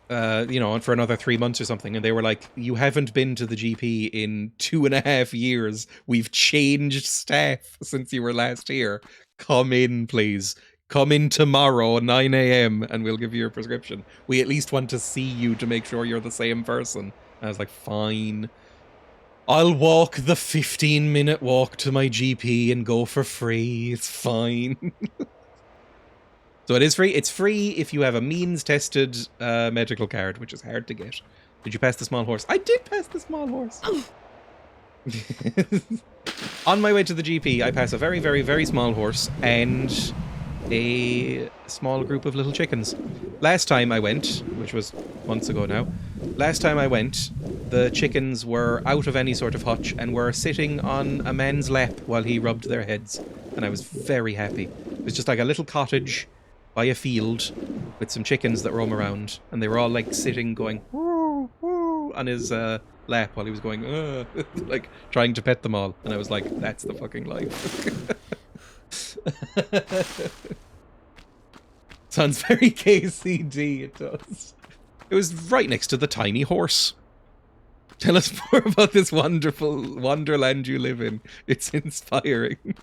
Speaker 1: you know, for another 3 months or something. And they were like, you haven't been to the GP in 2.5 years. We've changed staff since you were last here. Come in, please. Come in tomorrow, 9 a.m., and we'll give you your prescription. We at least want to see you to make sure you're the same person. And I was like, fine. I'll walk the 15-minute walk to my GP and go for free. It's fine. So it is free. It's free if you have a means-tested medical card, which is hard to get. Did you pass the small horse? I did pass the small horse. On my way to the GP, I pass a very, very, very small horse and a small group of little chickens. Last time I went, which was months ago now, last time I went, the chickens were out of any sort of hutch and were sitting on a man's lap while he rubbed their heads. And I was very happy. It was just like a little cottage by a field with some chickens that roam around, and they were all like sitting going woo, woo, on his lap while he was going like trying to pet them all, and I was like, that's the fucking life. Sounds very KCD, it does. It was right next to the tiny horse. Tell us more about this wonderful wonderland you live in. It's inspiring.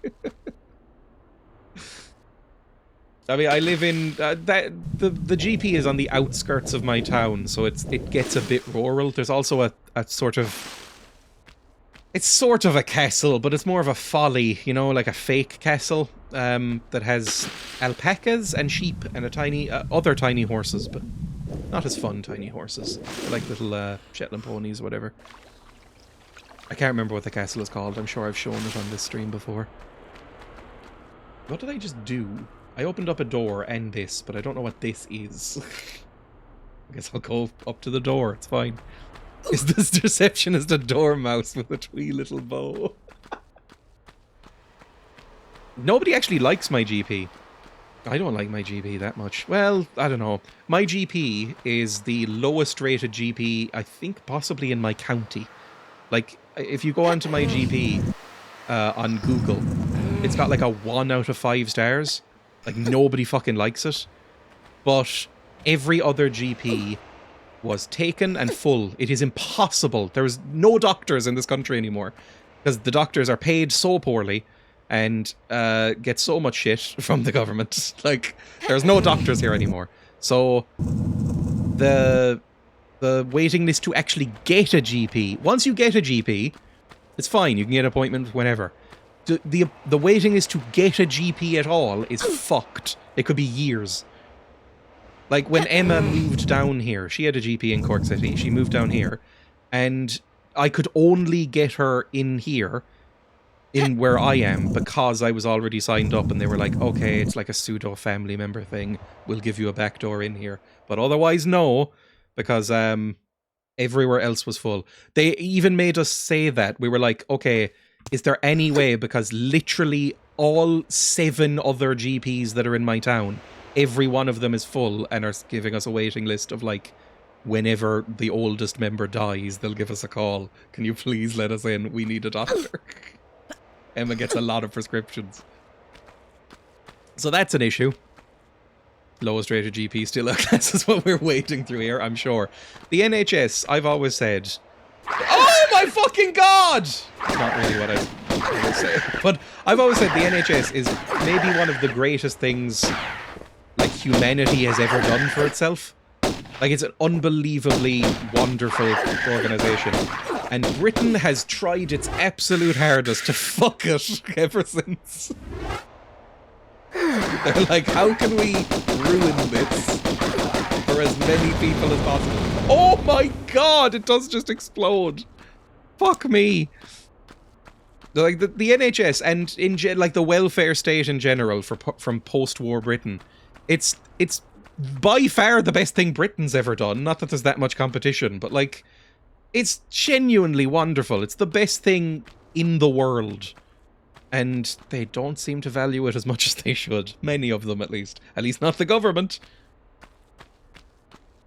Speaker 1: I mean, I live in the GP is on the outskirts of my town, so it gets a bit rural. There's also a sort of, it's sort of a castle, but it's more of a folly, you know, like a fake castle that has alpacas and sheep and a tiny other tiny horses, but not as fun tiny horses. They're like little Shetland ponies or whatever. I can't remember what the castle is called. I'm sure I've shown it on this stream before. What did I just do? I opened up a door and this, but I don't know what this is. I guess I'll go up to the door. It's fine. Is this receptionist a dormouse with a wee little bow? Nobody actually likes my GP. I don't like my GP that much. Well, I don't know. My GP is the lowest rated GP, I think, possibly in my county. Like, if you go onto my GP on Google, it's got like a 1 out of 5 stars. Like, nobody fucking likes it. But every other GP was taken and full. It is impossible. There's no doctors in this country anymore. Because the doctors are paid so poorly and get so much shit from the government. Like, there's no doctors here anymore. So, the waiting list to actually get a GP. Once you get a GP, it's fine. You can get an appointment whenever. The waiting list to get a GP at all is fucked. It could be years. Like, when Emma moved down here, she had a GP in Cork City. She moved down here, and I could only get her in here, in where I am, because I was already signed up, and they were like, okay, it's like a pseudo family member thing. We'll give you a back door in here. But otherwise, no, because everywhere else was full. They even made us say that. We were like, okay, is there any way, because literally all 7 other GPs that are in my town, every one of them is full and are giving us a waiting list of like whenever the oldest member dies, they'll give us a call. Can you please let us in? We need a doctor. Emma gets a lot of prescriptions. So that's an issue. Lowest rated GP still outclass is what we're wading through here, I'm sure. The NHS, I've always said... Oh my fucking god! It's not really what I would say. But I've always said the NHS is maybe one of the greatest things like humanity has ever done for itself. Like, it's an unbelievably wonderful organisation. And Britain has tried its absolute hardest to fuck it ever since. They're like, how can we ruin this for as many people as possible? Oh my god, it does just explode. Fuck me. Like, the NHS and like the welfare state in general from post-war Britain, it's by far the best thing Britain's ever done. Not that there's that much competition, but like, it's genuinely wonderful. It's the best thing in the world. And they don't seem to value it as much as they should. Many of them, at least. At least not the government.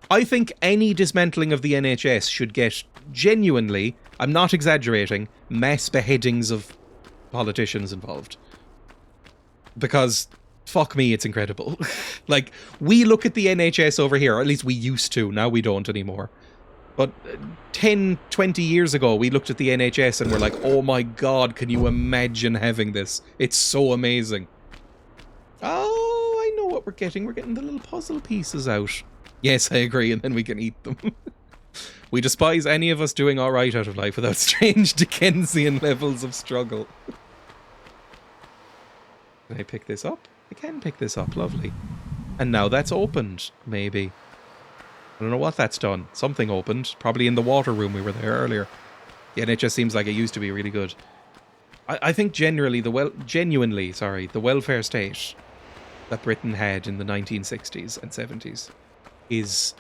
Speaker 1: I think any dismantling of the NHS should get genuinely, I'm not exaggerating, mass beheadings of politicians involved. Because, fuck me, it's incredible. Like, we look at the NHS over here, or at least we used to, now we don't anymore. But 10, 20 years ago, we looked at the NHS and we're like, oh my god, can you imagine having this? It's so amazing. Oh, I know what we're getting. We're getting the little puzzle pieces out. Yes, I agree, and then we can eat them. We despise any of us doing alright out of life without strange Dickensian levels of struggle. Can I pick this up? I can pick this up, lovely. And now that's opened, maybe. I don't know what that's done. Something opened. Probably in the water room we were there earlier. Yeah, and it just seems like it used to be really good. I think genuinely the welfare state that Britain had in the 1960s and 70s is...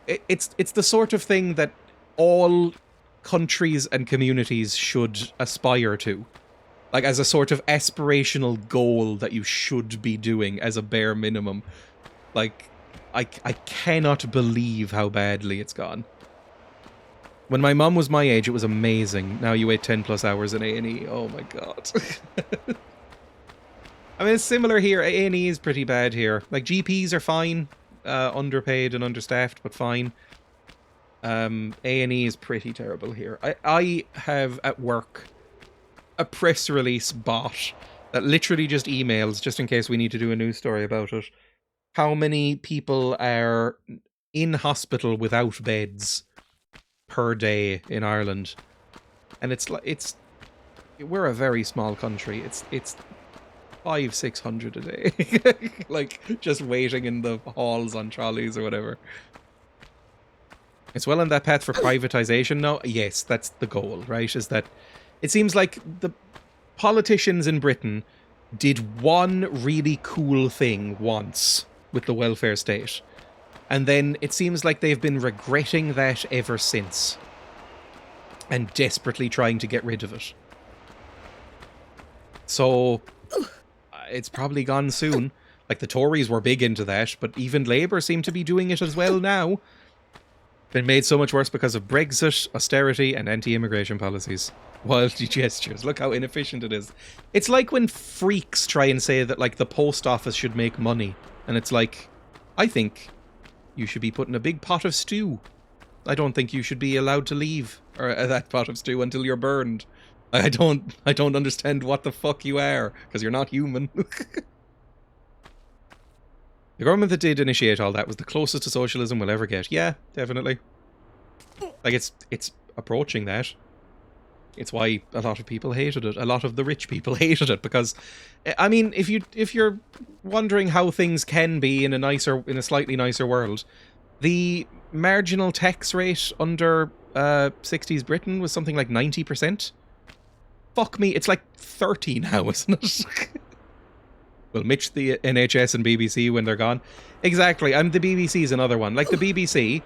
Speaker 1: It's the sort of thing that all countries and communities should aspire to. Like, as a sort of aspirational goal that you should be doing as a bare minimum. Like... I cannot believe how badly it's gone. When my mum was my age, it was amazing. Now you wait 10 plus hours in A&E. Oh my god. I mean, it's similar here. A&E is pretty bad here. Like, GPs are fine. Underpaid and understaffed, but fine. A&E is pretty terrible here. I have, at work, a press release bot that literally just emails, just in case we need to do a news story about it, how many people are in hospital without beds per day in Ireland. And we're a very small country. It's 500-600 a day. Like, just waiting in the halls on trolleys or whatever. It's well on that path for privatization now. Yes, that's the goal, right? Is that it seems like the politicians in Britain did one really cool thing once with the welfare state. And then it seems like they've been regretting that ever since. And desperately trying to get rid of it. So, it's probably gone soon. Like, the Tories were big into that, but even Labour seem to be doing it as well now. Been made so much worse because of Brexit, austerity, and anti-immigration policies. Wild gestures. Look how inefficient it is. It's like when freaks try and say that, like, the post office should make money. And it's like, I think you should be put in a big pot of stew. I don't think you should be allowed to leave that pot of stew until you're burned. I don't understand what the fuck you are, because you're not human. The government that did initiate all that was the closest to socialism we'll ever get. Yeah, definitely. Like, it's approaching that. It's why a lot of people hated it. A lot of the rich people hated it, because, I mean, if you're wondering how things can be in a slightly nicer world, the marginal tax rate under 60s Britain was something like 90%. Fuck me, it's like 30 now, isn't it? We'll mitch the NHS and BBC when they're gone. Exactly, and the BBC's another one. Like, the BBC,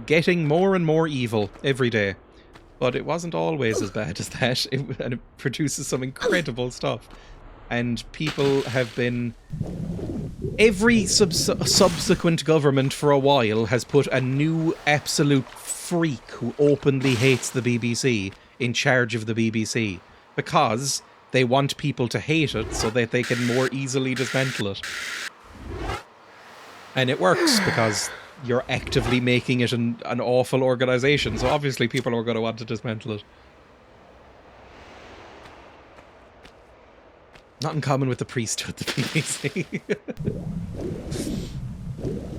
Speaker 1: getting more and more evil every day. But it wasn't always as bad as that. And it produces some incredible stuff. And people have been Every subsequent government for a while has put a new absolute freak who openly hates the BBC in charge of the BBC because they want people to hate it so that they can more easily dismantle it. And it works because you're actively making it an awful organisation, so obviously people are going to want to dismantle it. Not in common with the priesthood, the BBC.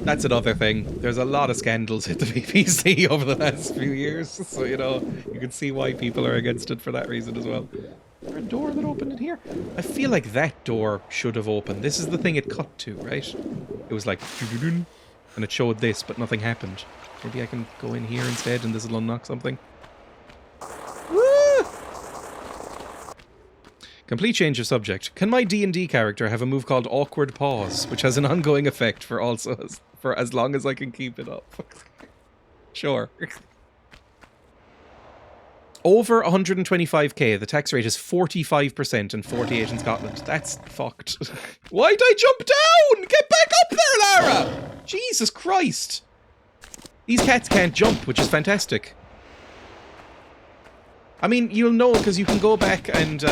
Speaker 1: That's another thing. There's a lot of scandals at the BBC over the last few years, so you know, you can see why people are against it for that reason as well. Is there a door that opened in here? I feel like that door should have opened. This is the thing it cut to, right? It was like, and it showed this, but nothing happened. Maybe I can go in here instead and this will unlock something. Woo! Complete change of subject. Can my D&D character have a move called Awkward Pause, which has an ongoing effect for as long as I can keep it up? Sure. Over 125k, the tax rate is 45% and 48 in Scotland. That's fucked. Why'd I jump down? Get back up there, Lara! Jesus Christ. These cats can't jump, which is fantastic. I mean, you'll know because you can go back and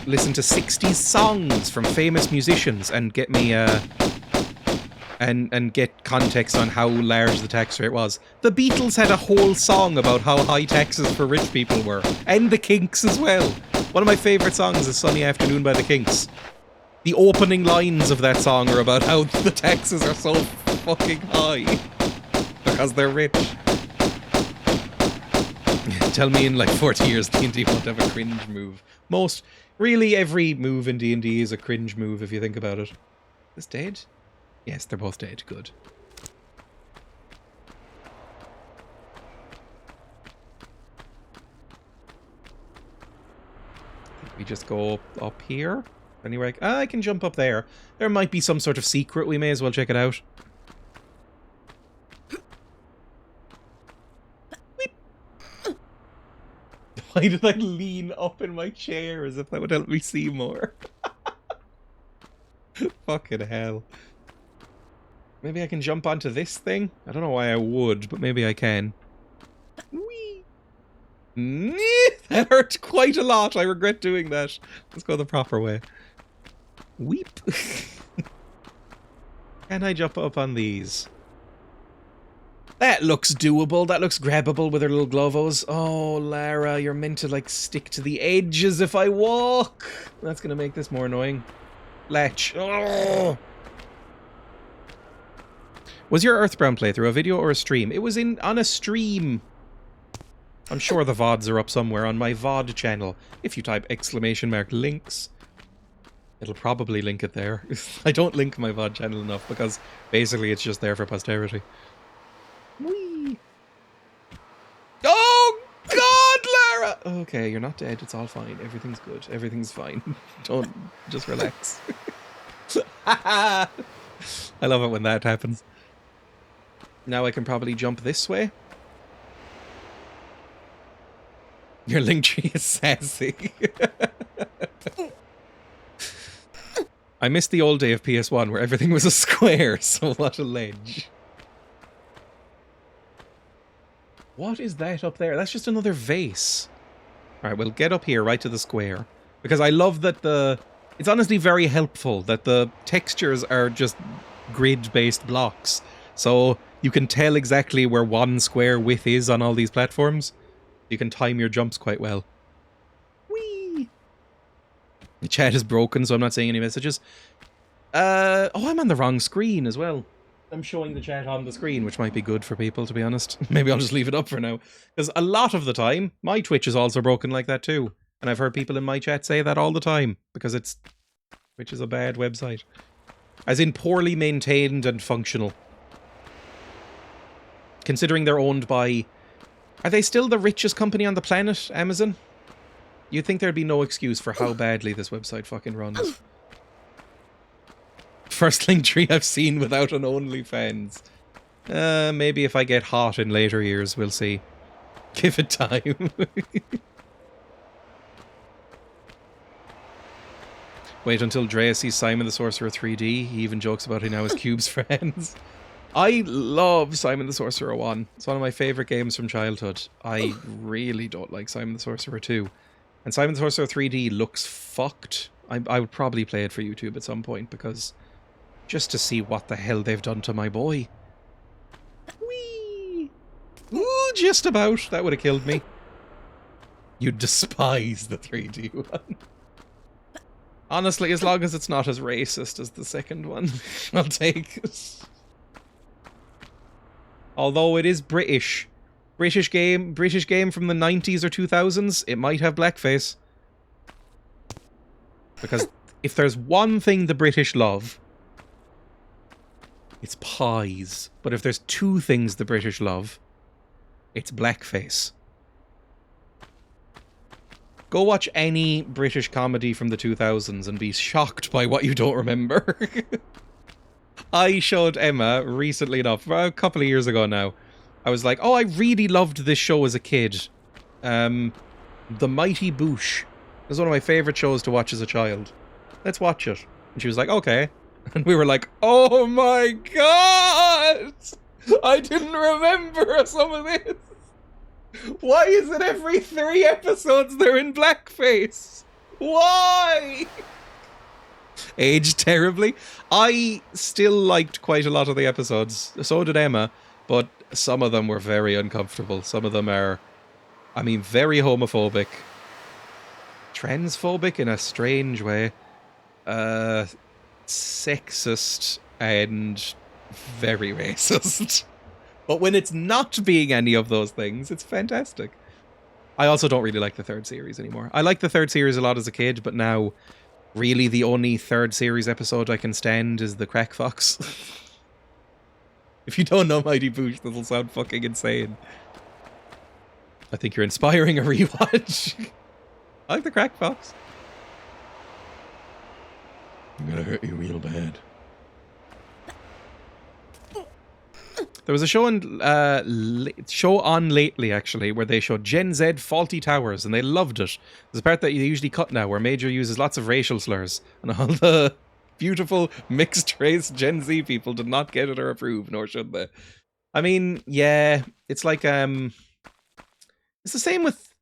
Speaker 1: listen to 60s songs from famous musicians and get me and get context on how large the tax rate was. The Beatles had a whole song about how high taxes for rich people were, and the Kinks as well. One of my favourite songs is Sunny Afternoon by the Kinks. The opening lines of that song are about how the taxes are so fucking high because they're rich. Tell me in like 40 years D&D won't have a cringe move. Really every move in D&D is a cringe move if you think about it. Is this dead? Yes, they're both dead. Good. We just go up here. Anyway, I can jump up there. There might be some sort of secret. We may as well check it out. Why did I lean up in my chair as if that would help me see more? Fucking hell. Maybe I can jump onto this thing? I don't know why I would, but maybe I can. Whee! That hurt quite a lot. I regret doing that. Let's go the proper way. Weep. Can I jump up on these? That looks doable. That looks grabbable with her little glovos. Oh, Lara, you're meant to, like, stick to the edges if I walk. That's gonna make this more annoying. Latch. Oh! Was your Earthbound playthrough a video or a stream? It was on a stream. I'm sure the VODs are up somewhere on my VOD channel. If you type !links, it'll probably link it there. I don't link my VOD channel enough because basically it's just there for posterity. Whee! Oh, God, Lara! Okay, you're not dead. It's all fine. Everything's good. Everything's fine. Don't... just relax. I love it when that happens. Now I can probably jump this way. Your link tree is sassy. I missed the old day of PS1 where everything was a square, so what a ledge. What is that up there? That's just another vase. Alright, we'll get up here right to the square. Because I love that it's honestly very helpful that the textures are just grid-based blocks. So you can tell exactly where one square width is on all these platforms. You can time your jumps quite well. Whee! The chat is broken, so I'm not saying any messages. Oh, I'm on the wrong screen as well. I'm showing the chat on the screen, which might be good for people, to be honest. Maybe I'll just leave it up for now. Because a lot of the time, my Twitch is also broken like that too. And I've heard people in my chat say that all the time. Because Twitch is a bad website. As in poorly maintained and functional. Considering they're owned by... Are they still the richest company on the planet, Amazon? You'd think there'd be no excuse for how badly this website fucking runs. First link tree I've seen without an OnlyFans. Maybe if I get hot in later years, we'll see. Give it time. Wait until Dreya sees Simon the Sorcerer 3D. He even jokes about it now as Cube's friends. I love Simon the Sorcerer 1. It's one of my favourite games from childhood. I really don't like Simon the Sorcerer 2. And Simon the Sorcerer 3D looks fucked. I would probably play it for YouTube at some point, because just to see what the hell they've done to my boy. Whee! Ooh, just about. That would have killed me. You despise the 3D one. Honestly, as long as it's not as racist as the second one, I'll take it. Although it is British. British game from the 90s or 2000s, it might have blackface. Because if there's one thing the British love, it's pies. But if there's two things the British love, it's blackface. Go watch any British comedy from the 2000s and be shocked by what you don't remember. I showed Emma recently enough, a couple of years ago now. I was like, oh, I really loved this show as a kid. The Mighty Boosh. It was one of my favourite shows to watch as a child. Let's watch it. And she was like, okay. And we were like, oh my god! I didn't remember some of this. Why is it every 3 episodes they're in blackface? Why? Aged terribly. I still liked quite a lot of the episodes. So did Emma. But some of them were very uncomfortable. Some of them are, I mean, very homophobic. Transphobic in a strange way. Sexist and very racist. But when it's not being any of those things, it's fantastic. I also don't really like the 3rd series anymore. I liked the 3rd series a lot as a kid, but now really the only 3rd series episode I can stand is the Crack Fox. If you don't know Mighty Boosh, this'll sound fucking insane. I think you're inspiring a rewatch. I like the Crack Fox. I'm gonna hurt you real bad. There was a show on lately, actually, where they showed Gen Z Faulty Towers, and they loved it. There's a part that you usually cut now, where Major uses lots of racial slurs, and all the beautiful mixed-race Gen Z people did not get it or approve, nor should they. I mean, yeah, it's like, it's the same with,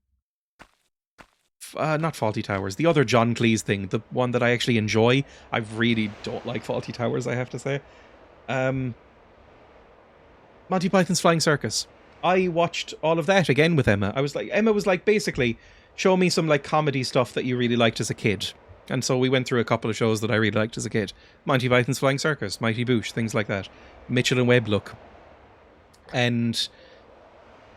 Speaker 1: not Faulty Towers, the other John Cleese thing, the one that I actually enjoy. I really don't like Faulty Towers, I have to say. Monty Python's Flying Circus. I watched all of that again with Emma. Emma was like, basically, show me some like comedy stuff that you really liked as a kid. And so we went through a couple of shows that I really liked as a kid. Monty Python's Flying Circus, Mighty Boosh, things like that. Mitchell and Webb look. And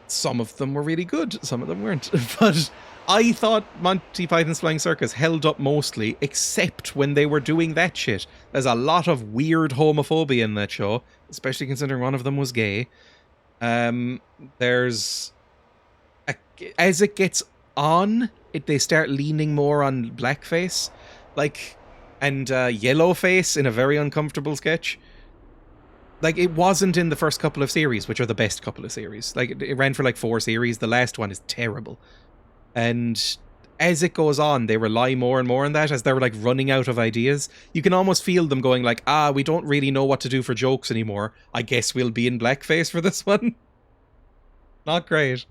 Speaker 1: some of them were really good, some of them weren't. But I thought Monty Python's Flying Circus held up mostly, except when they were doing that shit. There's a lot of weird homophobia in that show, especially considering one of them was gay. As it gets on, they start leaning more on blackface, and yellowface in a very uncomfortable sketch. Like, it wasn't in the first couple of series, which are the best couple of series. Like, it ran for like 4 series. The last one is terrible. And as it goes on, they rely more and more on that, as they're like running out of ideas. You can almost feel them going like, we don't really know what to do for jokes anymore. I guess we'll be in blackface for this one. Not great.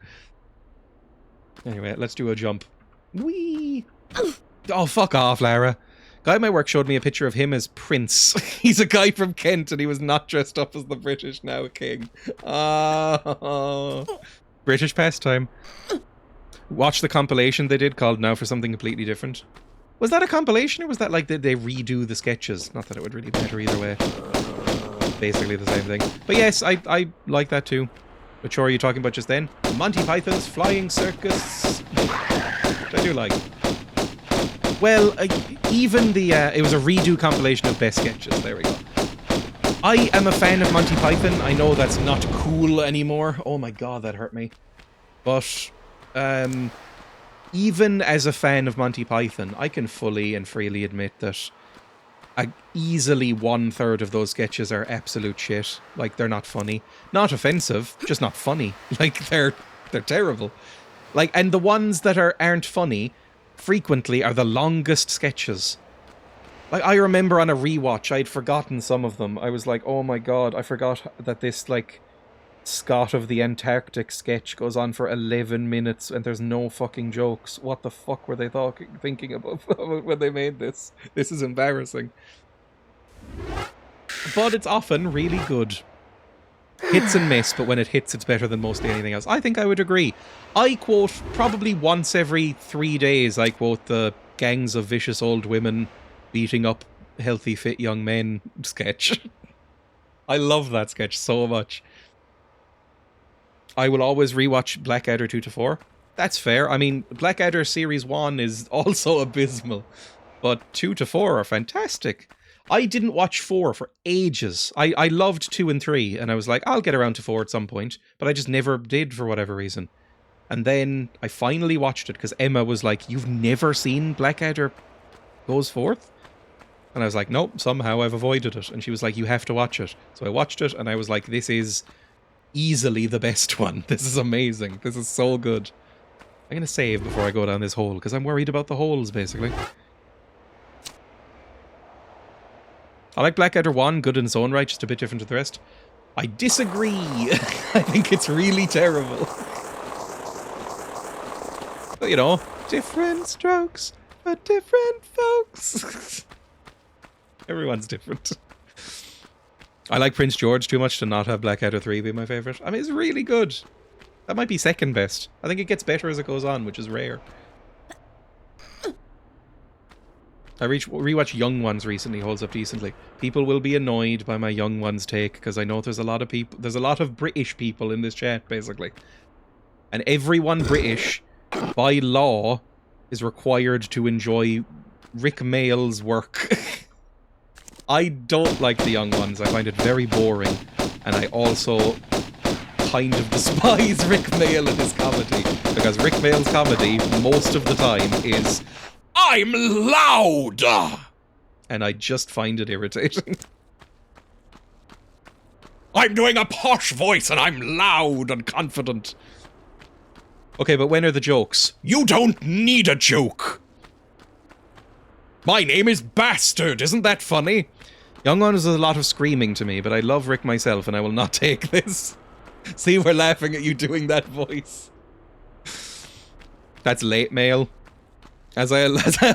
Speaker 1: Anyway, let's do a jump. Whee! Oh, fuck off, Lara. Guy at my work showed me a picture of him as Prince. He's a guy from Kent and he was not dressed up as the British now king. Oh. British pastime. Watch the compilation they did called Now for Something Completely Different. Was that a compilation or was that like, did they redo the sketches? Not that it would really matter either way. Basically the same thing. But yes, I like that too. What show are you talking about just then? Monty Python's Flying Circus. Which I do like. Well, even it was a redo compilation of best sketches. There we go. I am a fan of Monty Python. I know that's not cool anymore. Oh my god, that hurt me. But even as a fan of Monty Python, I can fully and freely admit that easily 1/3 of those sketches are absolute shit. Like, they're not funny. Not offensive, just not funny. Like, they're terrible. Like, and the ones that aren't funny frequently are the longest sketches. Like, I remember on a rewatch, I'd forgotten some of them. I was like, oh my god, I forgot that this, like, Scott of the Antarctic sketch goes on for 11 minutes and there's no fucking jokes. What the fuck were they thinking about when they made this? This is embarrassing. But it's often really good. Hits and miss, but when it hits, it's better than mostly anything else. I think I would agree. I quote probably once every 3 days, I quote the gangs of vicious old women beating up healthy, fit young men sketch. I love that sketch so much. I will always rewatch Blackadder 2 to 4. That's fair. I mean, Blackadder Series 1 is also abysmal, but 2 to 4 are fantastic. I didn't watch 4 for ages. I loved 2 and 3, and I was like, I'll get around to 4 at some point, but I just never did for whatever reason. And then I finally watched it, because Emma was like, you've never seen Blackadder Goes Forth? And I was like, nope, somehow I've avoided it. And she was like, you have to watch it. So I watched it, and I was like, this is easily the best one. This is amazing. This is so good. I'm going to save before I go down this hole, because I'm worried about the holes, basically. I like Blackadder 1, good in its own right, just a bit different to the rest. I disagree. I think it's really terrible. But, you know, different strokes for different folks. Everyone's different. I like Prince George too much to not have Blackadder 3 be my favourite. I mean, it's really good. That might be second best. I think it gets better as it goes on, which is rare. I rewatched Young Ones recently, holds up decently. People will be annoyed by my Young Ones take, because I know there's a lot of people, there's a lot of British people in this chat, basically. And everyone British, by law, is required to enjoy Rick Mayall's work. I don't like the Young Ones, I find it very boring. And I also kind of despise Rick Mayall and his comedy, because Rick Mayall's comedy, most of the time, is I'm loud! And I just find it irritating. I'm doing a posh voice and I'm loud and confident. Okay, but when are the jokes? You don't need a joke! My name is Bastard, isn't that funny? Young One is a lot of screaming to me, but I love Rick myself and I will not take this. See, we're laughing at you doing that voice. That's late mail. As I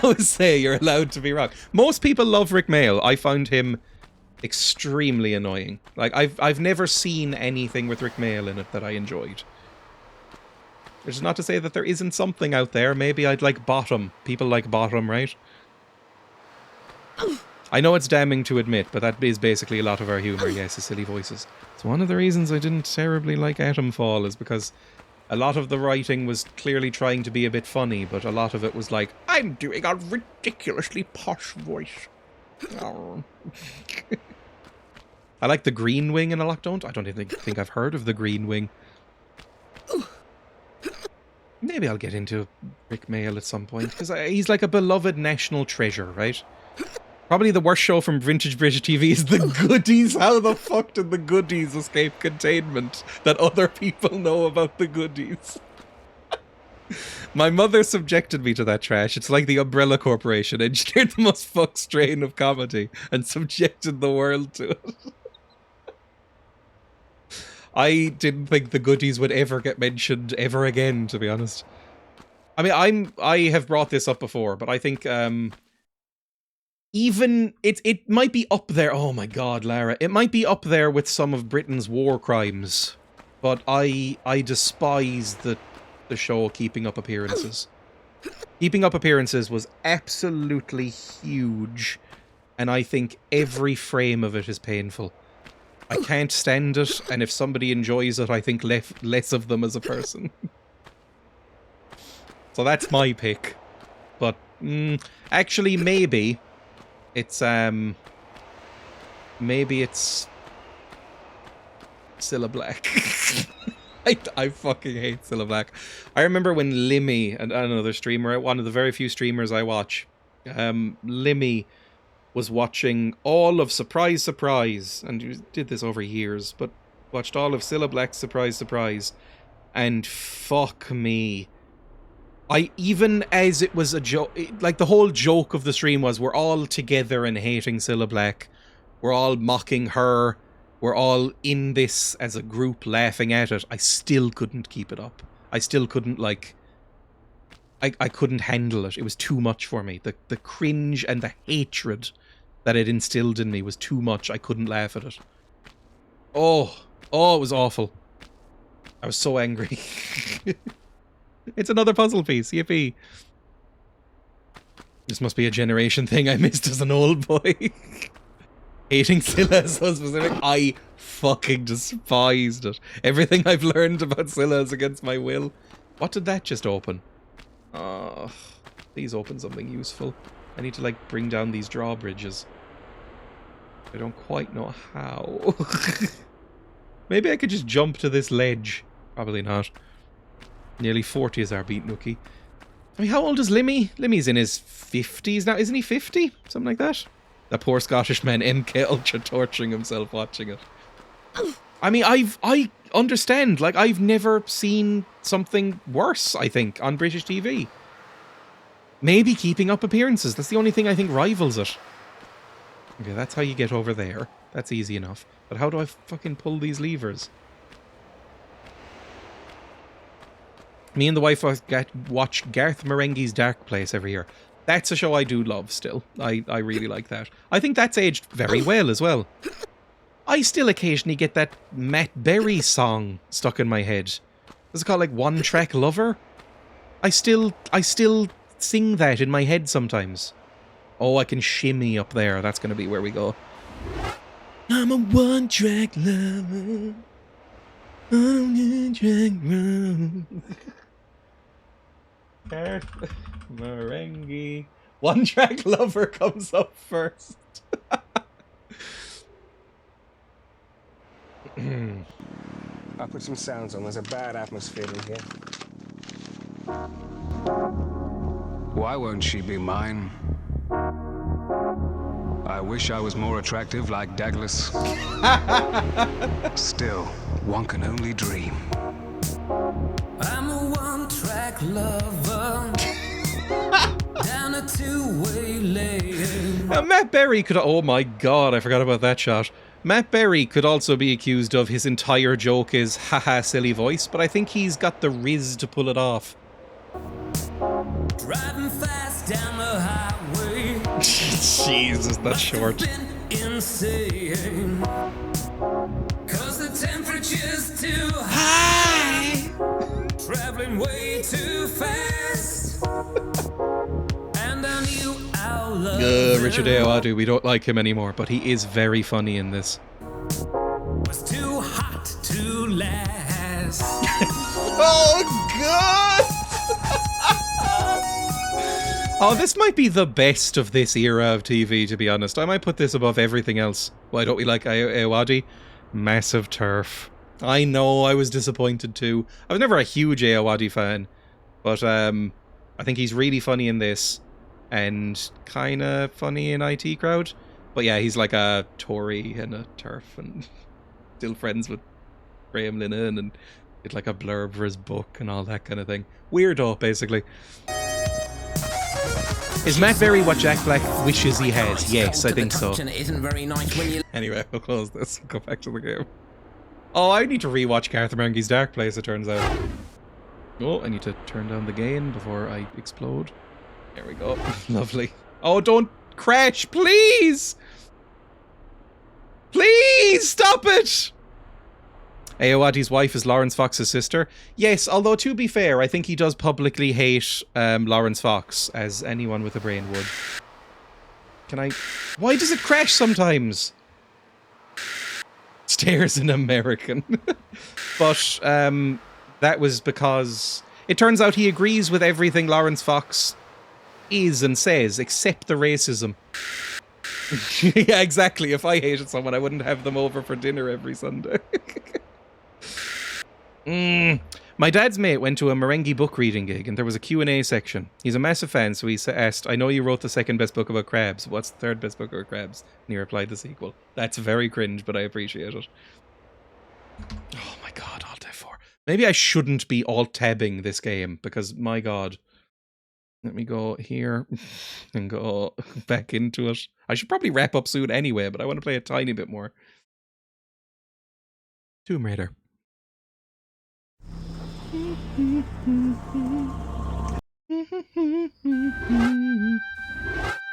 Speaker 1: always say, you're allowed to be wrong. Most people love Rick Mayall. I found him extremely annoying. Like, I've never seen anything with Rick Mayall in it that I enjoyed. Which is not to say that there isn't something out there. Maybe I'd like Bottom. People like Bottom, right? I know it's damning to admit, but that is basically a lot of our humour. Yes, the silly voices. It's one of the reasons I didn't terribly like Atomfall, is because a lot of the writing was clearly trying to be a bit funny, but a lot of it was like, I'm doing a ridiculously posh voice. I like the Green Wing in a lot, don't? I don't even think I've heard of the Green Wing. Maybe I'll get into Rick Mayall at some point, because he's like a beloved national treasure, right? Probably the worst show from Vintage British TV is The Goodies. How the fuck did The Goodies escape containment that other people know about The Goodies? My mother subjected me to that trash. It's like the Umbrella Corporation engineered the most fucked strain of comedy and subjected the world to it. I didn't think The Goodies would ever get mentioned ever again, to be honest. I mean, I have brought this up before, but I think even it might be up there. Oh my god, Lara, it might be up there with some of Britain's war crimes, but I despise the show Keeping Up Appearances. Keeping Up Appearances was absolutely huge, and I think every frame of it is painful. I can't stand it, and if somebody enjoys it, I think less of them as a person. So that's my pick. But actually, maybe it's Cilla Black. I fucking hate Cilla Black. I remember when Limmy, and another streamer, one of the very few streamers I watch, Limmy was watching all of Surprise Surprise, and you did this over years, but watched all of Cilla Black's Surprise Surprise, and fuck me, even as it was a joke, like the whole joke of the stream was we're all together and hating Cilla Black. We're all mocking her. We're all in this as a group laughing at it. I still couldn't keep it up. I still couldn't, like... I couldn't handle it. It was too much for me. The cringe and the hatred that it instilled in me was too much. I couldn't laugh at it. Oh, it was awful. I was so angry. It's another puzzle piece. Yippee. This must be a generation thing I missed as an old boy. Hating Scylla is so specific. I fucking despised it. Everything I've learned about Scylla is against my will. What did that just open? Please open something useful. I need to, like, bring down these drawbridges. I don't quite know how. Maybe I could just jump to this ledge. Probably not. Nearly 40 is our beat nookie. I mean, how old is Limmy? Limmy's in his 50s now. Isn't he 50? Something like that? That poor Scottish man, MK Ultra, torturing himself watching it. I mean, I understand. Like, I've never seen something worse, I think, on British TV. Maybe Keeping Up Appearances. That's the only thing I think rivals it. Okay, that's how you get over there. That's easy enough. But how do I fucking pull these levers? Me and the wife watch Garth Marenghi's Dark Place every year. That's a show I do love still. I really like that. I think that's aged very well as well. I still occasionally get that Matt Berry song stuck in my head. Is it called, like, One Track Lover? I still sing that in my head sometimes. Oh, I can shimmy up there. That's going to be where we go. I'm a one-track lover. I'm a one-track lover. Garth Marenghi. One-track lover comes up first.
Speaker 7: I'll put some sounds on. There's a bad atmosphere in here.
Speaker 8: Why won't she be mine? I wish I was more attractive like Douglas. Still, one can only dream.
Speaker 9: I'm a one-track lover. Down a two-way lane.
Speaker 1: Now, Matt Berry could... Oh my god, I forgot about that shot. Matt Berry could also be accused of his entire joke is haha silly voice, but I think he's got the riz to pull it off.
Speaker 9: Driving fast down the highway.
Speaker 1: Jesus, that's short.
Speaker 9: Insane. 'Cause the temperature's too high. Traveling way too fast. And I knew our love
Speaker 1: Richard Ayoade, we don't like him anymore, but he is very funny in this.
Speaker 9: was too hot to last.
Speaker 1: Oh god! Oh, this might be the best of this era of TV, to be honest. I might put this above everything else. Why don't we like Ayoade? Massive turf. I know, I was disappointed too. I was never a huge Ayoade fan, but I think he's really funny in this, and kind of funny in IT Crowd. But yeah, he's like a Tory and a turf, and still friends with Graham Linehan, and did like a blurb for his book and all that kind of thing. Weirdo, basically. Is Matt Berry what Jack Black wishes he had? Yes, I think so. Anyway, we'll close this and go back to the game. Oh, I need to rewatch Garth Marenghi's Dark Place, it turns out. Oh, I need to turn down the gain before I explode. There we go. Lovely. Oh, don't crash, please! Please, stop it! Ayoade's wife is Lawrence Fox's sister. Yes, although to be fair, I think he does publicly hate Lawrence Fox, as anyone with a brain would. Can I... Why does it crash sometimes? Stairs in American. But that was because... It turns out he agrees with everything Lawrence Fox is and says, except the racism. Yeah, exactly. If I hated someone, I wouldn't have them over for dinner every Sunday. My dad's mate went to a Marenghi book reading gig, and there was a Q&A section. He's a massive fan, so he asked, I know you wrote the second best book about crabs. What's the third best book about crabs? And he replied, the sequel. That's very cringe, but I appreciate it. Oh my god, Alt F4. Maybe I shouldn't be alt-tabbing this game, because my god. Let me go here and go back into it. I should probably wrap up soon anyway, but I want to play a tiny bit more. Tomb Raider.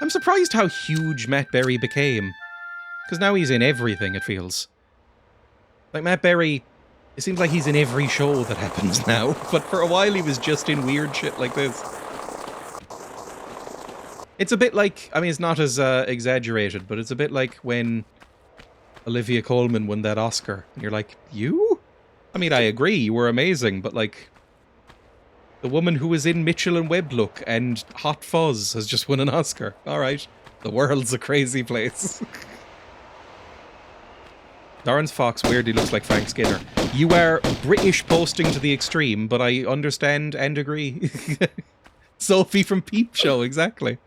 Speaker 1: I'm surprised how huge Matt Berry became. Because now he's in everything, it feels. Like, Matt Berry, it seems like he's in every show that happens now. But for a while he was just in weird shit like this. It's a bit like, I mean, it's not as exaggerated, but it's a bit like when Olivia Colman won that Oscar. And you're like, you? I mean, I agree, you were amazing, but like... The woman who was in Mitchell and Webb Look and Hot Fuzz has just won an Oscar. Alright. The world's a crazy place. Lawrence Fox weirdly looks like Frank Skinner. You are British posting to the extreme, but I understand and agree. Sophie from Peep Show, exactly.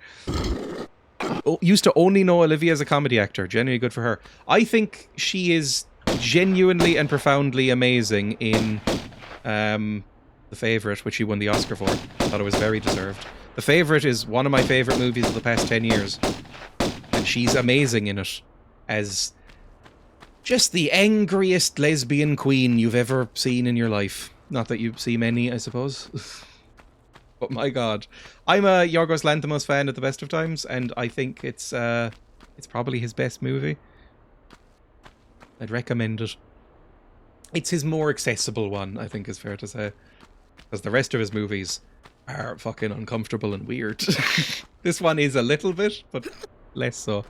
Speaker 1: Used to only know Olivia as a comedy actor. Genuinely good for her. I think she is genuinely and profoundly amazing in The Favourite, which she won the Oscar for. Thought it was very deserved. The Favourite is one of my favourite movies of the past 10 years. And she's amazing in it. As just the angriest lesbian queen you've ever seen in your life. Not that you see many, I suppose. But my god. I'm a Yorgos Lanthimos fan at the best of times, and I think it's probably his best movie. I'd recommend it. It's his more accessible one, I think is fair to say. Because the rest of his movies are fucking uncomfortable and weird. This one is a little bit, but less so.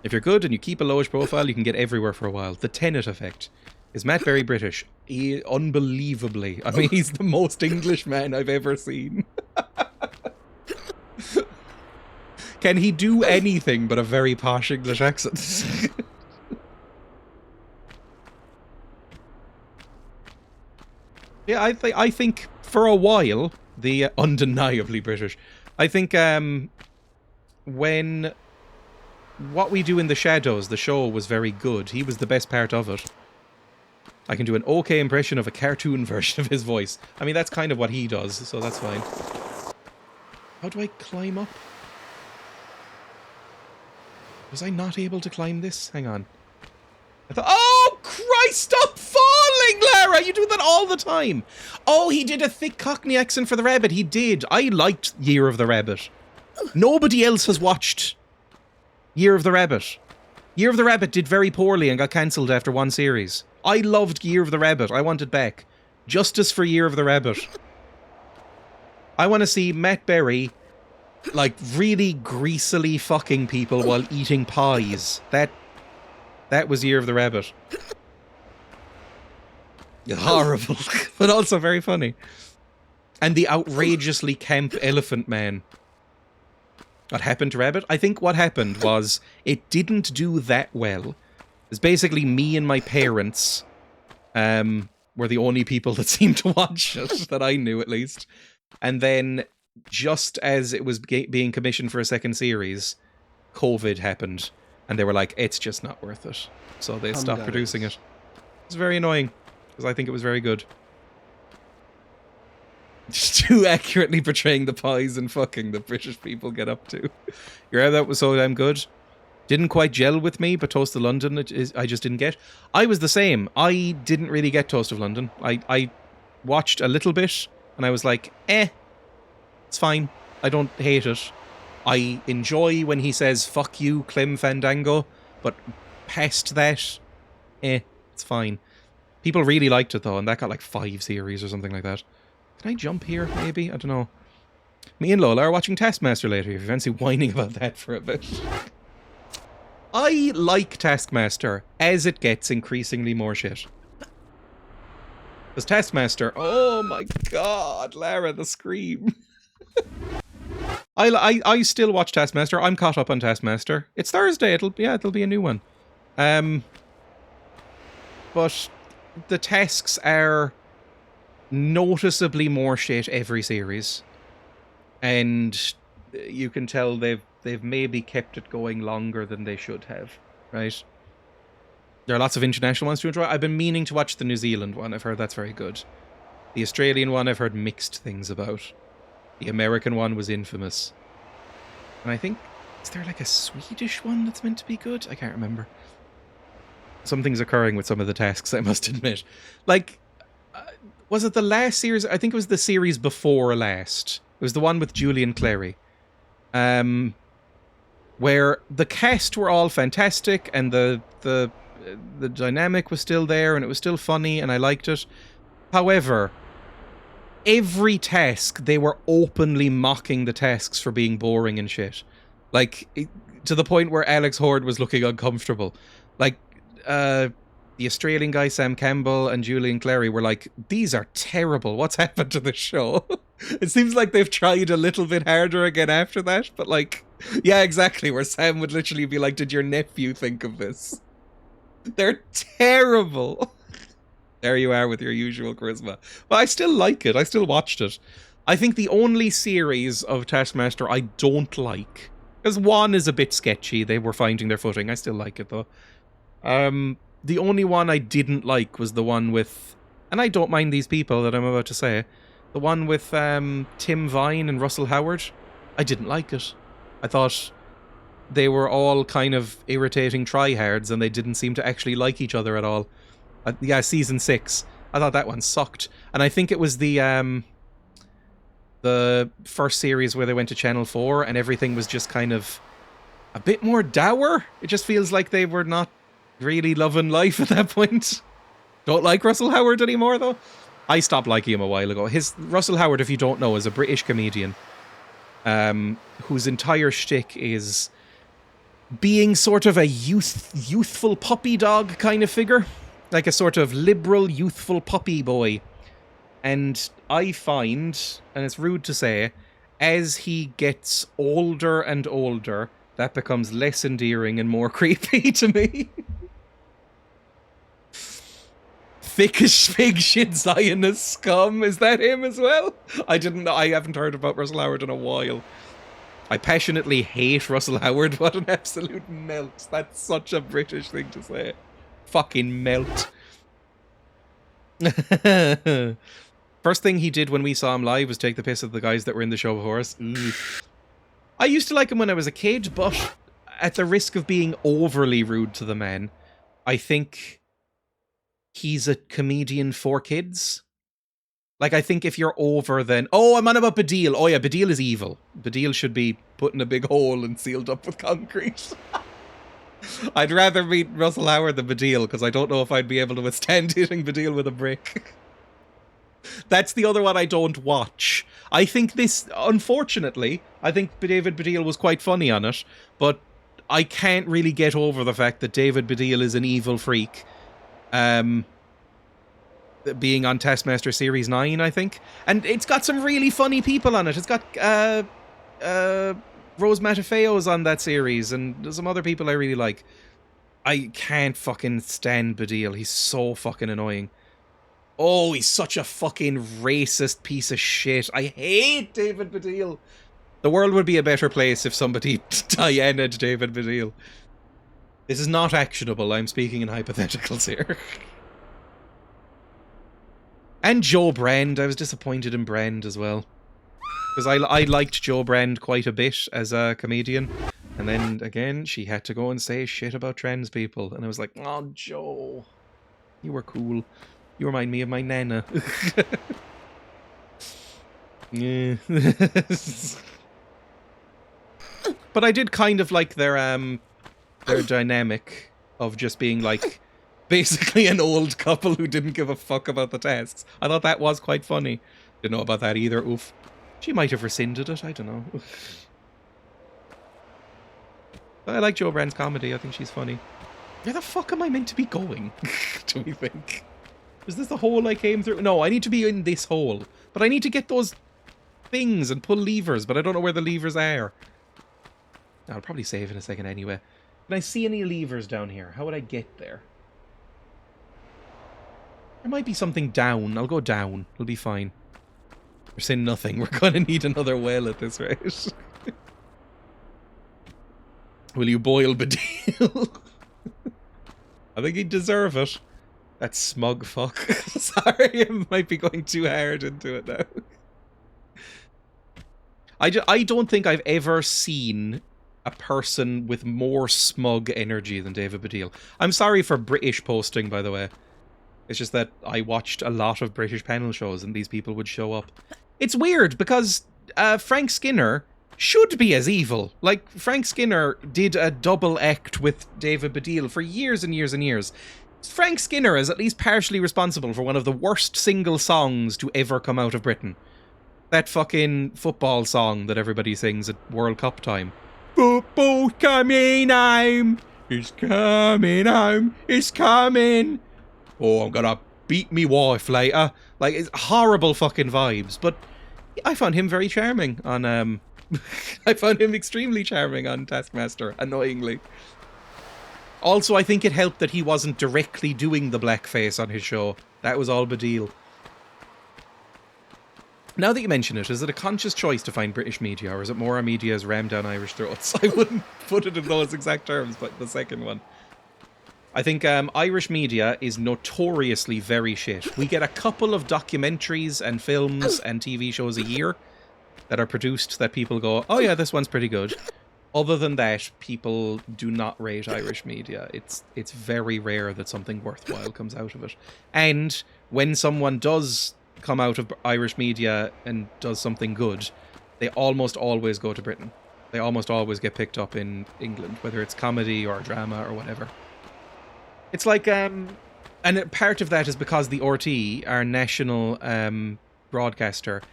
Speaker 1: If you're good and you keep a lowish profile, you can get everywhere for a while. The Tenet Effect. Is Matt Berry British? Unbelievably. I mean, he's the most English man I've ever seen. Can he do anything but a very posh English accent? Yeah, I think for a while, the undeniably British. I think when What We Do in the Shadows, the show, was very good. He was the best part of it. I can do an okay impression of a cartoon version of his voice. I mean, that's kind of what he does, so that's fine. How do I climb up? Was I not able to climb this? Hang on. I thought, oh, Christ, stop falling, Lara! You do that all the time. Oh, he did a thick Cockney accent for the rabbit. He did. I liked Year of the Rabbit. Nobody else has watched Year of the Rabbit. Year of the Rabbit did very poorly and got cancelled after one series. I loved Year of the Rabbit. I want it back. Justice for Year of the Rabbit. I want to see Matt Berry, like, really greasily fucking people while eating pies. That was Year of the Rabbit. Horrible, but also very funny. And the outrageously camp Elephant Man. What happened to Rabbit? I think what happened was it didn't do that well. It's basically me and my parents were the only people that seemed to watch it, that I knew at least. And then, just as it was being commissioned for a second series, COVID happened. And they were like, it's just not worth it. So they stopped producing it. It's very annoying, because I think it was very good. Just too accurately portraying the pies and fucking the British people get up to. Yeah, that was so damn good. Didn't quite gel with me, but Toast of London, I just didn't get. I was the same. I didn't really get Toast of London. I watched a little bit, and I was like, it's fine. I don't hate it. I enjoy when he says, fuck you, Clem Fandango, but past that, it's fine. People really liked it, though, and that got like 5 series or something like that. Can I jump here, maybe? I don't know. Me and Lola are watching Taskmaster later, if you fancy whining about that for a bit. I like Taskmaster as it gets increasingly more shit. Because Taskmaster, oh my god, Lara, the scream. I still watch Taskmaster. I'm caught up on Taskmaster. It's Thursday. It'll be a new one. But the tasks are noticeably more shit every series, and you can tell they've maybe kept it going longer than they should have. Right? There are lots of international ones to enjoy. I've been meaning to watch the New Zealand one. I've heard that's very good. The Australian one I've heard mixed things about. The American one was infamous. And I think, is there like a Swedish one that's meant to be good? I can't remember. Something's occurring with some of the tasks, I must admit. Like, was it the last series? I think it was the series before last. It was the one with Julian Clary. Where the cast were all fantastic and the dynamic was still there and it was still funny and I liked it. However, every task, they were openly mocking the tasks for being boring and shit. Like, to the point where Alex Horde was looking uncomfortable. Like, the Australian guy, Sam Campbell, and Julian Clary were like, these are terrible. What's happened to the show? It seems like they've tried a little bit harder again after that, but like, yeah, exactly, where Sam would literally be like, did your nephew think of this? They're terrible. There you are with your usual charisma. But I still like it. I still watched it. I think the only series of Taskmaster I don't like, because one is a bit sketchy, they were finding their footing. I still like it though. The only one I didn't like was the one with, and I don't mind these people that I'm about to say, the one with Tim Vine and Russell Howard. I didn't like it. I thought they were all kind of irritating tryhards and they didn't seem to actually like each other at all. Yeah, season 6. I thought that one sucked. And I think it was the first series where they went to Channel 4 and everything was just kind of a bit more dour. It just feels like they were not really loving life at that point. Don't like Russell Howard anymore, though. I stopped liking him a while ago. Russell Howard, if you don't know, is a British comedian whose entire shtick is being sort of a youthful puppy dog kind of figure. Like a sort of liberal, youthful puppy boy. And I find, and it's rude to say, as he gets older and older, that becomes less endearing and more creepy to me. Thick as fig shit Zionist scum. Is that him as well? I didn't know. I haven't heard about Russell Howard in a while. I passionately hate Russell Howard. What an absolute melt. That's such a British thing to say. Fucking melt. First thing he did when we saw him live was take the piss of the guys that were in the show before us. Ooh. I used to like him when I was a kid, but at the risk of being overly rude to the man, I think he's a comedian for kids. Like, I think if you're over then... Oh, I'm on about Badil. Oh yeah, Badil is evil. Badil should be put in a big hole and sealed up with concrete. I'd rather meet Russell Howard than Badil, because I don't know if I'd be able to withstand hitting Badil with a brick. That's the other one I don't watch. I think this, unfortunately, I think David Baddiel was quite funny on it, but I can't really get over the fact that David Baddiel is an evil freak. Being on Taskmaster Series 9, I think. And it's got some really funny people on it. It's got Rose Matafeo's on that series, and there's some other people I really like. I can't fucking stand Baddiel. He's so fucking annoying. Oh, he's such a fucking racist piece of shit. I hate David Baddiel. The world would be a better place if somebody Diana'd David Baddiel. This is not actionable. I'm speaking in hypotheticals here. And Joe Brand. I was disappointed in Brand as well. Because I liked Joe Brand quite a bit as a comedian. And then, again, she had to go and say shit about trans people. And I was like, oh, Joe. You were cool. You remind me of my nana. Yeah. But I did kind of like their dynamic of just being like basically an old couple who didn't give a fuck about the tasks. I thought that was quite funny. Didn't know about that either. Oof. She might have rescinded it. I don't know. But I like Jo Brand's comedy. I think she's funny. Where the fuck am I meant to be going? Do we think? Is this the hole I came through? No, I need to be in this hole. But I need to get those things and pull levers, but I don't know where the levers are. I'll probably save in a second anyway. Can I see any levers down here? How would I get there? There might be something down. I'll go down. It'll be fine. We're saying nothing. We're gonna need another well at this rate. Will you boil Badil? I think he'd deserve it. That smug fuck. Sorry, I might be going too hard into it now. I don't think I've ever seen a person with more smug energy than David Baddiel. I'm sorry for British posting, by the way. It's just that I watched a lot of British panel shows and these people would show up. It's weird because Frank Skinner should be as evil. Like, Frank Skinner did a double act with David Baddiel for years and years and years. Frank Skinner is at least partially responsible for one of the worst single songs to ever come out of Britain. That fucking football song that everybody sings at World Cup time. Football's coming home. It's coming home. It's coming. Oh, I'm gonna beat me wife later. Like, it's horrible fucking vibes. But I found him very charming on, I found him extremely charming on Taskmaster, annoyingly. Also, I think it helped that he wasn't directly doing the blackface on his show. That was all Baddiel. Now that you mention it, is it a conscious choice to find British media, or is it more our media is rammed down Irish throats? I wouldn't put it in those exact terms, but the second one. I think Irish media is notoriously very shit. We get a couple of documentaries and films and TV shows a year that are produced that people go, oh yeah, this one's pretty good. Other than that, people do not rate Irish media. It's very rare that something worthwhile comes out of it. And when someone does come out of Irish media and does something good, they almost always go to Britain. They almost always get picked up in England, whether it's comedy or drama or whatever. It's like, and part of that is because the RT, our national broadcaster,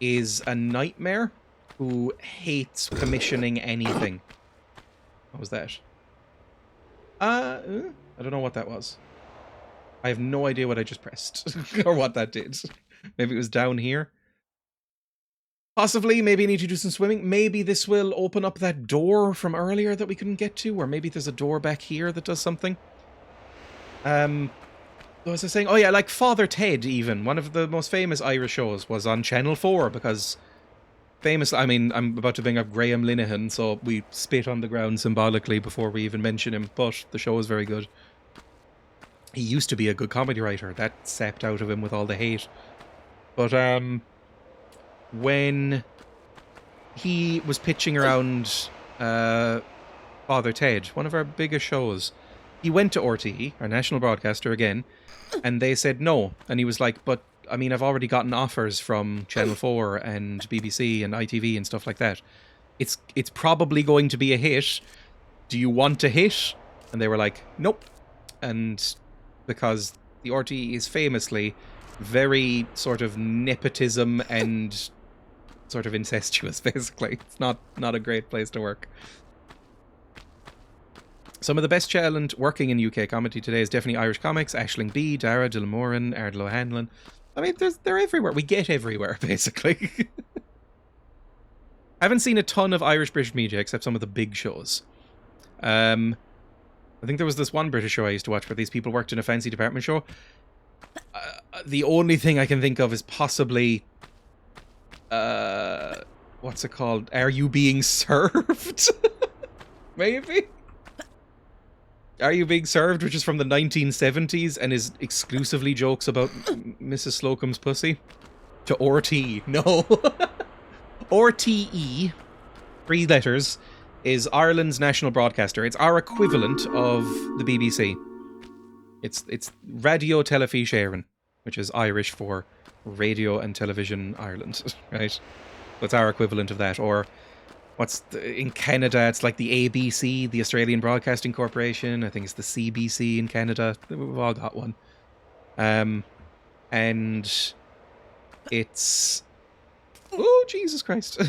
Speaker 1: is a nightmare who hates commissioning anything. What was that? I don't know what that was. I have no idea what I just pressed or what that did. Maybe it was down here. Possibly, maybe I need to do some swimming. Maybe this will open up that door from earlier that we couldn't get to, or maybe there's a door back here that does something. What was I saying? Oh yeah, like Father Ted even. One of the most famous Irish shows was on Channel 4 because famous, I mean, I'm about to bring up Graham Linehan, so we spit on the ground symbolically before we even mention him, but the show is very good. He used to be a good comedy writer. That sapped out of him with all the hate. But when he was pitching around Father Ted, one of our biggest shows, he went to RTE, our national broadcaster again, and they said no. And he was like, but, I mean, I've already gotten offers from Channel 4 and BBC and ITV and stuff like that. It's probably going to be a hit. Do you want a hit? And they were like, nope. And because the RTE is famously very sort of nepotism and sort of incestuous, basically. It's not a great place to work. Some of the best talent working in UK comedy today is definitely Irish comics. Aisling B, Dara, Dylan Moran, Ardlo Hanlon. I mean, they're everywhere. We get everywhere, basically. I haven't seen a ton of Irish-British media except some of the big shows. I think there was this one British show I used to watch where these people worked in a fancy department show. The only thing I can think of is possibly... what's it called? Are You Being Served? Maybe? Are You Being Served, which is from the 1970s and is exclusively jokes about Mrs. Slocum's pussy? To RT. No. RTE, 3 letters, is Ireland's national broadcaster. It's our equivalent of the BBC. It's Radio Telefís Éireann, which is Irish for Radio and Television Ireland, right? That's our equivalent of that. Or in Canada, it's like the ABC, the Australian Broadcasting Corporation. I think it's the CBC in Canada. We've all got one. And it's... Oh, Jesus Christ.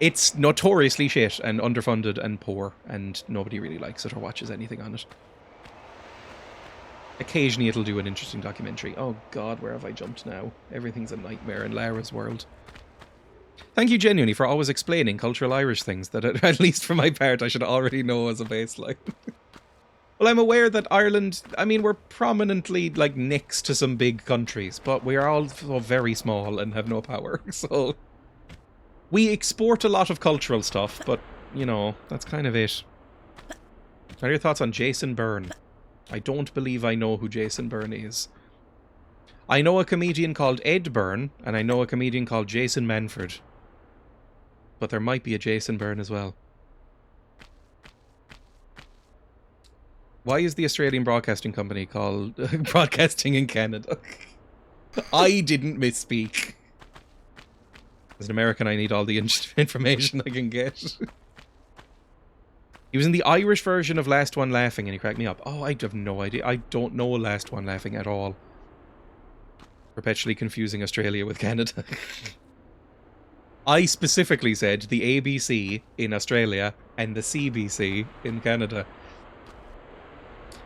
Speaker 1: It's notoriously shit and underfunded and poor, and nobody really likes it or watches anything on it. Occasionally it'll do an interesting documentary. Oh God, where have I jumped now? Everything's a nightmare in Lara's world. Thank you genuinely for always explaining cultural Irish things that, at least for my part, I should already know as a baseline. Well, I'm aware that Ireland, I mean, we're prominently, like, next to some big countries, but we are also very small and have no power, so... We export a lot of cultural stuff, but, you know, that's kind of it. What are your thoughts on Jason Byrne? I don't believe I know who Jason Byrne is. I know a comedian called Ed Byrne, and I know a comedian called Jason Manford. But there might be a Jason Byrne as well. Why is the Australian Broadcasting Company called Broadcasting in Canada? I didn't misspeak. As an American, I need all the information I can get. He was in the Irish version of Last One Laughing and he cracked me up. Oh, I have no idea. I don't know Last One Laughing at all. Perpetually confusing Australia with Canada. I specifically said the ABC in Australia and the CBC in Canada.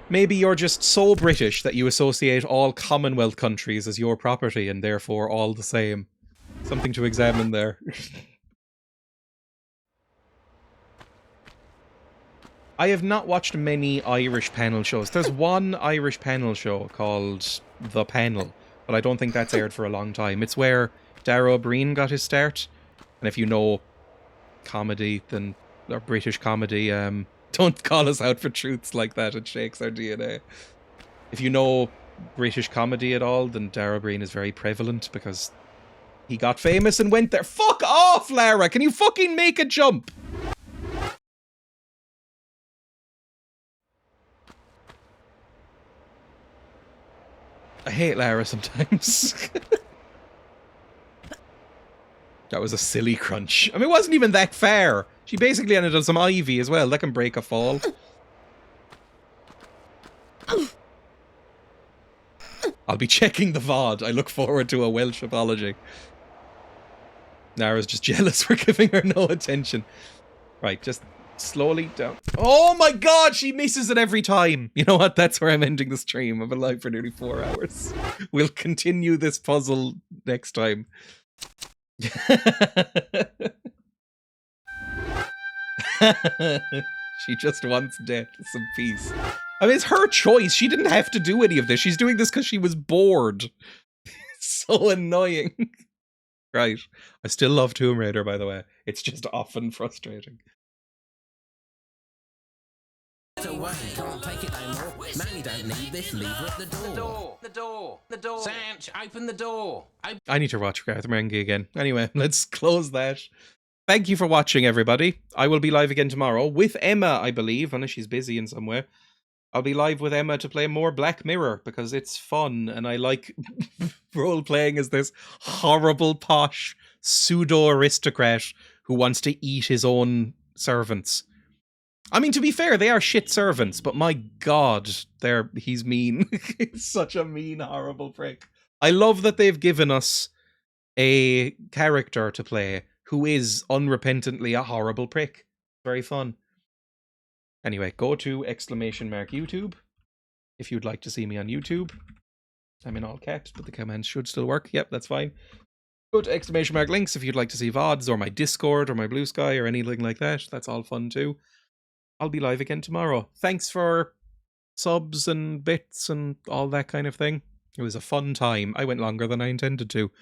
Speaker 1: Maybe you're just so British that you associate all Commonwealth countries as your property and therefore all the same. Something to examine there. I have not watched many Irish panel shows. There's one Irish panel show called The Panel, but I don't think that's aired for a long time. It's where Dara O'Brien got his start. And if you know comedy, then or British comedy, don't call us out for truths like that. It shakes our DNA. If you know British comedy at all, then Dara O'Brien is very prevalent because he got famous and went there. Fuck off, Lara! Can you fucking make a jump? I hate Lara sometimes. That was a silly crunch. I mean, it wasn't even that fair. She basically ended on some ivy as well. That can break a fall. I'll be checking the VOD. I look forward to a Welsh apology. Nara's just jealous we're giving her no attention. Right, just slowly down. Oh my god, she misses it every time. You know what? That's where I'm ending the stream. I've been live for nearly 4 hours. We'll continue this puzzle next time. She just wants death, some peace. I mean, it's her choice. She didn't have to do any of this. She's doing this because she was bored. So annoying. Right. I still love Tomb Raider, by the way. It's just often frustrating.
Speaker 9: Away, can't take it no more. Man, you don't need this lever at the door. The door. Sanch, open the door.
Speaker 1: I need to watch Garth Marenghi again. Anyway, let's close that. Thank you for watching, everybody. I will be live again tomorrow with Emma, I believe, unless she's busy in some way. I'll be live with Emma to play more Black Mirror because it's fun and I like role-playing as this horrible, posh, pseudo-aristocrat who wants to eat his own servants. I mean, to be fair, they are shit servants, but my god, he's mean. He's such a mean, horrible prick. I love that they've given us a character to play who is unrepentantly a horrible prick. Very fun. Anyway, go to !YouTube if you'd like to see me on YouTube. I'm in all caps, but the commands should still work. Yep, that's fine. Go to !links if you'd like to see VODs or my Discord or my Blue Sky or anything like that. That's all fun too. I'll be live again tomorrow. Thanks for subs and bits and all that kind of thing. It was a fun time. I went longer than I intended to.